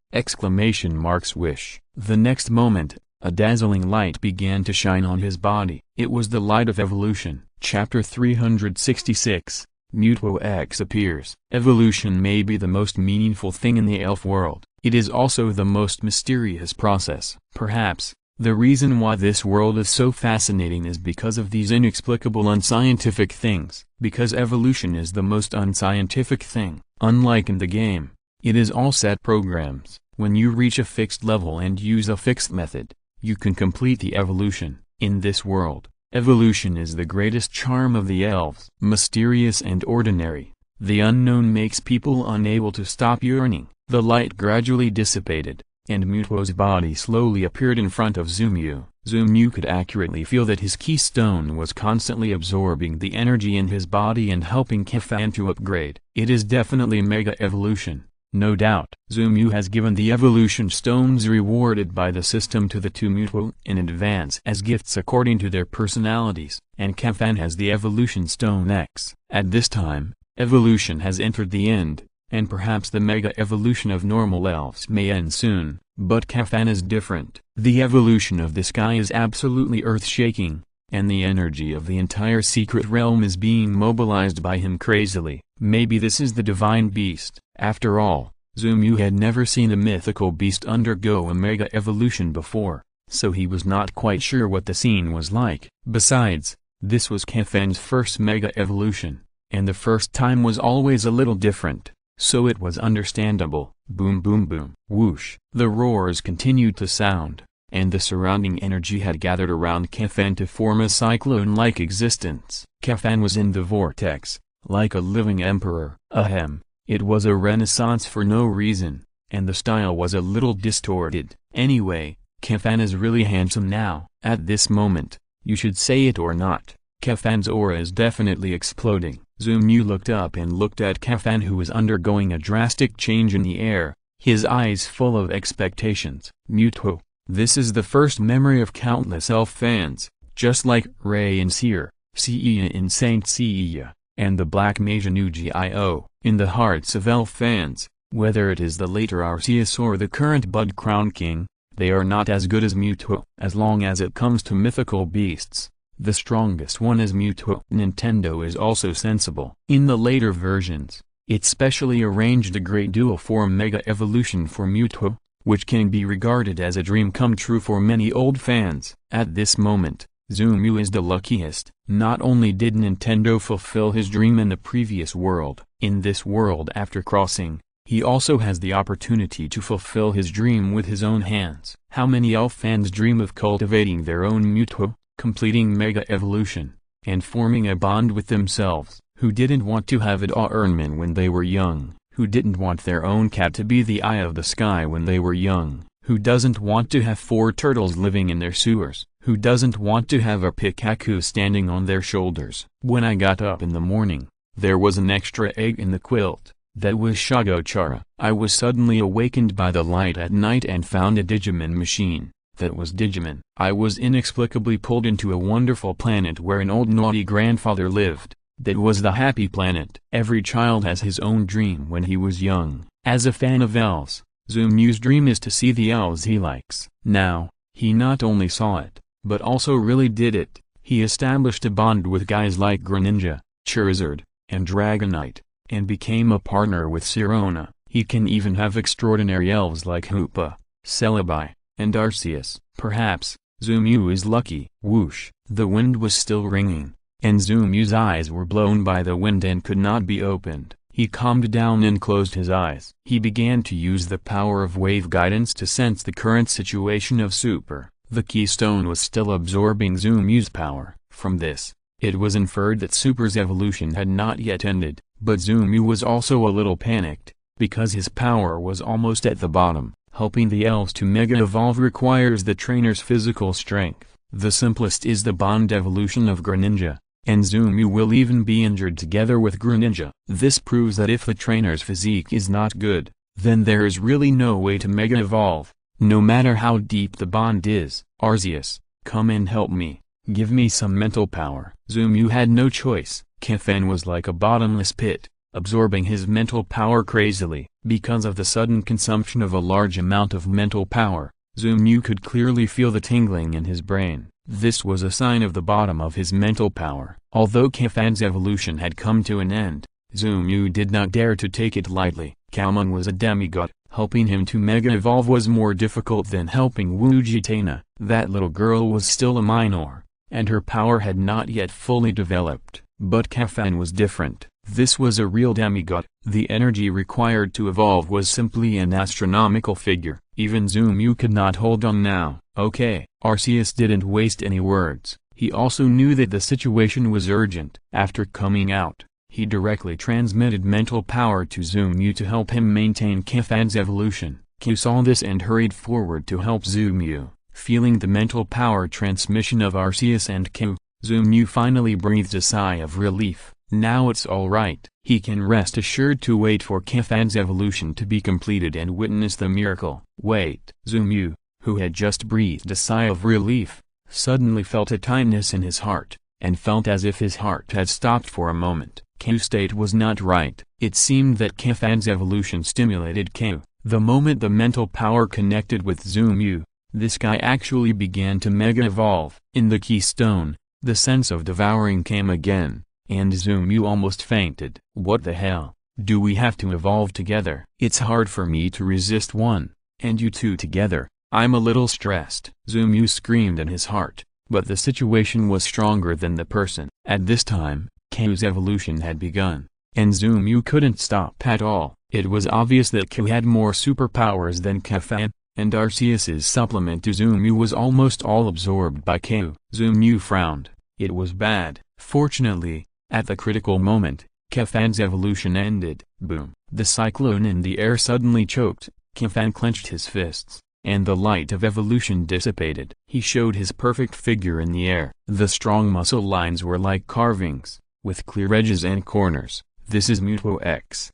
Wish. The next moment, a dazzling light began to shine on his body. It was the light of evolution. Chapter 366. Mewtwo X appears. Evolution may be the most meaningful thing in the elf world. It is also the most mysterious process. Perhaps, the reason why this world is so fascinating is because of these inexplicable unscientific things. Because evolution is the most unscientific thing. Unlike in the game, it is all set programs. When you reach a fixed level and use a fixed method, you can complete the evolution. In this world, evolution is the greatest charm of the elves. Mysterious and ordinary, the unknown makes people unable to stop yearning. The light gradually dissipated, and Mewtwo's body slowly appeared in front of Zumu. Zumu could accurately feel that his keystone was constantly absorbing the energy in his body and helping Kefan to upgrade. It is definitely Mega Evolution, no doubt. Zumu has given the evolution stones rewarded by the system to the two Mewtwo in advance as gifts according to their personalities, and Kefan has the evolution stone X. At this time, evolution has entered the end, and perhaps the mega evolution of normal elves may end soon, but Kefan is different. The evolution of this guy is absolutely earth-shaking, and the energy of the entire secret realm is being mobilized by him crazily. Maybe this is the divine beast. After all, Zumu had never seen a mythical beast undergo a mega evolution before, so he was not quite sure what the scene was like. Besides, this was Kefan's first mega evolution, and the first time was always a little different, so it was understandable. Boom boom boom. Whoosh. The roars continued to sound, and the surrounding energy had gathered around Kefan to form a cyclone-like existence. Kefan was in the vortex, like a living emperor. Ahem. It was a renaissance for no reason, and the style was a little distorted. Anyway, Kefan is really handsome now. At this moment, you should say it or not, Kefan's aura is definitely exploding. Zumu looked up and looked at Kefan, who was undergoing a drastic change in the air, his eyes full of expectations. Mewtwo. This is the first memory of countless elf fans, just like Ray and Seer, Seiya in Saint Seiya, and the Black Mage Nugio. In the hearts of elf fans, whether it is the later Arceus or the current Bud Crown King, they are not as good as Mewtwo. As long as it comes to mythical beasts, the strongest one is Mewtwo. Nintendo is also sensible. In the later versions, it specially arranged a great dual form Mega Evolution for Mewtwo, which can be regarded as a dream come true for many old fans. At this moment, Zumu is the luckiest. Not only did Nintendo fulfill his dream in the previous world, in this world after crossing, he also has the opportunity to fulfill his dream with his own hands. How many elf fans dream of cultivating their own Mewtwo? completing Mega Evolution, and forming a bond with themselves. Who didn't want to have a Doberman when they were young? Who didn't want their own cat to be the eye of the sky when they were young? Who doesn't want to have 4 turtles living in their sewers? Who doesn't want to have a Pikachu standing on their shoulders? When I got up in the morning, there was an extra egg in the quilt. That was Shagochara. I was suddenly awakened by the light at night and found a Digimon machine. That was Digimon. I was inexplicably pulled into a wonderful planet where an old naughty grandfather lived. That was the Happy Planet. Every child has his own dream when he was young. As a fan of elves, Zumu's dream is to see the elves he likes. Now, he not only saw it, but also really did it. He established a bond with guys like Greninja, Charizard, and Dragonite, and became a partner with Sirona. He can even have extraordinary elves like Hoopa, Celebi, and Arceus. Perhaps, Zumu is lucky. Whoosh! The wind was still ringing, and Zumu's eyes were blown by the wind and could not be opened. He calmed down and closed his eyes. He began to use the power of wave guidance to sense the current situation of Super. The keystone was still absorbing Zumu's power. From this, it was inferred that Super's evolution had not yet ended, but Zumu was also a little panicked, because his power was almost at the bottom. Helping the elves to Mega Evolve requires the trainer's physical strength. The simplest is the bond evolution of Greninja, and Zumu will even be injured together with Greninja. This proves that if the trainer's physique is not good, then there is really no way to Mega Evolve, no matter how deep the bond is. Arceus, come and help me. Give me some mental power. Zumu had no choice. Kefan was like a bottomless pit, absorbing his mental power crazily. Because of the sudden consumption of a large amount of mental power, Zumu could clearly feel the tingling in his brain. This was a sign of the bottom of his mental power. Although Kefan's evolution had come to an end, Zumu did not dare to take it lightly. Kalman was a demigod. Helping him to Mega Evolve was more difficult than helping Wujitana. That little girl was still a minor, and her power had not yet fully developed. But Kefan was different. This was a real demigod. The energy required to evolve was simply an astronomical figure. Even Zumu could not hold on now. Okay. Arceus didn't waste any words. He also knew that the situation was urgent. After coming out, he directly transmitted mental power to Zumu to help him maintain Kefan's evolution. Q saw this and hurried forward to help Zumu. Feeling the mental power transmission of Arceus and Q, Zumu finally breathed a sigh of relief. Now it's alright. He can rest assured to wait for Kefan's evolution to be completed and witness the miracle. Wait. Zumu, who had just breathed a sigh of relief, suddenly felt a tightness in his heart, and felt as if his heart had stopped for a moment. Q's state was not right. It seemed that Kefan's evolution stimulated Q. The moment the mental power connected with Zumu, this guy actually began to Mega Evolve. In the keystone, the sense of devouring came again, and Zumu almost fainted. What the hell? Do we have to evolve together? It's hard for me to resist one, and you two together. I'm a little stressed. Zumu screamed in his heart, but the situation was stronger than the person. At this time, Q's evolution had begun, and Zumu couldn't stop at all. It was obvious that Q had more superpowers than Kefan, and Arceus's supplement to Zumu was almost all absorbed by Q. Zumu frowned. It was bad. Fortunately, at the critical moment, Kefan's evolution ended. Boom. The cyclone in the air suddenly choked. Kefan clenched his fists, and the light of evolution dissipated. He showed his perfect figure in the air. The strong muscle lines were like carvings, with clear edges and corners. This is Mutuo X.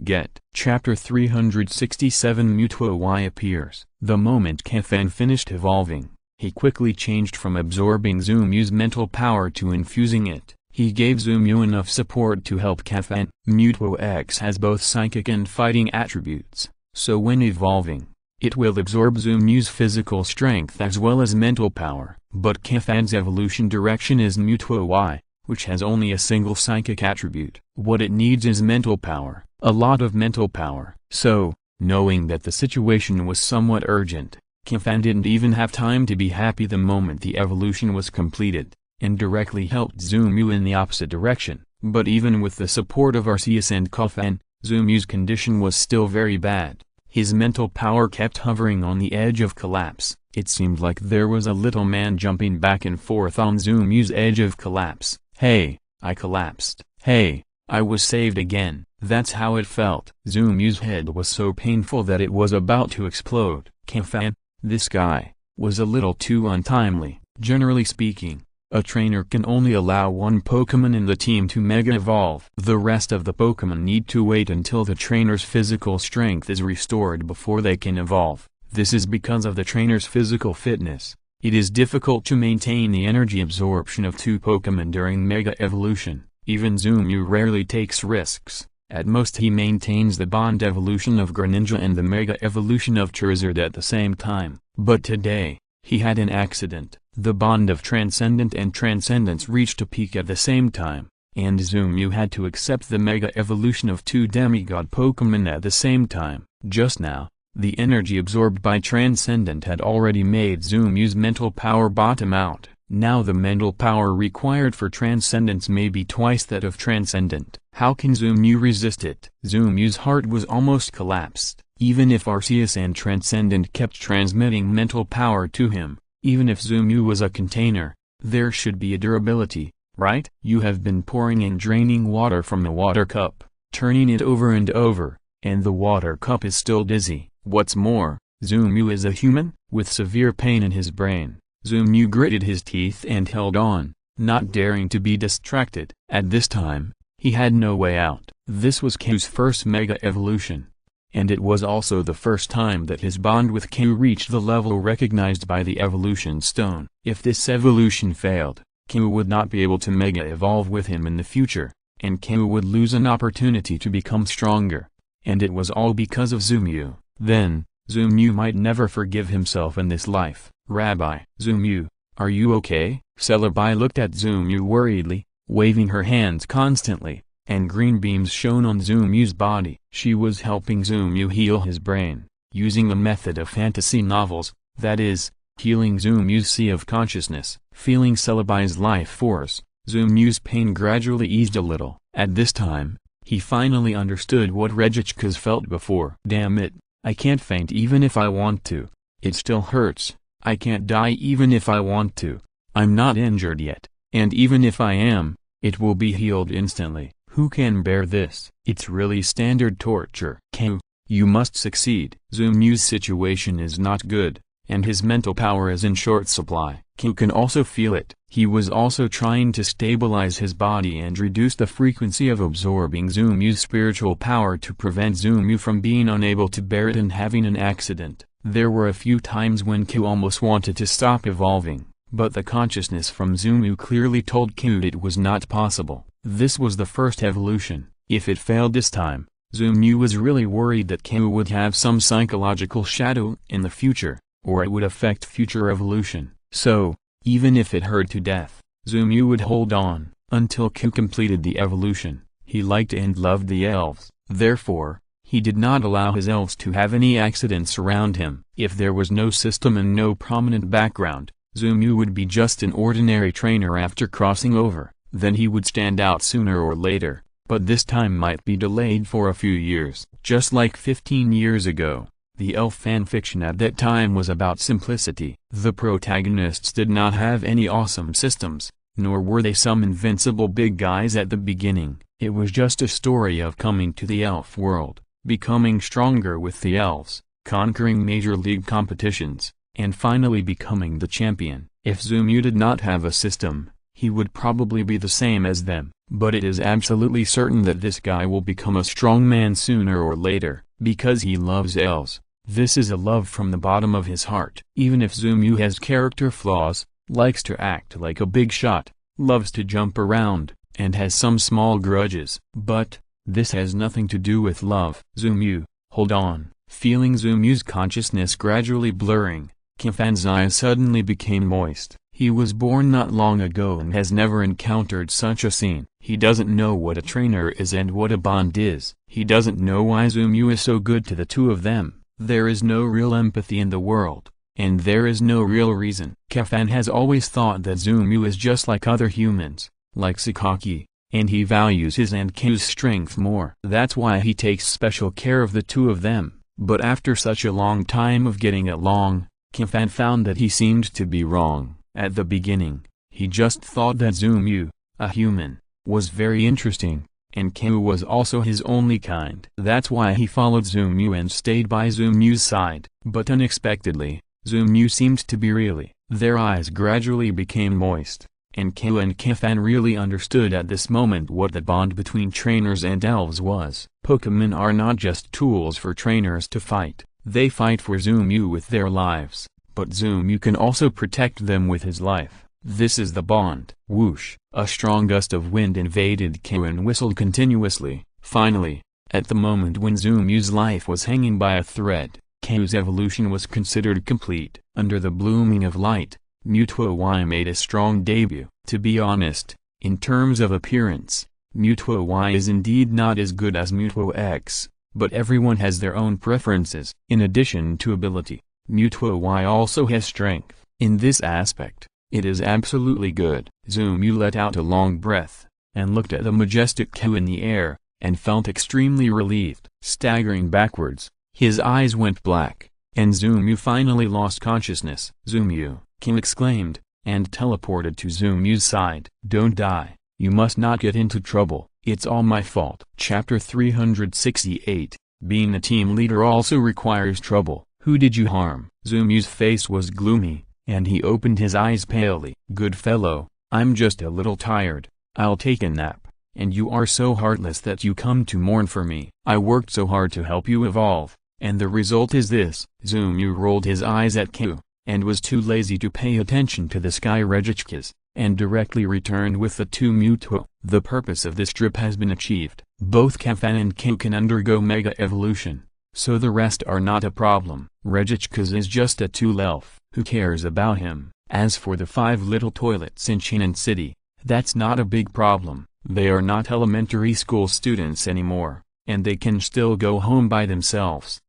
Get. Chapter 367 Mutuo Y appears. The moment Kefan finished evolving, he quickly changed from absorbing Zumu's mental power to infusing it. He gave Zumu enough support to help Kefan. Mutuo X has both psychic and fighting attributes, so when evolving, it will absorb Zumu's physical strength as well as mental power. But Kefan's evolution direction is Mutuo Y, which has only a single psychic attribute. What it needs is mental power, a lot of mental power. So, knowing that the situation was somewhat urgent, Kefan didn't even have time to be happy the moment the evolution was completed, and directly helped Zumu in the opposite direction. But even with the support of Arceus and Kefan, Zumu's condition was still very bad. His mental power kept hovering on the edge of collapse. It seemed like there was a little man jumping back and forth on Zumu's edge of collapse. Hey, I collapsed. Hey, I was saved again. That's how it felt. Zumu's head was so painful that it was about to explode. Kefan, this guy, was a little too untimely. Generally speaking, a trainer can only allow one Pokémon in the team to Mega Evolve. The rest of the Pokémon need to wait until the trainer's physical strength is restored before they can evolve. This is because of the trainer's physical fitness. It is difficult to maintain the energy absorption of two Pokémon during Mega Evolution. Even Zumu rarely takes risks. At most he maintains the Bond evolution of Greninja and the Mega evolution of Charizard at the same time. But today, he had an accident. The bond of Transcendent and Transcendence reached a peak at the same time, and Zumu had to accept the Mega evolution of two demigod Pokémon at the same time. Just now, the energy absorbed by Transcendent had already made Zumu's mental power bottom out. Now the mental power required for Transcendence may be twice that of Transcendent. How can Zumu resist it? Zumu's heart was almost collapsed. Even if Arceus and Transcendent kept transmitting mental power to him, even if Zumu was a container, there should be a durability, right? You have been pouring and draining water from a water cup, turning it over and over, and the water cup is still dizzy. What's more, Zumu is a human, with severe pain in his brain. Zumu gritted his teeth and held on, not daring to be distracted. At this time, he had no way out. This was Ku's first Mega Evolution. And it was also the first time that his bond with Ku reached the level recognized by the Evolution Stone. If this evolution failed, Ku would not be able to Mega Evolve with him in the future, and Ku would lose an opportunity to become stronger. And it was all because of Zumu. Then, Zumu might never forgive himself in this life. Rabbi, Zumu, are you okay? Celebi looked at Zumu worriedly, waving her hands constantly, and green beams shone on Zumu's body. She was helping Zumu heal his brain, using the method of fantasy novels, that is, healing Zumu's sea of consciousness. Feeling Celebi's life force, Zumu's pain gradually eased a little. At this time, he finally understood what Regichkas felt before. Damn it, I can't faint even if I want to. It still hurts. I can't die even if I want to. I'm not injured yet, and even if I am, it will be healed instantly. Who can bear this? It's really standard torture. Ku, you must succeed. Zumu's situation is not good, and his mental power is in short supply. Ku can also feel it. He was also trying to stabilize his body and reduce the frequency of absorbing Zumu's spiritual power to prevent Zumu from being unable to bear it and having an accident. There were a few times when Ku almost wanted to stop evolving, but the consciousness from Zumu clearly told Ku it was not possible. This was the first evolution. If it failed this time, Zumu was really worried that Ku would have some psychological shadow in the future, or it would affect future evolution. So, even if it hurt to death, Zumu would hold on, until Ku completed the evolution. He liked and loved the elves, therefore, he did not allow his elves to have any accidents around him. If there was no system and no prominent background, Zumu would be just an ordinary trainer after crossing over. Then he would stand out sooner or later, but this time might be delayed for a few years. Just like 15 years ago, the elf fanfiction at that time was about simplicity. The protagonists did not have any awesome systems, nor were they some invincible big guys at the beginning. It was just a story of coming to the elf world, becoming stronger with the elves, conquering major league competitions, and finally becoming the champion. If Zumu did not have a system, he would probably be the same as them. But it is absolutely certain that this guy will become a strong man sooner or later, because he loves elves. This is a love from the bottom of his heart. Even if Zumu has character flaws, likes to act like a big shot, loves to jump around, and has some small grudges. But, this has nothing to do with love. Zumu, hold on. Feeling Zumu's consciousness gradually blurring, Kefan's eyes suddenly became moist. He was born not long ago and has never encountered such a scene. He doesn't know what a trainer is and what a bond is. He doesn't know why Zumu is so good to the two of them. There is no real empathy in the world, and there is no real reason. Kefan has always thought that Zumu is just like other humans, like Sakaki, and he values his and Ku's strength more. That's why he takes special care of the two of them. But after such a long time of getting along, Kifan found that he seemed to be wrong. At the beginning, he just thought that Zumu, a human, was very interesting, and Ku was also his only kind. That's why he followed Zumu and stayed by Zumu's side. But unexpectedly, Zumu seemed to be really. Their eyes gradually became moist, and Ku and Kifan really understood at this moment what the bond between trainers and elves was. Pokémon are not just tools for trainers to fight, they fight for Zumu with their lives, but Zumu can also protect them with his life. This is the bond. Whoosh! A strong gust of wind invaded Ku and whistled continuously. Finally, at the moment when Zumu's life was hanging by a thread, Ku's evolution was considered complete. Under the blooming of light, Mutuo Y made a strong debut. To be honest, in terms of appearance, Mutuo Y is indeed not as good as Mutuo X, but everyone has their own preferences. In addition to ability, Mutuo Y also has strength. In this aspect, it is absolutely good. Zumu let out a long breath, and looked at the majestic Ku in the air, and felt extremely relieved. Staggering backwards, his eyes went black, and Zumu finally lost consciousness. "Zumu!" Ku exclaimed, and teleported to Zumu's side. "Don't die, you must not get into trouble, it's all my fault." Chapter 368, Being a team leader also requires trouble. "Who did you harm?" Zumu's face was gloomy, and he opened his eyes palely. "Good fellow, I'm just a little tired, I'll take a nap, and you are so heartless that you come to mourn for me. I worked so hard to help you evolve, and the result is this." Zumu rolled his eyes at Ku, and was too lazy to pay attention to the sky Regichkas, and directly returned with the two Mutuo. The purpose of this trip has been achieved. Both Kifan and Ku can undergo Mega Evolution, so the rest are not a problem. Regichkas is just a tool elf. Who cares about him? As for the 5 little toilets in Shinan City, that's not a big problem. They are not elementary school students anymore, and they can still go home by themselves.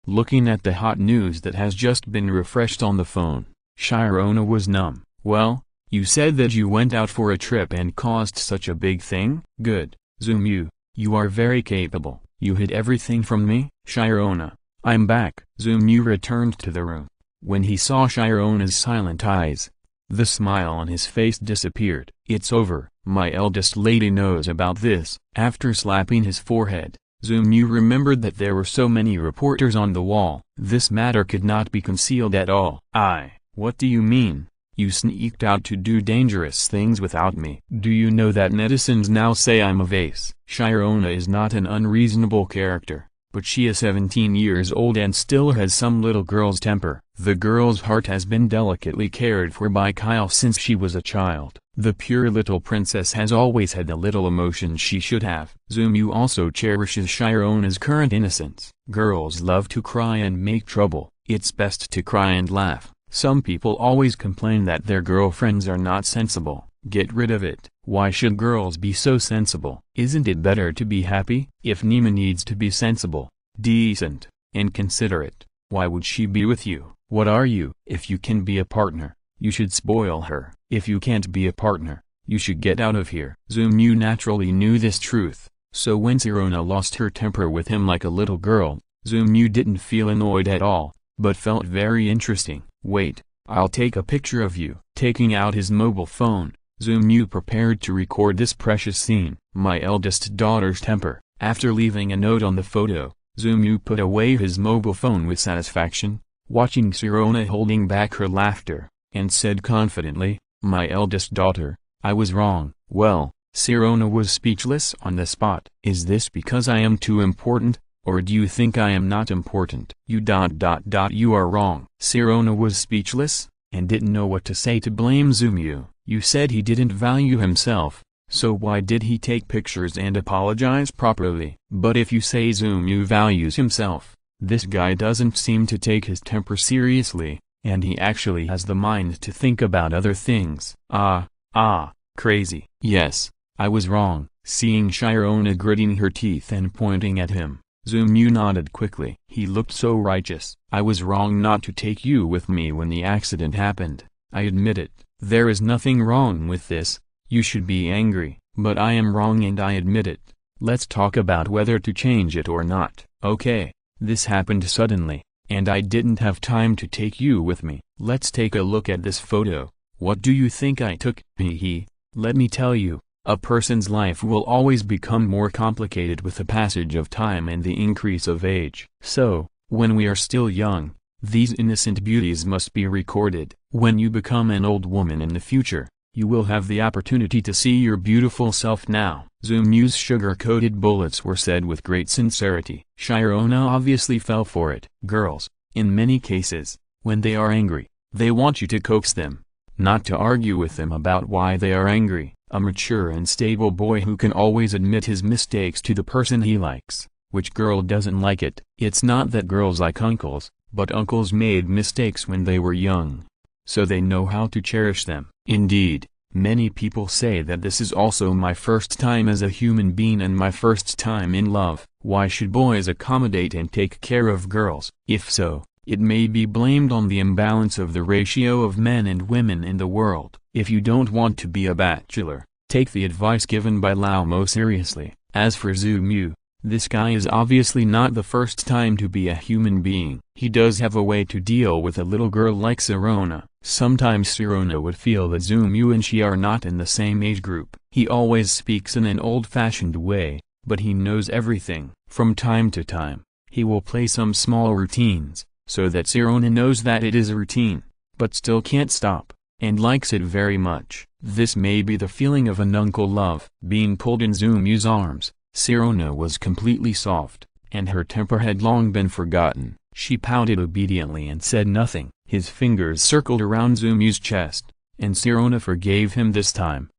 Looking at the hot news that has just been refreshed on the phone, Shirona was numb. "Well, you said that you went out for a trip and caused such a big thing? Good, Zumu, you are very capable. You hid everything from me?" "Shirona, I'm back." Zumu returned to the room. When he saw Shirona's silent eyes, the smile on his face disappeared. "It's over, my eldest lady knows about this." After slapping his forehead, Zumu remembered that there were so many reporters on the wall. This matter could not be concealed at all. What do you mean? You sneaked out to do dangerous things without me. Do you know that netizens now say I'm a vase?" Shirona is not an unreasonable character, but she is 17 years old and still has some little girl's temper. The girl's heart has been delicately cared for by Kyle since she was a child. The pure little princess has always had the little emotions she should have. Zumu also cherishes Shirona's current innocence. Girls love to cry and make trouble. It's best to cry and laugh. Some people always complain that their girlfriends are not sensible. Get rid of it. Why should girls be so sensible? Isn't it better to be happy? If Nima needs to be sensible, decent, and considerate, why would she be with you? What are you? If you can be a partner, you should spoil her. If you can't be a partner, you should get out of here. Zumu naturally knew this truth, so when Shirona lost her temper with him like a little girl, Zumu didn't feel annoyed at all, but felt very interesting. "Wait, I'll take a picture of you." Taking out his mobile phone, Zumu prepared to record this precious scene. My eldest daughter's temper. After leaving a note on the photo, Zumu put away his mobile phone with satisfaction, watching Shirona holding back her laughter, and said confidently, "My eldest daughter, I was wrong." Well, Shirona was speechless on the spot. "Is this because I am too important, or do you think I am not important?" You are wrong." Shirona was speechless, and didn't know what to say to blame Zumu. "You said he didn't value himself, so why did he take pictures and apologize properly?" "But if you say Zumu values himself, this guy doesn't seem to take his temper seriously, and he actually has the mind to think about other things." Crazy." "Yes, I was wrong." Seeing Shirona gritting her teeth and pointing at him, Zumu nodded quickly. He looked so righteous. "I was wrong not to take you with me when the accident happened. I admit it. There is nothing wrong with this. You should be angry, but I am wrong and I admit it. Let's talk about whether to change it or not." "Okay, This happened suddenly, and I didn't have time to take you with me. Let's take a look at this photo. What do you think I took? Hehe. Let me tell you, a person's life will always become more complicated with the passage of time and the increase of age. So, when we are still young, these innocent beauties must be recorded. When you become an old woman in the future, you will have the opportunity to see your beautiful self now. Zumu's sugar-coated bullets were said with great sincerity. Sharona obviously fell for it. Girls, in many cases, when they are angry, they want you to coax them, not to argue with them about why they are angry. A mature and stable boy who can always admit his mistakes to the person he likes. Which girl doesn't like it? It's not that girls like uncles, but uncles made mistakes when they were young, so they know how to cherish them. Indeed, many people say that this is also my first time as a human being and my first time in love. Why should boys accommodate and take care of girls? If so, it may be blamed on the imbalance of the ratio of men and women in the world. If you don't want to be a bachelor, take the advice given by Lao seriously. As for Zumu, this guy is obviously not the first time to be a human being. He does have a way to deal with a little girl like Sirona. Sometimes Sirona would feel that Zumu and she are not in the same age group. He always speaks in an old-fashioned way, but he knows everything. From time to time, he will play some small routines, so that Sirona knows that it is a routine, but still can't stop, and likes it very much. This may be the feeling of an uncle love. Being pulled in Zumu's arms, Sirona was completely soft, and her temper had long been forgotten. She pouted obediently and said nothing. His fingers circled around Zumu's chest, and Sirona forgave him this time.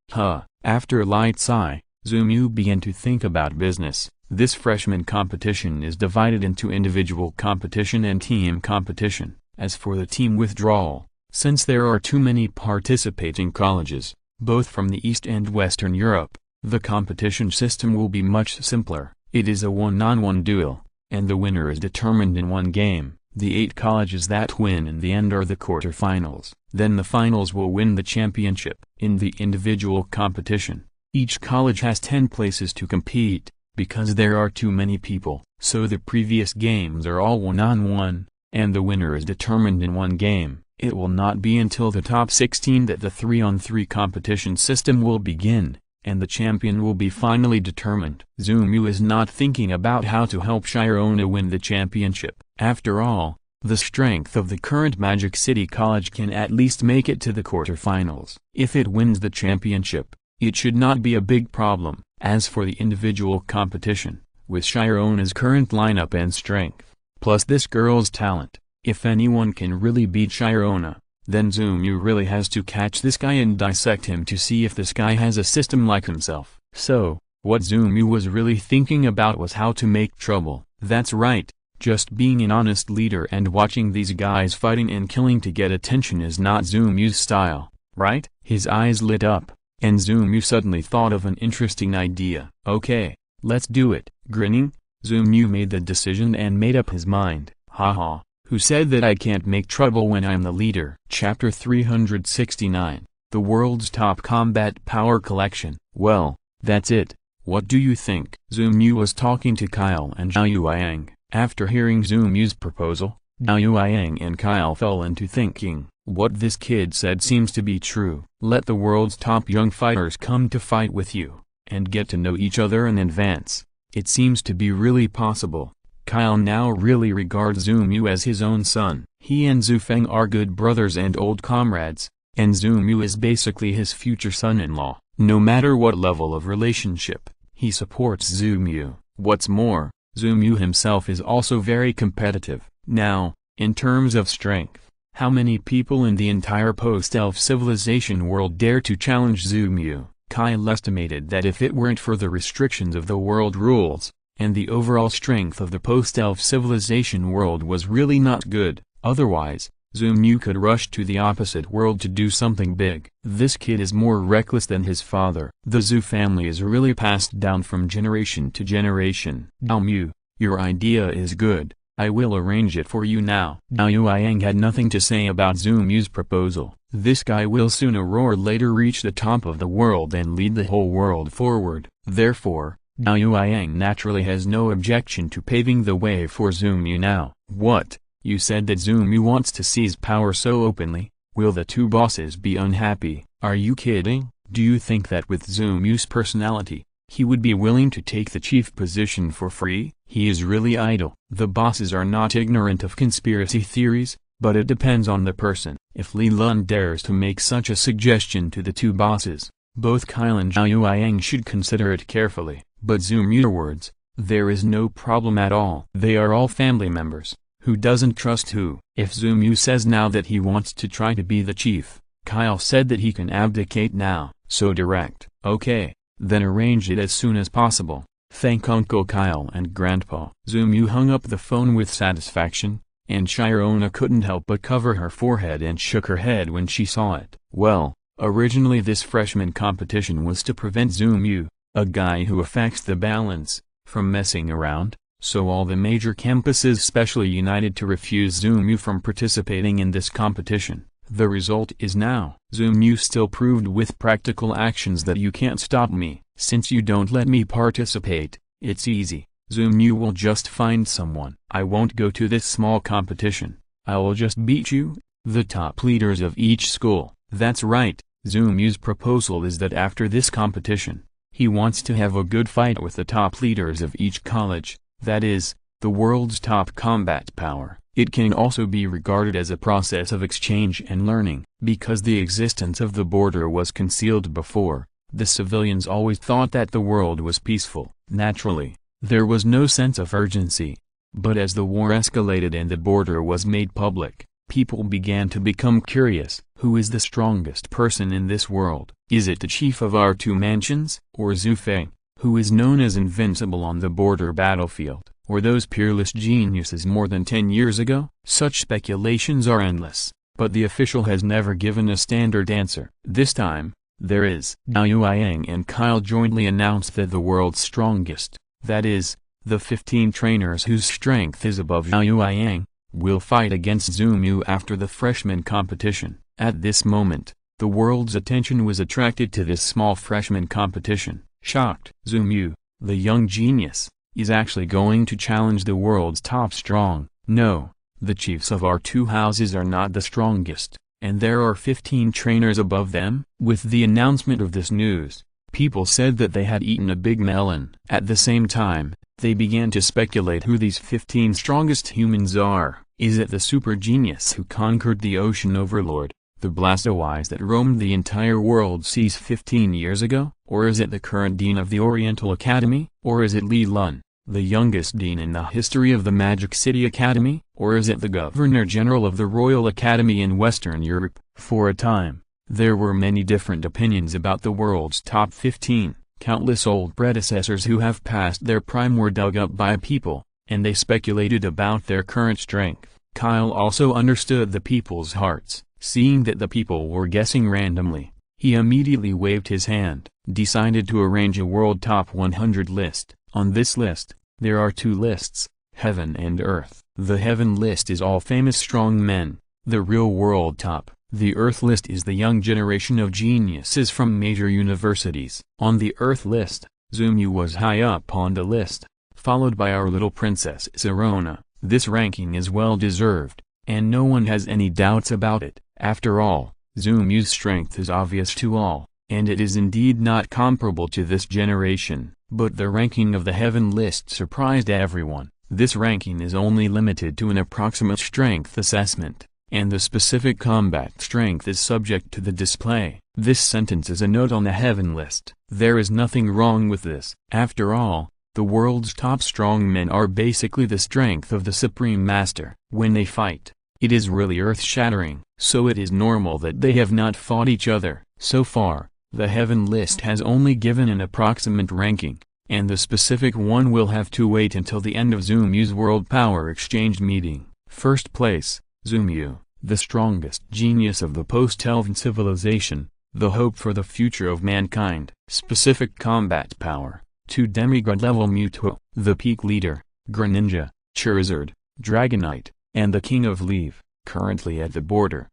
After a light sigh, Zumu began to think about business. This freshman competition is divided into individual competition and team competition. As for the team withdrawal, since there are too many participating colleges, both from the East and Western Europe, the competition system will be much simpler. It is a one-on-one duel, and the winner is determined in one game. The 8 colleges that win in the end are the quarterfinals. Then the finals will win the championship. In the individual competition, each college has 10 places to compete, because there are too many people. So the previous games are all one-on-one, and the winner is determined in one game. It will not be until the top 16 that the 3-on-3 competition system will begin, and the champion will be finally determined. Zumu is not thinking about how to help Sharona win the championship. After all, the strength of the current Magic City College can at least make it to the quarterfinals. If it wins the championship, it should not be a big problem. As for the individual competition, with Sharona's current lineup and strength, plus this girl's talent, if anyone can really beat Sharona, then Zumu really has to catch this guy and dissect him to see if this guy has a system like himself. So, what Zumu was really thinking about was how to make trouble. That's right, just being an honest leader and watching these guys fighting and killing to get attention is not Zumu's style, right? His eyes lit up, and Zumu suddenly thought of an interesting idea. Okay, let's do it. Grinning, Zumu made the decision and made up his mind. Haha. Who said that I can't make trouble when I'm the leader? Chapter 369, The World's Top Combat Power Collection. Well, that's it. What do you think? Zumu was talking to Kyle and Zhao Yueyang. After hearing Zumu's proposal, Zhao Yueyang and Kyle fell into thinking, what this kid said seems to be true. Let the world's top young fighters come to fight with you, and get to know each other in advance. It seems to be really possible. Kyle now really regards Zumu as his own son. He and Zufeng are good brothers and old comrades, and Zumu is basically his future son-in-law. No matter what level of relationship, he supports Zumu. What's more, Zumu himself is also very competitive. Now, in terms of strength, how many people in the entire post-elf civilization world dare to challenge Zumu? Kyle estimated that if it weren't for the restrictions of the world rules, and the overall strength of the post-elf civilization world was really not good, otherwise, Zumu could rush to the opposite world to do something big. This kid is more reckless than his father. The Zhu family is really passed down from generation to generation. Zumu, your idea is good. I will arrange it for you now. Zhao Yueyang had nothing to say about Zumu's proposal. This guy will sooner or later reach the top of the world and lead the whole world forward. Therefore, Yang naturally has no objection to paving the way for Zoomu now. What? You said that Zoomu wants to seize power so openly? Will the two bosses be unhappy? Are you kidding? Do you think that with Zoomu's personality, he would be willing to take the chief position for free? He is really idle. The bosses are not ignorant of conspiracy theories, but it depends on the person. If Li Lun dares to make such a suggestion to the two bosses, both Kyle and Zhao Yang should consider it carefully. But Zoomu's words, there is no problem at all. They are all family members. Who doesn't trust who? If Zoomu says now that he wants to try to be the chief, Kyle said that he can abdicate now. So direct. Okay, then arrange it as soon as possible. Thank Uncle Kyle and Grandpa. Zoomu hung up the phone with satisfaction, and Shirona couldn't help but cover her forehead and shook her head when she saw it. Well, originally this freshman competition was to prevent Zoomu, a guy who affects the balance, from messing around, so all the major campuses specially united to refuse Zoomu from participating in this competition. The result is now. Zoomu still proved with practical actions that you can't stop me. Since you don't let me participate, it's easy. Zoomu will just find someone. I won't go to this small competition. I will just beat you, the top leaders of each school. That's right. Zoomu's proposal is that after this competition, he wants to have a good fight with the top leaders of each college, that is, the world's top combat power. It can also be regarded as a process of exchange and learning. Because the existence of the border was concealed before, the civilians always thought that the world was peaceful. Naturally, there was no sense of urgency. But as the war escalated and the border was made public, people began to become curious. Who is the strongest person in this world? Is it the chief of our two mansions? Or Zhu Fei, who is known as invincible on the border battlefield? Or those peerless geniuses more than 10 years ago? Such speculations are endless, but the official has never given a standard answer. This time, there is. Zhao Yang and Kyle jointly announced that the world's strongest, that is, the 15 trainers whose strength is above Zhao Yang, will fight against Zoomu after the freshman competition. At this moment, the world's attention was attracted to this small freshman competition. Shocked, Zoomu, the young genius, is actually going to challenge the world's top strong. No, the chiefs of our two houses are not the strongest, and there are 15 trainers above them. With the announcement of this news, people said that they had eaten a big melon. At the same time, they began to speculate who these 15 strongest humans are. Is it the super genius who conquered the ocean overlord, the Blastoise that roamed the entire world seas 15 years ago? Or is it the current dean of the Oriental Academy? Or is it Li Lun, the youngest dean in the history of the Magic City Academy? Or is it the Governor-General of the Royal Academy in Western Europe? For a time, there were many different opinions about the world's top 15. Countless old predecessors who have passed their prime were dug up by people, and they speculated about their current strength. Kyle also understood the people's hearts. Seeing that the people were guessing randomly, he immediately waved his hand, decided to arrange a world top 100 list. On this list, there are two lists, Heaven and Earth. The Heaven list is all famous strong men, the real world top. The Earth list is the young generation of geniuses from major universities. On the Earth list, Zoomu was high up on the list, followed by our little princess Sirona. This ranking is well deserved, and no one has any doubts about it. After all, Zoomu's strength is obvious to all, and it is indeed not comparable to this generation. But the ranking of the Heaven list surprised everyone. This ranking is only limited to an approximate strength assessment, and the specific combat strength is subject to the display. This sentence is a note on the Heaven list. There is nothing wrong with this. After all, the world's top strong men are basically the strength of the Supreme Master. When they fight, it is really earth-shattering, so it is normal that they have not fought each other. So far, the Heaven list has only given an approximate ranking, and the specific one will have to wait until the end of Zoomu's World Power Exchange meeting. First place, Zoomu, the strongest genius of the post-Elven civilization, the hope for the future of mankind. Specific combat power, 2 demigod-level Mewtwo, the peak leader, Greninja, Charizard, Dragonite, and the King of Leaf, currently at the border.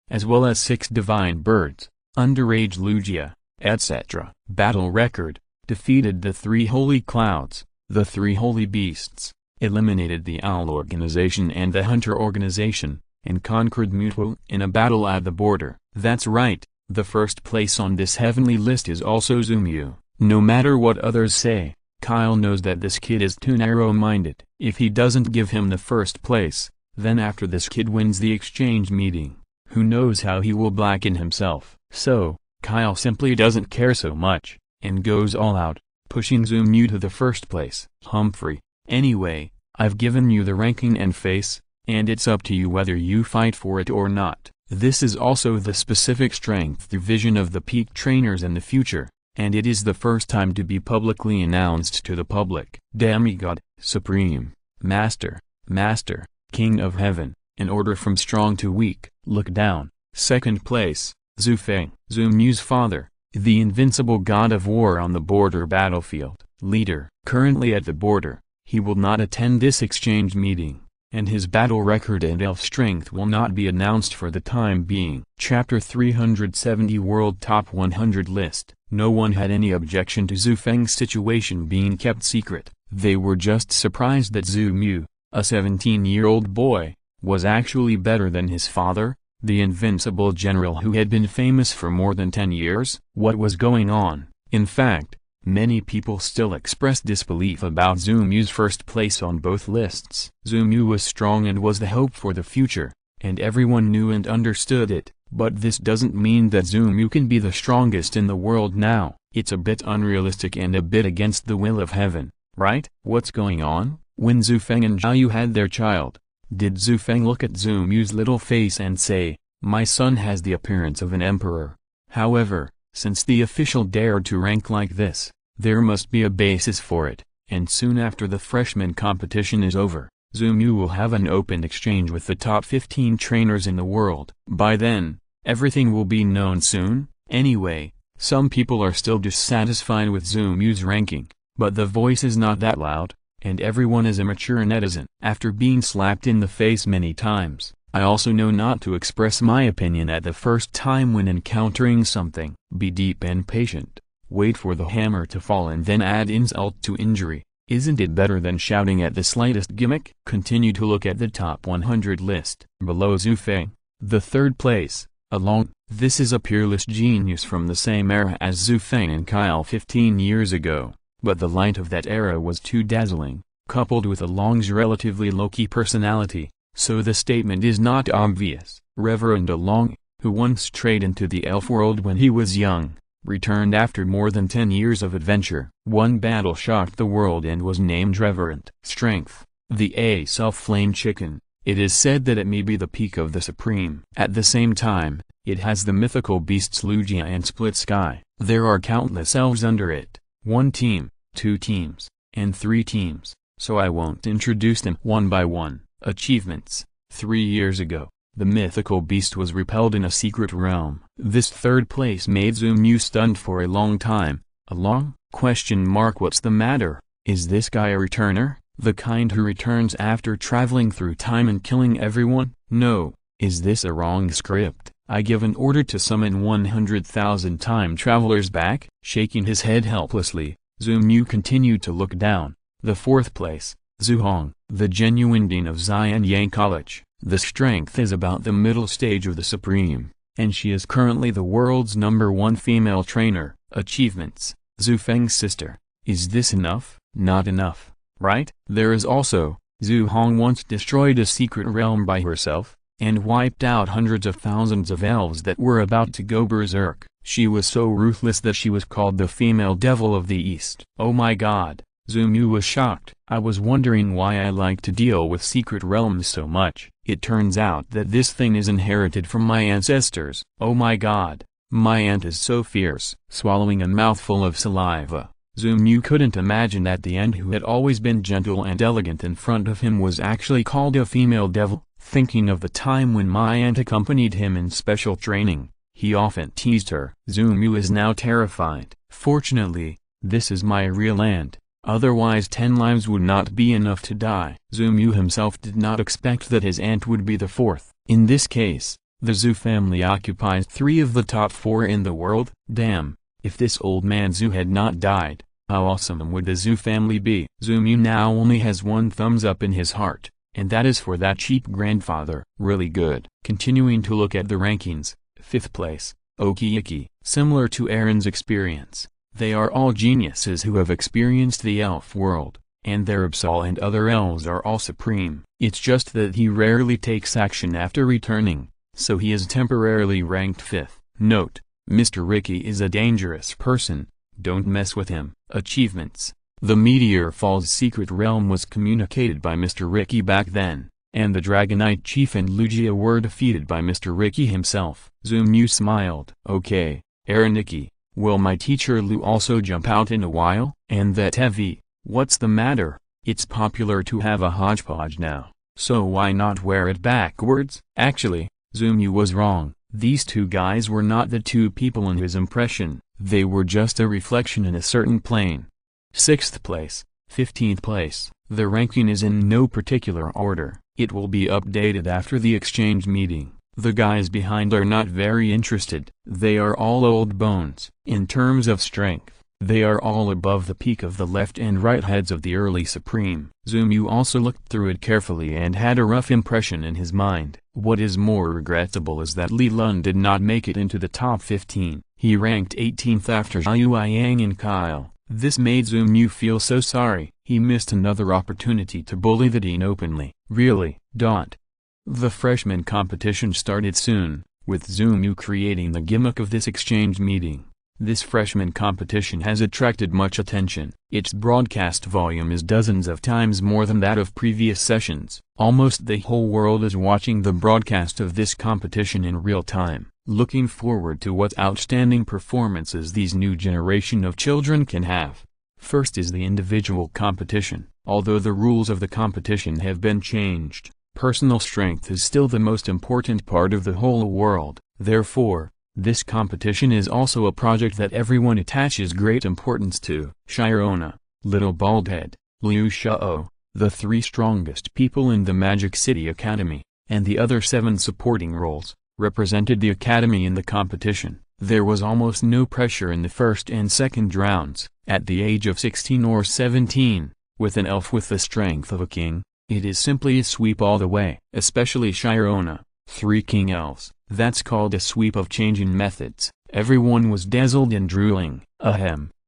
As well as 6 divine birds, underage Lugia, etc. Battle record, defeated the 3 holy clouds, the 3 holy beasts, eliminated the Owl organization and the Hunter organization, and conquered Mewtwo in a battle at the border. That's right, the first place on this heavenly list is also Mew. No matter what others say, Kyle knows that this kid is too narrow-minded. If he doesn't give him the first place, then after this kid wins the exchange meeting, who knows how he will blacken himself. So, Kyle simply doesn't care so much, and goes all out, pushing Mew to the first place. Humphrey, anyway, I've given you the ranking and face, and it's up to you whether you fight for it or not. This is also the specific strength division of the peak trainers in the future, and it is the first time to be publicly announced to the public. Demigod, Supreme, Master, Master, King of Heaven, in order from strong to weak. Look down. Second place, Zufeng, Mew's father, the invincible god of war on the border battlefield. Leader, currently at the border, he will not attend this exchange meeting, and his battle record and elf strength will not be announced for the time being. Chapter 370 World Top 100 List. No one had any objection to Zufeng's situation being kept secret. They were just surprised that Mew, a 17-year-old boy, was actually better than his father, the invincible general who had been famous for more than 10 years. What was going on? In fact, many people still expressed disbelief about Mew's first place on both lists. Mew was strong and was the hope for the future, and everyone knew and understood it, but this doesn't mean that Mew can be the strongest in the world now. It's a bit unrealistic and a bit against the will of heaven, right? What's going on? When Zufeng and Jiayu had their child, did Zufeng look at Mew's little face and say, "My son has the appearance of an emperor"? However, since the official dared to rank like this, there must be a basis for it, and soon after the freshman competition is over, Mew will have an open exchange with the top 15 trainers in the world. By then, everything will be known soon. Anyway, some people are still dissatisfied with Mew's ranking, but the voice is not that loud, and everyone is a mature netizen. After being slapped in the face many times, I also know not to express my opinion at the first time when encountering something. Be deep and patient. Wait for the hammer to fall and then add insult to injury. Isn't it better than shouting at the slightest gimmick? Continue to look at the top 100 list. Below Zufeng, the third place, along. This is a peerless genius from the same era as Zufeng and Kyle 15 years ago, but the light of that era was too dazzling, coupled with Along's relatively low-key personality, so the statement is not obvious. Reverend Along, who once strayed into the elf world when he was young, returned after more than 10 years of adventure. One battle shocked the world and was named Reverend. Strength, the self-flame chicken. It is said that it may be the peak of the Supreme. At the same time, it has the mythical beasts Lugia and Split Sky. There are countless elves under it. 1 team, 2 teams, and 3 teams, so I won't introduce them one by one. Achievements. 3 years ago, the mythical beast was repelled in a secret realm. This third place made Mew stunned for a long time. Along? ? What's the matter? Is this guy a returner? The kind who returns after traveling through time and killing everyone? No. Is this a wrong script? I give an order to summon 100,000 time travelers back? Shaking his head helplessly, Mew continued to look down. The fourth place, Zhuhong, the genuine dean of Xianyang College. The strength is about the middle stage of the Supreme, and she is currently the world's #1 female trainer. Achievements. Zufeng's sister. Is this enough? Not enough, right? There is also, Zhuhong once destroyed a secret realm by herself, and wiped out hundreds of thousands of elves that were about to go berserk. She was so ruthless that she was called the female devil of the East. Oh my god. Mew was shocked. I was wondering why I like to deal with secret realms so much. It turns out that this thing is inherited from my ancestors. Oh my god. My aunt is so fierce. Swallowing a mouthful of saliva, Mew couldn't imagine that the aunt who had always been gentle and elegant in front of him was actually called a female devil. Thinking of the time when my aunt accompanied him in special training, he often teased her. Mew is now terrified. Fortunately, this is my real aunt. Otherwise 10 lives would not be enough to die. Mew himself did not expect that his aunt would be the fourth. In this case, the Zhu family occupies 3 of the top 4 in the world. Damn, if this old man Zhu had not died, How awesome would the Zhu family be? Zoomu now only has one thumbs up in his heart, and that is for that cheap grandfather. Really good. Continuing to look at the rankings, 5th place, Okiyiki. Similar to Aaron's experience, they are all geniuses who have experienced the elf world, and their Absol and other elves are all supreme. It's just that he rarely takes action after returning, so he is temporarily ranked 5th. Note: Mr. Ricky is a dangerous person, don't mess with him. Achievements: the Meteor Falls secret realm was communicated by Mr. Ricky back then, and the Dragonite Chief and Lugia were defeated by Mr. Ricky himself. Zoomu smiled. Okay, Araniki, will my teacher Lu also jump out in a while? And that Evi, what's the matter? It's popular to have a hodgepodge now, so why not wear it backwards? Actually, Zoomu was wrong. These two guys were not the two people in his impression, they were just a reflection in a certain plane. 6th place, 15th place, the ranking is in no particular order, it will be updated after the exchange meeting. The guys behind are not very interested, they are all old bones. In terms of strength, they are all above the peak of the left and right heads of the early Supreme. Zoomu also looked through it carefully and had a rough impression in his mind. What is more regrettable is that Li Lun did not make it into the top 15. He ranked 18th after Zhao Yang and Kyle. This made Zoomu feel so sorry. He missed another opportunity to bully the dean openly. Really. The freshman competition started soon, with Zoomu creating the gimmick of this exchange meeting. This freshman competition has attracted much attention. Its broadcast volume is dozens of times more than that of previous sessions. Almost the whole world is watching the broadcast of this competition in real time, looking forward to what outstanding performances these new generation of children can have. First is the individual competition. Although the rules of the competition have been changed, personal strength is still the most important part of the whole world. Therefore, this competition is also a project that everyone attaches great importance to. Shirona, Little Baldhead, Liu Shao, the 3 strongest people in the Magic City Academy, and the other 7 supporting roles, represented the academy in the competition. There was almost no pressure in the first and second rounds. At the age of 16 or 17, with an elf with the strength of a king, it is simply a sweep all the way. Especially Shirona, 3 king elves. That's called a sweep of changing methods. Everyone was dazzled and drooling,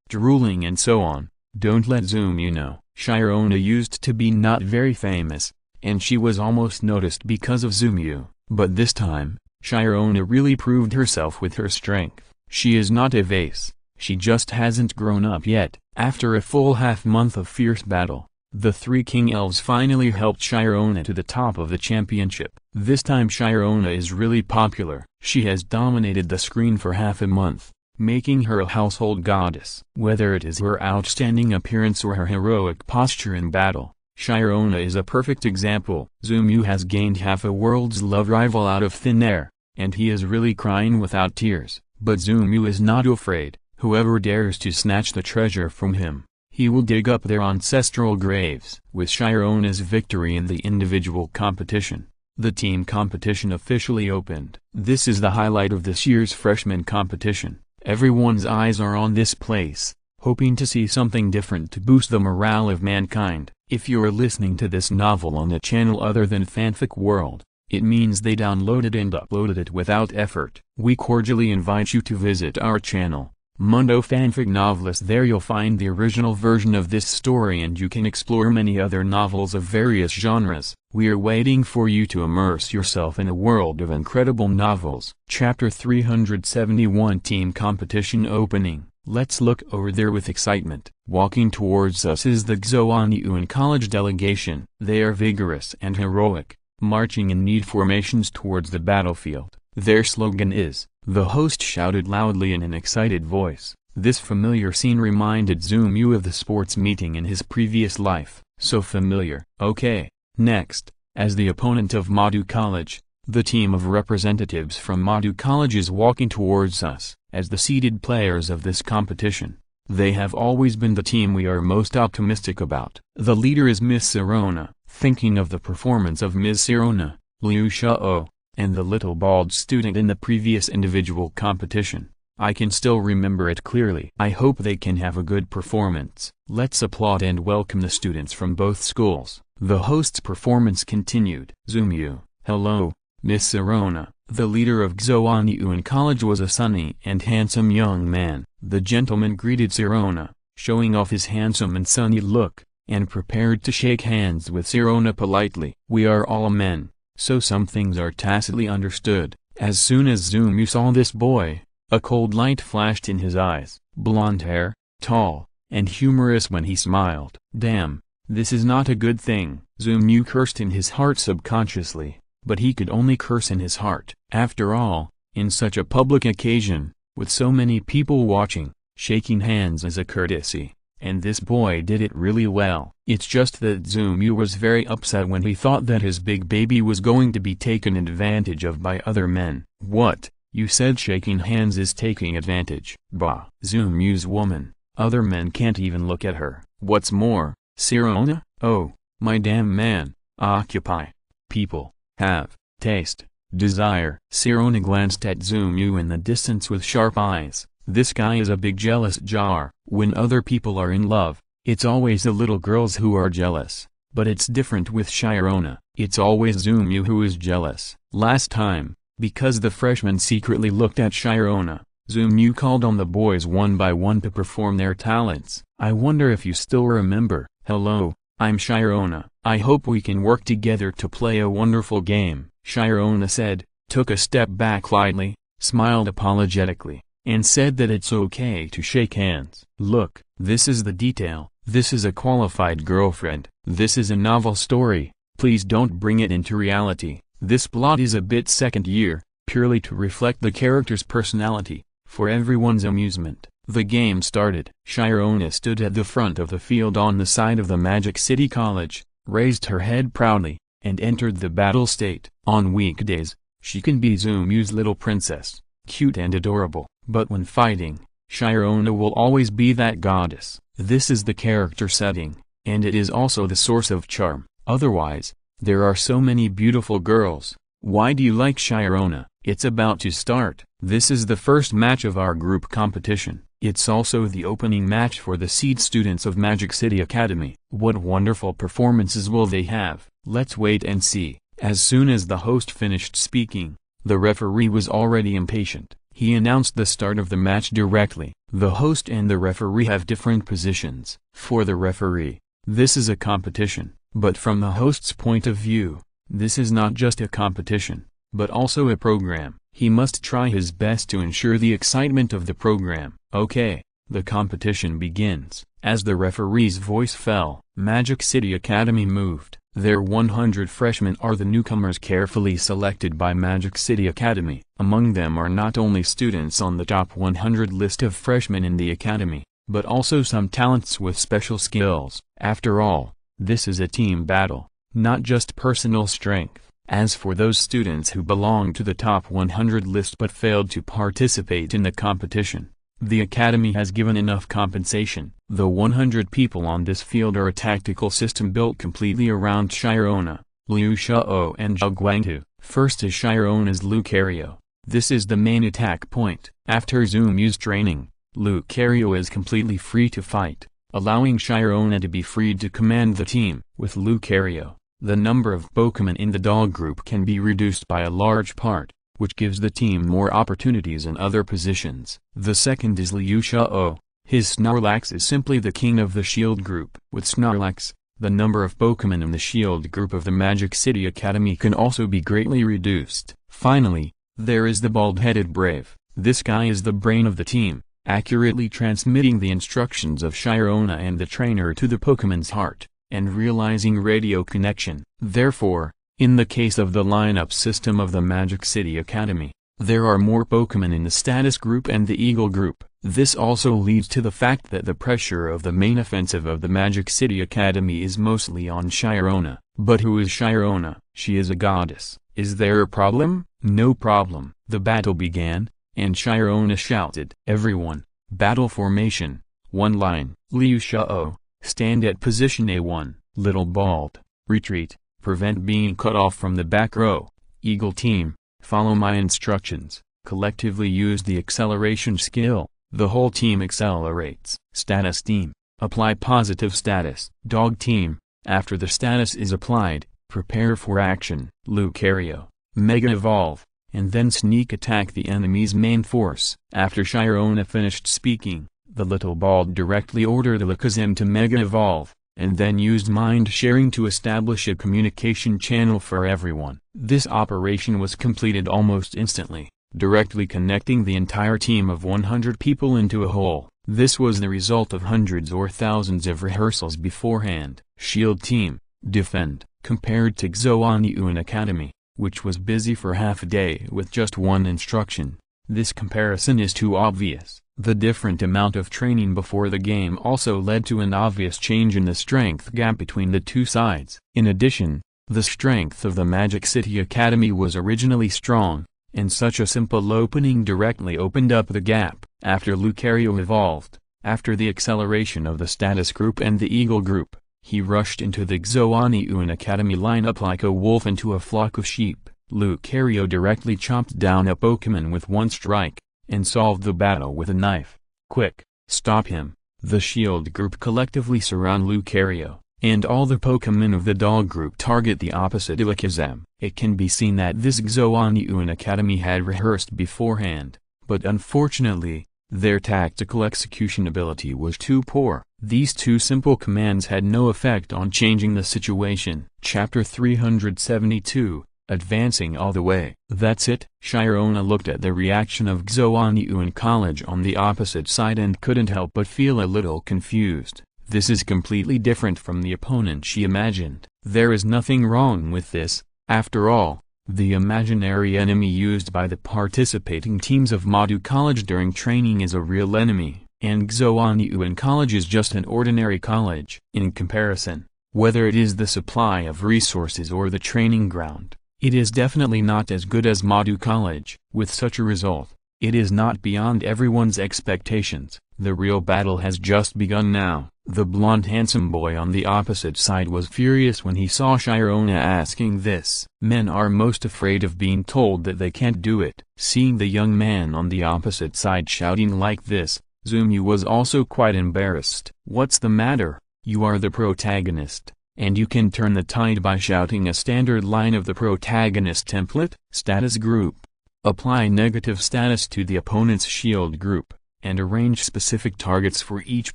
drooling and so on. Don't let Zoomu know. Shirona used to be not very famous, and she was almost noticed because of Zoomu. But this time, Shirona really proved herself with her strength. She is not a vase, she just hasn't grown up yet. After a full half-month of fierce battle, the 3 king elves finally helped Shirona to the top of the championship. This time Shirona is really popular. She has dominated the screen for half a month, making her a household goddess. Whether it is her outstanding appearance or her heroic posture in battle, Shirona is a perfect example. Zoomu has gained half a world's love rival out of thin air, and he is really crying without tears. But Zoomu is not afraid. Whoever dares to snatch the treasure from him, he will dig up their ancestral graves. With Shirona's victory in the individual competition, the team competition officially opened. This is the highlight of this year's freshman competition. Everyone's eyes are on this place, hoping to see something different to boost the morale of mankind. If you're listening to this novel on a channel other than Fanfic World, it means they downloaded and uploaded it without effort. We cordially invite you to visit our channel, Mundo Fanfic Novelist. There you'll find the original version of this story and you can explore many other novels of various genres. We are waiting for you to immerse yourself in a world of incredible novels. Chapter 371 Team Competition Opening. Let's look over there with excitement. Walking towards us is the Xoanyuan College delegation. They are vigorous and heroic, marching in neat formations towards the battlefield. Their slogan is, the host shouted loudly in an excited voice. This familiar scene reminded Zoomu of the sports meeting in his previous life. So familiar. Okay, next, as the opponent of Madu College, the team of representatives from Madu College is walking towards us, as the seeded players of this competition. They have always been the team we are most optimistic about. The leader is Miss Sirona. Thinking of the performance of Ms. Sirona, Liu Shao, and the little bald student in the previous individual competition, I can still remember it clearly. I hope they can have a good performance. Let's applaud and welcome the students from both schools. The host's performance continued. Zumyu, hello, Miss Sirona. The leader of Xoanyuan College was a sunny and handsome young man. The gentleman greeted Sirona, showing off his handsome and sunny look, and prepared to shake hands with Sirona politely. We are all men, so some things are tacitly understood. As soon as Zumyu saw this boy, a cold light flashed in his eyes. Blonde hair, tall, and humorous when he smiled. Damn, this is not a good thing. Zumyu cursed in his heart subconsciously, but he could only curse in his heart. After all, in such a public occasion, with so many people watching, shaking hands is a courtesy, and this boy did it really well. It's just that Zumyu was very upset when he thought that his big baby was going to be taken advantage of by other men. What? You said shaking hands is taking advantage? Bah! Zumyu's woman. Other men can't even look at her. What's more, Sirona? Oh, my damn man. Occupy. People. Have. Taste. Desire. Sirona glanced at Zumyu in the distance with sharp eyes. This guy is a big jealous jar. When other people are in love, it's always the little girls who are jealous. But it's different with Sirona. It's always Zumyu who is jealous. Last time, because the freshmen secretly looked at Sirona, Zumyu called on the boys one by one to perform their talents. I wonder if you still remember. Hello, I'm Sirona. I hope we can work together to play a wonderful game. Sirona said, took a step back lightly, smiled apologetically, and said that it's okay to shake hands. Look, this is the detail. This is a qualified girlfriend. This is a novel story. Please don't bring it into reality. This plot is a bit second year, purely to reflect the character's personality, for everyone's amusement. The game started. Sirona stood at the front of the field on the side of the Magic City College, raised her head proudly, and entered the battle state. On weekdays, she can be Zumyu's little princess, cute and adorable, but when fighting, Sirona will always be that goddess. This is the character setting, and it is also the source of charm. Otherwise, there are so many beautiful girls. Why do you like Sirona? It's about to start. This is the first match of our group competition. It's also the opening match for the seed students of Magic City Academy. What wonderful performances will they have? Let's wait and see. As soon as the host finished speaking, the referee was already impatient. He announced the start of the match directly. The host and the referee have different positions. For the referee, this is a competition, but from the host's point of view, this is not just a competition, but also a program. He must try his best to ensure the excitement of the program. Okay, the competition begins. As the referee's voice fell, Magic City Academy moved. Their 100 freshmen are the newcomers carefully selected by Magic City Academy. Among them are not only students on the top 100 list of freshmen in the academy, but also some talents with special skills. After all, this is a team battle, not just personal strength. As for those students who belong to the top 100 list but failed to participate in the competition, the Academy has given enough compensation. The 100 people on this field are a tactical system built completely around Sirona, Liu Xiao and Zhao Guangtu. First is Shirona's Lucario. This is the main attack point. After Zumyu's training, Lucario is completely free to fight, allowing Sirona to be freed to command the team. With Lucario, the number of Pokémon in the dog group can be reduced by a large part, which gives the team more opportunities in other positions. The second is Liu Xiao. His Snorlax is simply the king of the Shield group. With Snorlax, the number of Pokémon in the Shield group of the Magic City Academy can also be greatly reduced. Finally, there is the bald-headed Brave. This guy is the brain of the team, accurately transmitting the instructions of Sirona and the trainer to the Pokémon's heart, and realizing radio connection. Therefore, in the case of the lineup system of the Magic City Academy, there are more Pokémon in the Status group and the Eagle group. This also leads to the fact that the pressure of the main offensive of the Magic City Academy is mostly on Sirona. But who is Sirona? She is a goddess. Is there a problem? No problem. The battle began, and Sirona shouted, "Everyone, battle formation, one line. Liu Xiao, stand at position A1. Little Bald, retreat, prevent being cut off from the back row. Eagle team, follow my instructions. collectively use the acceleration skill. The whole team accelerates. Status team. Apply positive status. Dog team. After the status is applied, prepare for action. Lucario. Mega Evolve, and then sneak attack the enemy's main force. After Shyarona finished speaking, the little ball directly ordered Alakazam to Mega Evolve, and then used mind sharing to establish a communication channel for everyone. This operation was completed almost instantly, directly connecting the entire team of 100 people into a whole. This was the result of hundreds or thousands of rehearsals beforehand. Shield team. Defend. Compared to Xoaniuan Academy, which was busy for half a day with just one instruction, this comparison is too obvious. The different amount of training before the game also led to an obvious change in the strength gap between the two sides. In addition, the strength of the Magic City Academy was originally strong, and such a simple opening directly opened up the gap. After Lucario evolved, after the acceleration of the Status group and the Eagle group, he rushed into the Xoaniuan Academy lineup like a wolf into a flock of sheep. Lucario directly chopped down a Pokémon with one strike, and solved the battle with a knife. Quick, stop him. The Shield group collectively surround Lucario, and all the Pokémon of the Dog group target the opposite Alakazam. It can be seen that this Xoaniuan Academy had rehearsed beforehand, but unfortunately, their tactical execution ability was too poor. These two simple commands had no effect on changing the situation. Chapter 372, Advancing All the Way. That's it. Shyarona looked at the reaction of Xoaniuan College on the opposite side and couldn't help but feel a little confused. This is completely different from the opponent she imagined. There is nothing wrong with this, after all. The imaginary enemy used by the participating teams of Madu College during training is a real enemy, and Xoaniuan College is just an ordinary college. In comparison, whether it is the supply of resources or the training ground, it is definitely not as good as Madu College. With such a result, it is not beyond everyone's expectations. The real battle has just begun now. The blonde handsome boy on the opposite side was furious when he saw Shyarona asking this. Men are most afraid of being told that they can't do it. Seeing the young man on the opposite side shouting like this, Zumu was also quite embarrassed. What's the matter? You are the protagonist, and you can turn the tide by shouting a standard line of the protagonist template. Status group. Apply negative status to the opponent's shield group, and arrange specific targets for each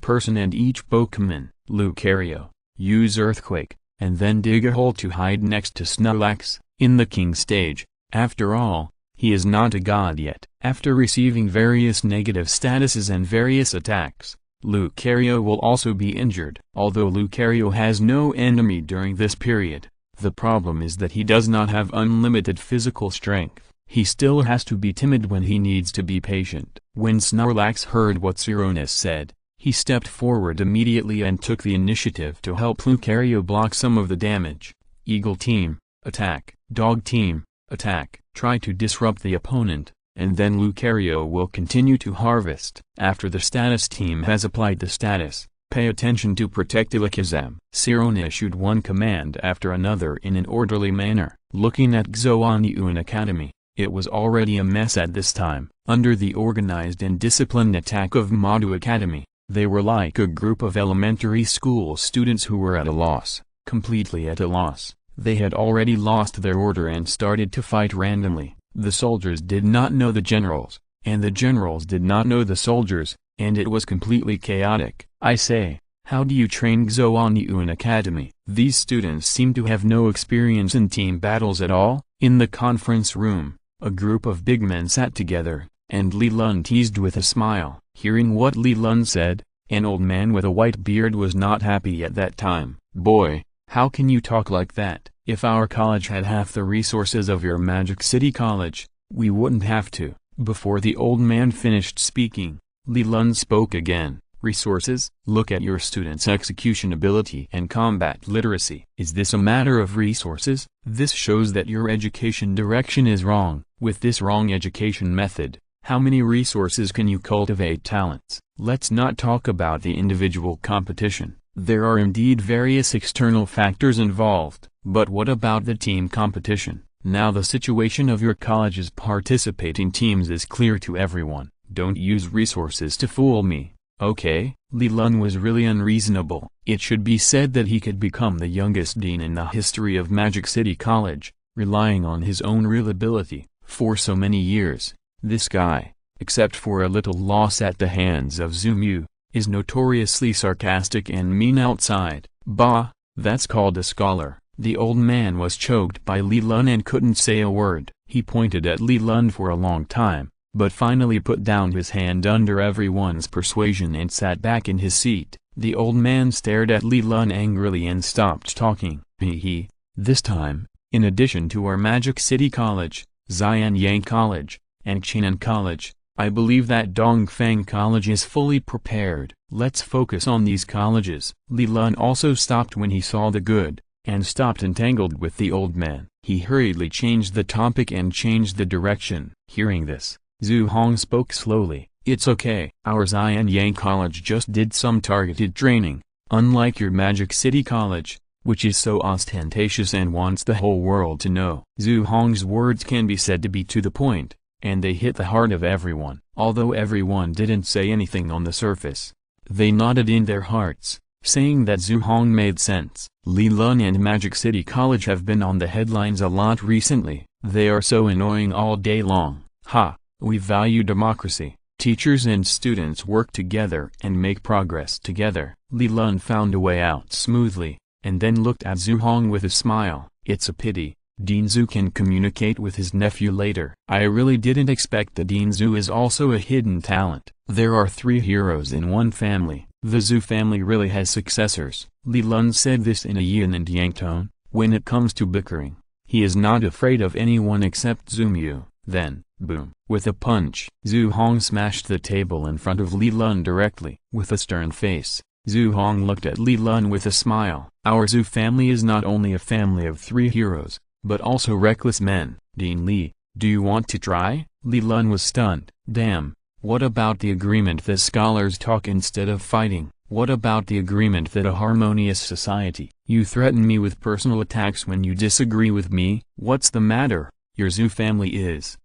person and each Pokémon. Lucario. Use Earthquake, and then dig a hole to hide next to Snorlax, in the King stage. After all, he is not a god yet. After receiving various negative statuses and various attacks, Lucario will also be injured. Although Lucario has no enemy during this period, the problem is that he does not have unlimited physical strength. He still has to be timid when he needs to be patient. When Snorlax heard what Shyarona said, he stepped forward immediately and took the initiative to help Lucario block some of the damage. Eagle team, attack. Dog team, attack. Try to disrupt the opponent, and then Lucario will continue to harvest. After the status team has applied the status, pay attention to protect Alakazam. Shyarona issued one command after another in an orderly manner. Looking at Xoaniuan Academy, it was already a mess at this time. Under the organized and disciplined attack of Madu Academy, they were like a group of elementary school students who were at a loss, completely at a loss. They had already lost their order and started to fight randomly. The soldiers did not know the generals, and the generals did not know the soldiers, and it was completely chaotic. I say, how do you train Xoaniuan Academy? These students seem to have no experience in team battles at all. In the conference room, a group of big men sat together, and Li Lun teased with a smile. Hearing what Li Lun said, an old man with a white beard was not happy at that time. Boy, how can you talk like that? If our college had half the resources of your Magic City College, we wouldn't have to. Before the old man finished speaking, Li Lun spoke again. Resources? Look at your students' execution ability and combat literacy. Is this a matter of resources? This shows that your education direction is wrong. With this wrong education method, how many resources can you cultivate talents? Let's not talk about the individual competition. There are indeed various external factors involved, but what about the team competition? Now the situation of your college's participating teams is clear to everyone. Don't use resources to fool me, okay? Li Lun was really unreasonable. It should be said that he could become the youngest dean in the history of Magic City College, relying on his own real ability, for so many years. This guy, except for a little loss at the hands of Zumu, is notoriously sarcastic and mean outside. Bah, that's called a scholar. The old man was choked by Li Lun and couldn't say a word. He pointed at Li Lun for a long time, but finally put down his hand under everyone's persuasion and sat back in his seat. The old man stared at Li Lun angrily and stopped talking. Hee. This time, in addition to our Magic City College, Xianyang College, and Qinan College, I believe that Dongfang College is fully prepared. Let's focus on these colleges. Li Lun also stopped when he saw the good, and stopped entangled with the old man. He hurriedly changed the topic and changed the direction. Hearing this, Zhu Hong spoke slowly. It's okay. Our Xianyang College just did some targeted training, unlike your Magic City College, which is so ostentatious and wants the whole world to know. Zhu Hong's words can be said to be to the point, and they hit the heart of everyone. Although everyone didn't say anything on the surface, they nodded in their hearts, saying that Zhu Hong made sense. Li Lun and Magic City College have been on the headlines a lot recently. They are so annoying all day long. Ha, we value democracy. Teachers and students work together and make progress together. Li Lun found a way out smoothly, and then looked at Zhu Hong with a smile. It's a pity, Dean Zhu can communicate with his nephew later. I really didn't expect that Dean Zhu is also a hidden talent. There are 3 heroes in one family. The Zhu family really has successors. Li Lun said this in a yin and yang tone. When it comes to bickering, he is not afraid of anyone except Zumu. Then, boom, with a punch, Zhu Hong smashed the table in front of Li Lun directly. With a stern face, Zhu Hong looked at Li Lun with a smile. Our Zhu family is not only a family of 3 heroes, but also reckless men. Dean Li, do you want to try? Li Lun was stunned. Damn, what about the agreement that scholars talk instead of fighting? What about the agreement that a harmonious society? You threaten me with personal attacks when you disagree with me? What's the matter? Your Zhu family is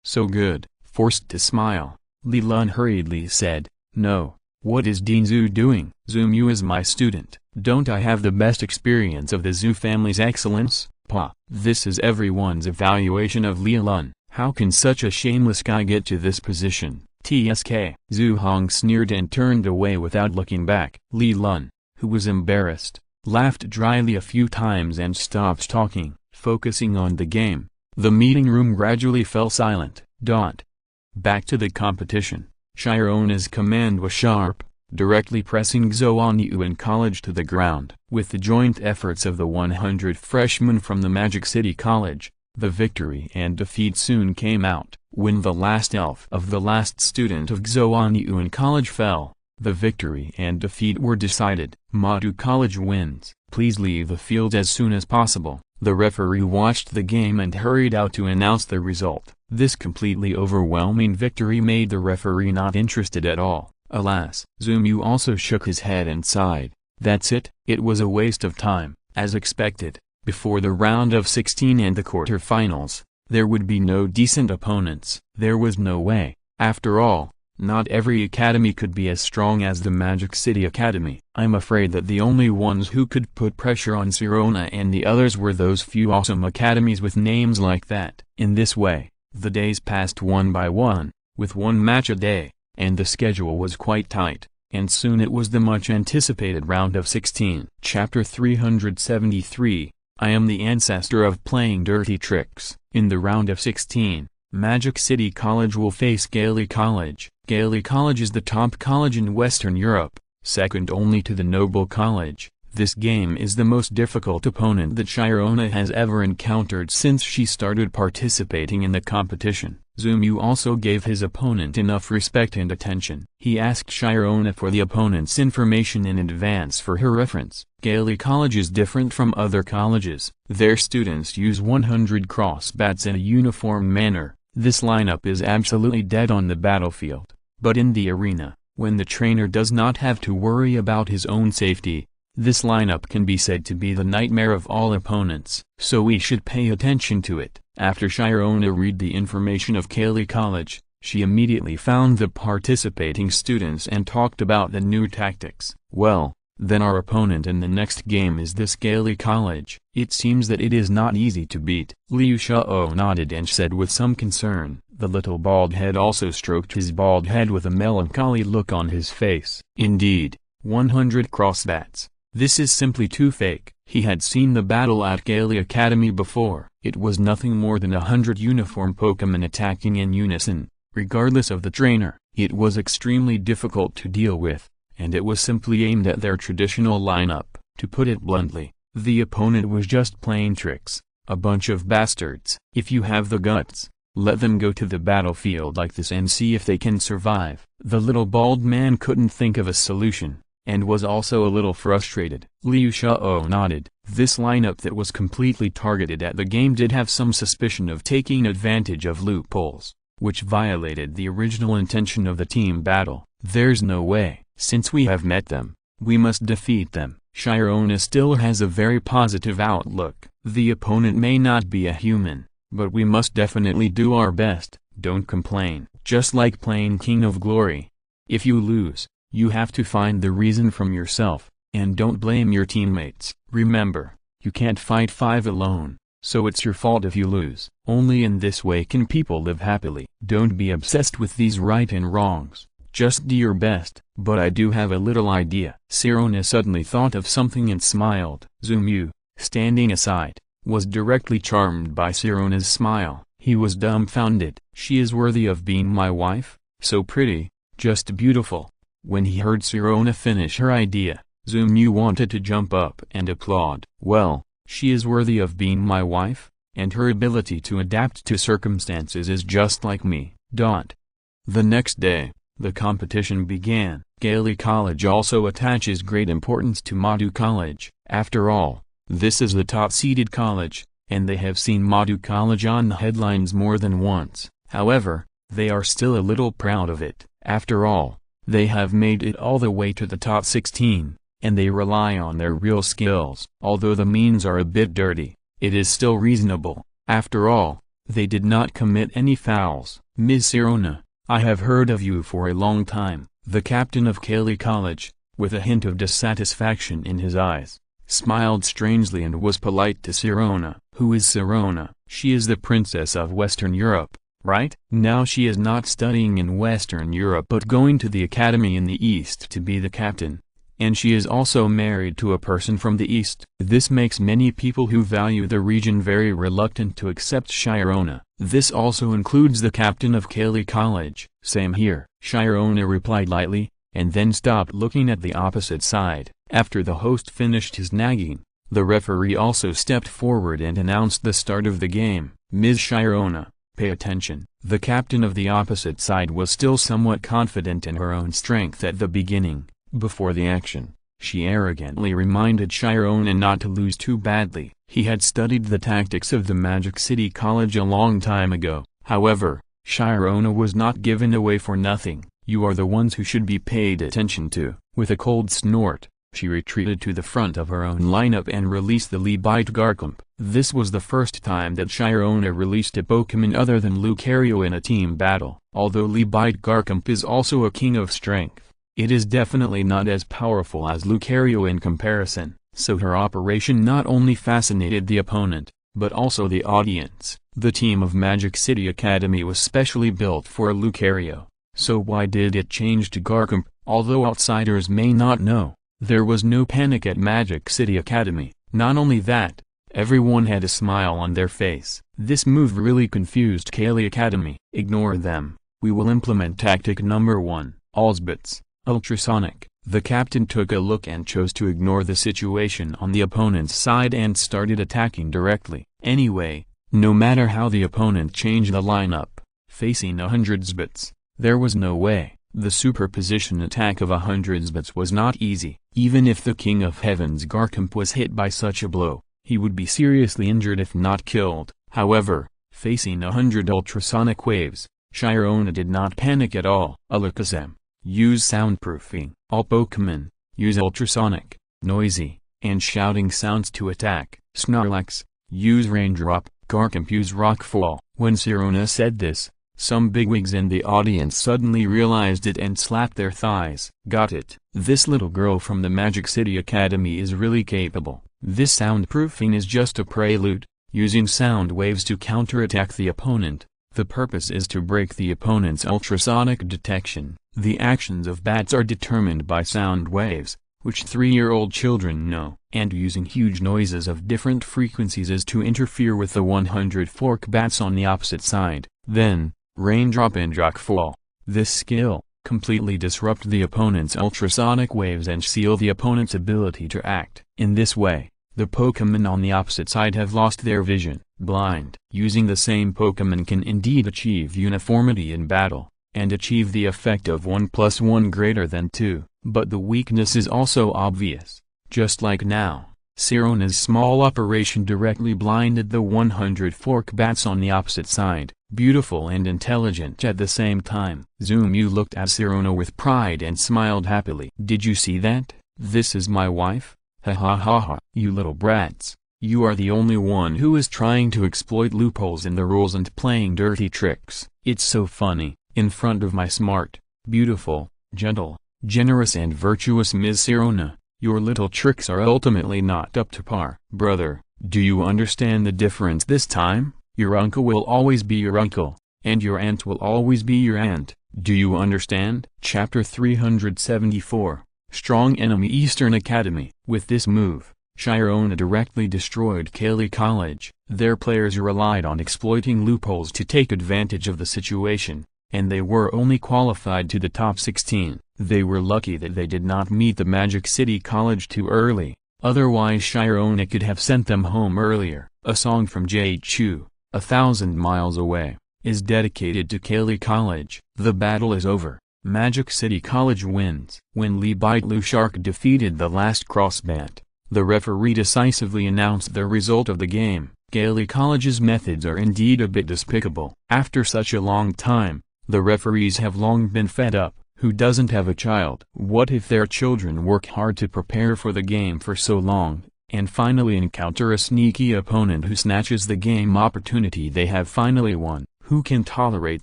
so good. Forced to smile, Li Lun hurriedly said, no. What is Dean Zhu doing? Zumu is my student. Don't I have the best experience of the Zhu family's excellence? Pa, this is everyone's evaluation of Li Lun. How can such a shameless guy get to this position? TSK. Zhu Hong sneered and turned away without looking back. Li Lun, who was embarrassed, laughed dryly a few times and stopped talking, focusing on the game. The meeting room gradually fell silent. Back to the competition. Chirona's command was sharp, directly pressing Xuanyuan College to the ground. With the joint efforts of the 100 freshmen from the Magic City College, the victory and defeat soon came out. When the last elf of the last student of Xuanyuan College fell, the victory and defeat were decided. Matu College wins. Please leave the field as soon as possible. The referee watched the game and hurried out to announce the result. This completely overwhelming victory made the referee not interested at all. Alas, Zumu also shook his head and sighed. That's it. It was a waste of time. As expected, before the round of 16 and the quarterfinals, there would be no decent opponents. There was no way. After all, not every academy could be as strong as the Magic City Academy. I'm afraid that the only ones who could put pressure on Sirona and the others were those few awesome academies with names like that. In this way, the days passed one by one, with 1 match a day, and the schedule was quite tight, and soon it was the much-anticipated round of 16. Chapter 373, I am the ancestor of playing dirty tricks. In the round of 16, Magic City College will face Gailey College. Gailey College is the top college in Western Europe, second only to the Noble College. This game is the most difficult opponent that Chirona has ever encountered since she started participating in the competition. Zumu also gave his opponent enough respect and attention. He asked Chirona for the opponent's information in advance for her reference. Gailey College is different from other colleges. Their students use 100 crossbats in a uniform manner. This lineup is absolutely dead on the battlefield. But in the arena, when the trainer does not have to worry about his own safety, this lineup can be said to be the nightmare of all opponents. So we should pay attention to it. After Shirona read the information of Kali College, she immediately found the participating students and talked about the new tactics. Well, then our opponent in the next game is this Kali College. It seems that it is not easy to beat. Liu Xiao nodded and said with some concern. The little bald head also stroked his bald head with a melancholy look on his face. Indeed, 100 cross bats. This is simply too fake. He had seen the battle at Kali Academy before. It was nothing more than 100 uniform Pokémon attacking in unison, regardless of the trainer. It was extremely difficult to deal with, and it was simply aimed at their traditional lineup. To put it bluntly, the opponent was just playing tricks, a bunch of bastards. If you have the guts, let them go to the battlefield like this and see if they can survive. The little bald man couldn't think of a solution, and was also a little frustrated. Liu Xiao nodded. This lineup that was completely targeted at the game did have some suspicion of taking advantage of loopholes, which violated the original intention of the team battle. There's no way. Since we have met them, we must defeat them. Shirona still has a very positive outlook. The opponent may not be a human, but we must definitely do our best. Don't complain. Just like playing King of Glory. If you lose, you have to find the reason from yourself, and don't blame your teammates. Remember, you can't fight 5 alone, so it's your fault if you lose. Only in this way can people live happily. Don't be obsessed with these right and wrongs. Just do your best. But I do have a little idea. Shirona suddenly thought of something and smiled. Zumu, standing aside, was directly charmed by Shirona's smile. He was dumbfounded. She is worthy of being my wife? So pretty, just beautiful. When he heard Shirona finish her idea, Zumu wanted to jump up and applaud. Well, she is worthy of being my wife, and her ability to adapt to circumstances is just like me. The next day, the competition began. Kali College also attaches great importance to Madhu College. After all, this is the top-seeded college, and they have seen Madhu College on the headlines more than once. However, they are still a little proud of it. After all, they have made it all the way to the top 16, and they rely on their real skills. Although the means are a bit dirty, it is still reasonable. After all, they did not commit any fouls. Ms. Shirona, I have heard of you for a long time. The captain of Kali College, with a hint of dissatisfaction in his eyes, smiled strangely and was polite to Shirona. Who is Shirona? She is the princess of Western Europe, right? Now she is not studying in Western Europe but going to the academy in the East to be the captain. And she is also married to a person from the East. This makes many people who value the region very reluctant to accept Shirona. This also includes the captain of Kali College. Same here, Shirona replied lightly, and then stopped looking at the opposite side. After the host finished his nagging, the referee also stepped forward and announced the start of the game. Ms. Shirona, pay attention. The captain of the opposite side was still somewhat confident in her own strength at the beginning. Before the action, she arrogantly reminded Shirona not to lose too badly. He had studied the tactics of the Magic City College a long time ago. However, Shirona was not given away for nothing. You are the ones who should be paid attention to. With a cold snort, she retreated to the front of her own lineup and released the Lebite Garchomp. This was the first time that Shirona released a Pokémon other than Lucario in a team battle. Although Lebite Garchomp is also a king of strength, it is definitely not as powerful as Lucario in comparison, so her operation not only fascinated the opponent, but also the audience. The team of Magic City Academy was specially built for Lucario, so why did it change to Garchomp? Although outsiders may not know, there was no panic at Magic City Academy. Not only that, everyone had a smile on their face. This move really confused Kali Academy. Ignore them. We will implement tactic number 1, Allsbits. Ultrasonic. The captain took a look and chose to ignore the situation on the opponent's side and started attacking directly. Anyway, no matter how the opponent changed the lineup, facing 100 Zbits, there was no way. The superposition attack of 100 Zbits was not easy. Even if the King of Heaven's Garchomp was hit by such a blow, he would be seriously injured if not killed. However, facing 100 ultrasonic waves, Shirona did not panic at all. Alakazam. Use soundproofing. All Pokémon, use ultrasonic, noisy, and shouting sounds to attack. Snorlax, use raindrop, Garcampew's rockfall. When Sirona said this, some bigwigs in the audience suddenly realized it and slapped their thighs. Got it. This little girl from the Magic City Academy is really capable. This soundproofing is just a prelude, using sound waves to counterattack the opponent. The purpose is to break the opponent's ultrasonic detection. The actions of bats are determined by sound waves, which 3-year-old children know, and using huge noises of different frequencies is to interfere with the 100 fork bats on the opposite side. Then, raindrop and rockfall. This skill completely disrupt the opponent's ultrasonic waves and seal the opponent's ability to act. In this way, the Pokémon on the opposite side have lost their vision. Blind. Using the same Pokémon can indeed achieve uniformity in battle, and achieve the effect of 1 + 1 greater than 2, but the weakness is also obvious. Just like now, Sirona's small operation directly blinded the 100 fork bats on the opposite side. Beautiful and intelligent at the same time. Zumu looked at Sirona with pride and smiled happily. Did you see that? This is my wife? Ha ha ha ha. You little brats. You are the only one who is trying to exploit loopholes in the rules and playing dirty tricks. It's so funny, in front of my smart, beautiful, gentle, generous and virtuous Ms. Sirona, your little tricks are ultimately not up to par. Brother, do you understand the difference this time? Your uncle will always be your uncle, and your aunt will always be your aunt. Do you understand? Chapter 374, Strong Enemy Eastern Academy. With this move, Sirona directly destroyed Kali College. Their players relied on exploiting loopholes to take advantage of the situation, and they were only qualified to the top 16. They were lucky that they did not meet the Magic City College too early, otherwise Sirona could have sent them home earlier. A song from J-Chu, 1,000 miles away, is dedicated to Kali College. The battle is over. Magic City College wins. When Lee Baitloo Shark defeated the last crossbat, the referee decisively announced the result of the game. Kali College's methods are indeed a bit despicable. After such a long time, the referees have long been fed up. Who doesn't have a child? What if their children work hard to prepare for the game for so long, and finally encounter a sneaky opponent who snatches the game opportunity they have finally won? Who can tolerate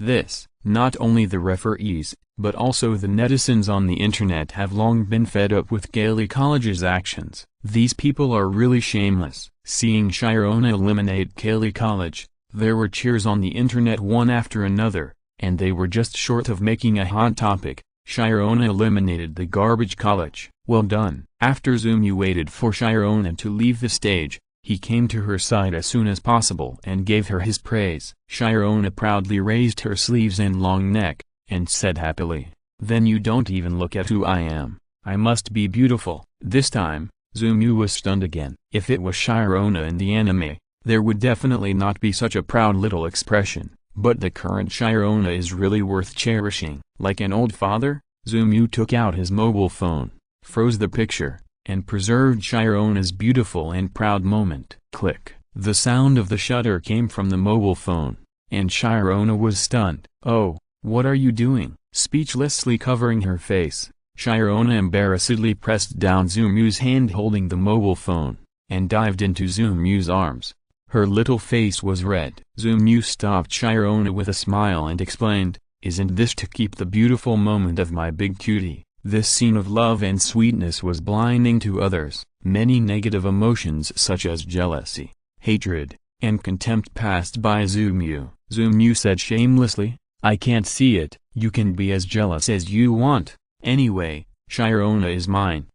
this? Not only the referees, but also the netizens on the internet have long been fed up with Kali College's actions. These people are really shameless. Seeing Sirona eliminate Kali College, there were cheers on the internet one after another, and they were just short of making a hot topic. Sirona eliminated the garbage college. Well done. After Zumu waited for Sirona to leave the stage, he came to her side as soon as possible and gave her his praise. Sirona proudly raised her sleeves and long neck, and said happily, "Then you don't even look at who I am. I must be beautiful." This time, Zumu was stunned again. If it was Sirona in the anime, there would definitely not be such a proud little expression. But the current Sirona is really worth cherishing. Like an old father, Zumu took out his mobile phone, froze the picture, and preserved Sirona's beautiful and proud moment. Click. The sound of the shutter came from the mobile phone, and Sirona was stunned. "Oh, what are you doing?" Speechlessly covering her face, Sirona embarrassedly pressed down Zumu's hand holding the mobile phone, and dived into Zumu's arms. Her little face was red. Zumu stopped Sirona with a smile and explained, "Isn't this to keep the beautiful moment of my big cutie?" This scene of love and sweetness was blinding to others. Many negative emotions such as jealousy, hatred, and contempt passed by Zumu. Zumu said shamelessly, "I can't see it. You can be as jealous as you want. Anyway, Sirona is mine."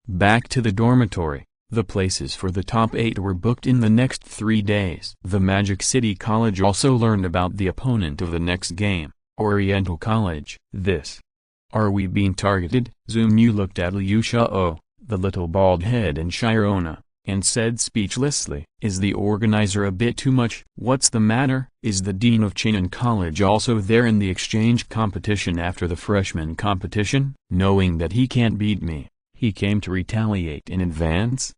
Back to the dormitory. The places for the top 8 were booked in the next 3 days. The Magic City College also learned about the opponent of the next game, Oriental College. Are we being targeted? Zumu looked at Liu Xiao, the little bald head and Sirona, and said speechlessly, "Is the organizer a bit too much?" "What's the matter?" "Is the dean of Cheonan College also there in the exchange competition after the freshman competition?" Knowing that he can't beat me, he came to retaliate in advance.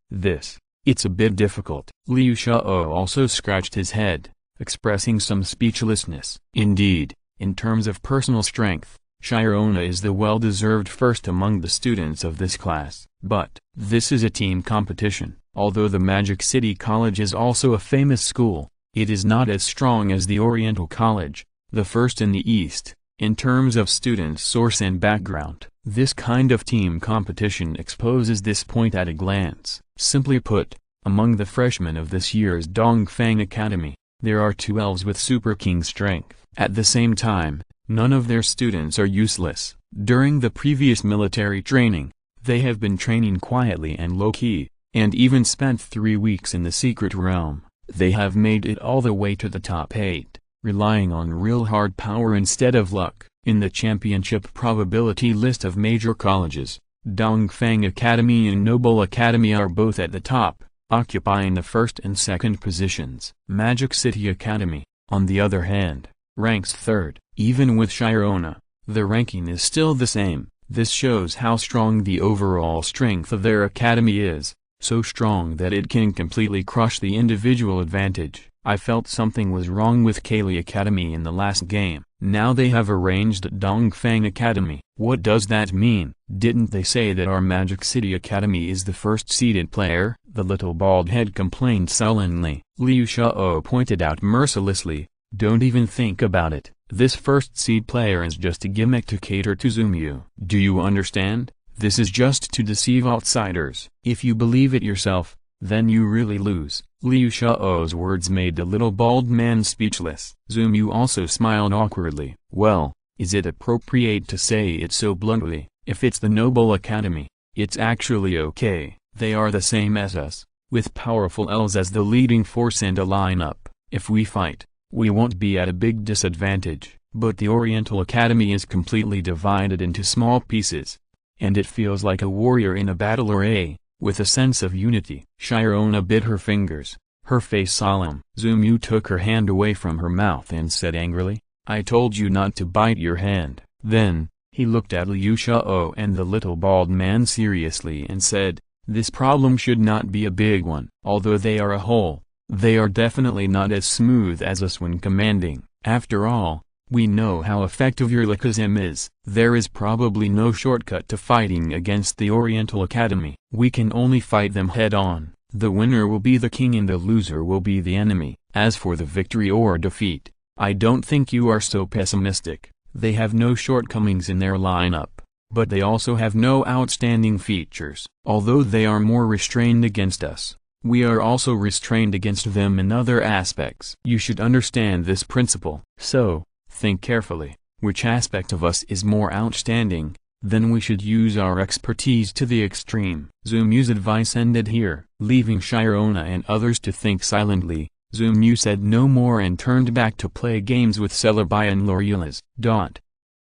It's a bit difficult. Liu Xiao also scratched his head, expressing some speechlessness. Indeed, in terms of personal strength, Sirona is the well-deserved first among the students of this class. But, this is a team competition. Although the Magic City College is also a famous school, it is not as strong as the Oriental College, the first in the East, in terms of student source and background. This kind of team competition exposes this point at a glance. Simply put, among the freshmen of this year's Dongfang Academy, there are 2 elves with Super King strength. At the same time, none of their students are useless. During the previous military training, they have been training quietly and low-key, and even spent 3 weeks in the secret realm. They have made it all the way to the top 8, relying on real hard power instead of luck. In the championship probability list of major colleges, Dongfang Academy and Noble Academy are both at the top, occupying the first and second positions. Magic City Academy, on the other hand, ranks third. Even with Shirona, the ranking is still the same. This shows how strong the overall strength of their academy is, so strong that it can completely crush the individual advantage. I felt something was wrong with Kaylee Academy in the last game. Now they have arranged Dongfang Academy. What does that mean? Didn't they say that our Magic City Academy is the first seeded player? The little bald head complained sullenly. Liu Xiao pointed out mercilessly, don't even think about it. This first seed player is just a gimmick to cater to Zumyu. Do you understand? This is just to deceive outsiders. If you believe it yourself, then you really lose. Liu Xiao's words made the little bald man speechless. Zumyu also smiled awkwardly. Well, is it appropriate to say it so bluntly? If it's the Noble Academy, it's actually okay. They are the same as us, with powerful elves as the leading force and a lineup. If we fight, we won't be at a big disadvantage. But the Oriental Academy is completely divided into small pieces, and it feels like a warrior in a battle array, with a sense of unity. Shirona bit her fingers, her face solemn. Zumyu took her hand away from her mouth and said angrily, I told you not to bite your hand. Then, he looked at Liu Xiao and the little bald man seriously and said, this problem should not be a big one. Although they are a whole, they are definitely not as smooth as us when commanding. After all, we know how effective your Likazim is. There is probably no shortcut to fighting against the Oriental Academy. We can only fight them head-on. The winner will be the king and the loser will be the enemy. As for the victory or defeat, I don't think you are so pessimistic. They have no shortcomings in their lineup, but they also have no outstanding features. Although they are more restrained against us, we are also restrained against them in other aspects. You should understand this principle. So, think carefully, which aspect of us is more outstanding, then we should use our expertise to the extreme. Zumyu's advice ended here. Leaving Shirona and others to think silently, Zumyu said no more and turned back to play games with Celebi and Lorulaz.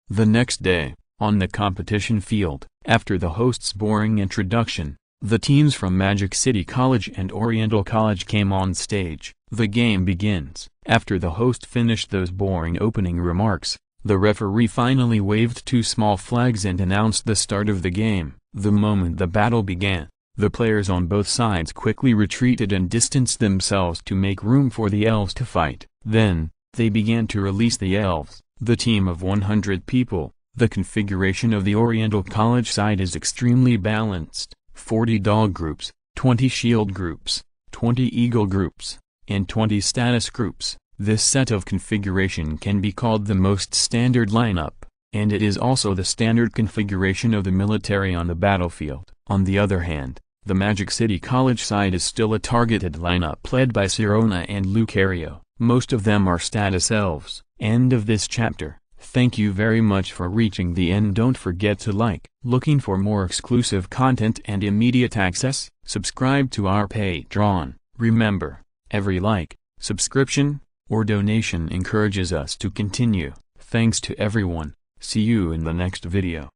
The next day, on the competition field, after the host's boring introduction, the teams from Magic City College and Oriental College came on stage. The game begins. After the host finished those boring opening remarks, the referee finally waved 2 small flags and announced the start of the game. The moment the battle began, the players on both sides quickly retreated and distanced themselves to make room for the elves to fight. Then, they began to release the elves. The team of 100 people. The configuration of the Oriental College side is extremely balanced. 40 dog groups, 20 shield groups, 20 eagle groups, and 20 status groups. This set of configuration can be called the most standard lineup, and it is also the standard configuration of the military on the battlefield. On the other hand, the Magic City College side is still a targeted lineup led by Sirona and Lucario. Most of them are status elves. End of this chapter. Thank you very much for reaching the end. Don't forget to like. Looking for more exclusive content and immediate access? Subscribe to our Patreon. Remember, every like, subscription, or donation encourages us to continue. Thanks to everyone. See you in the next video.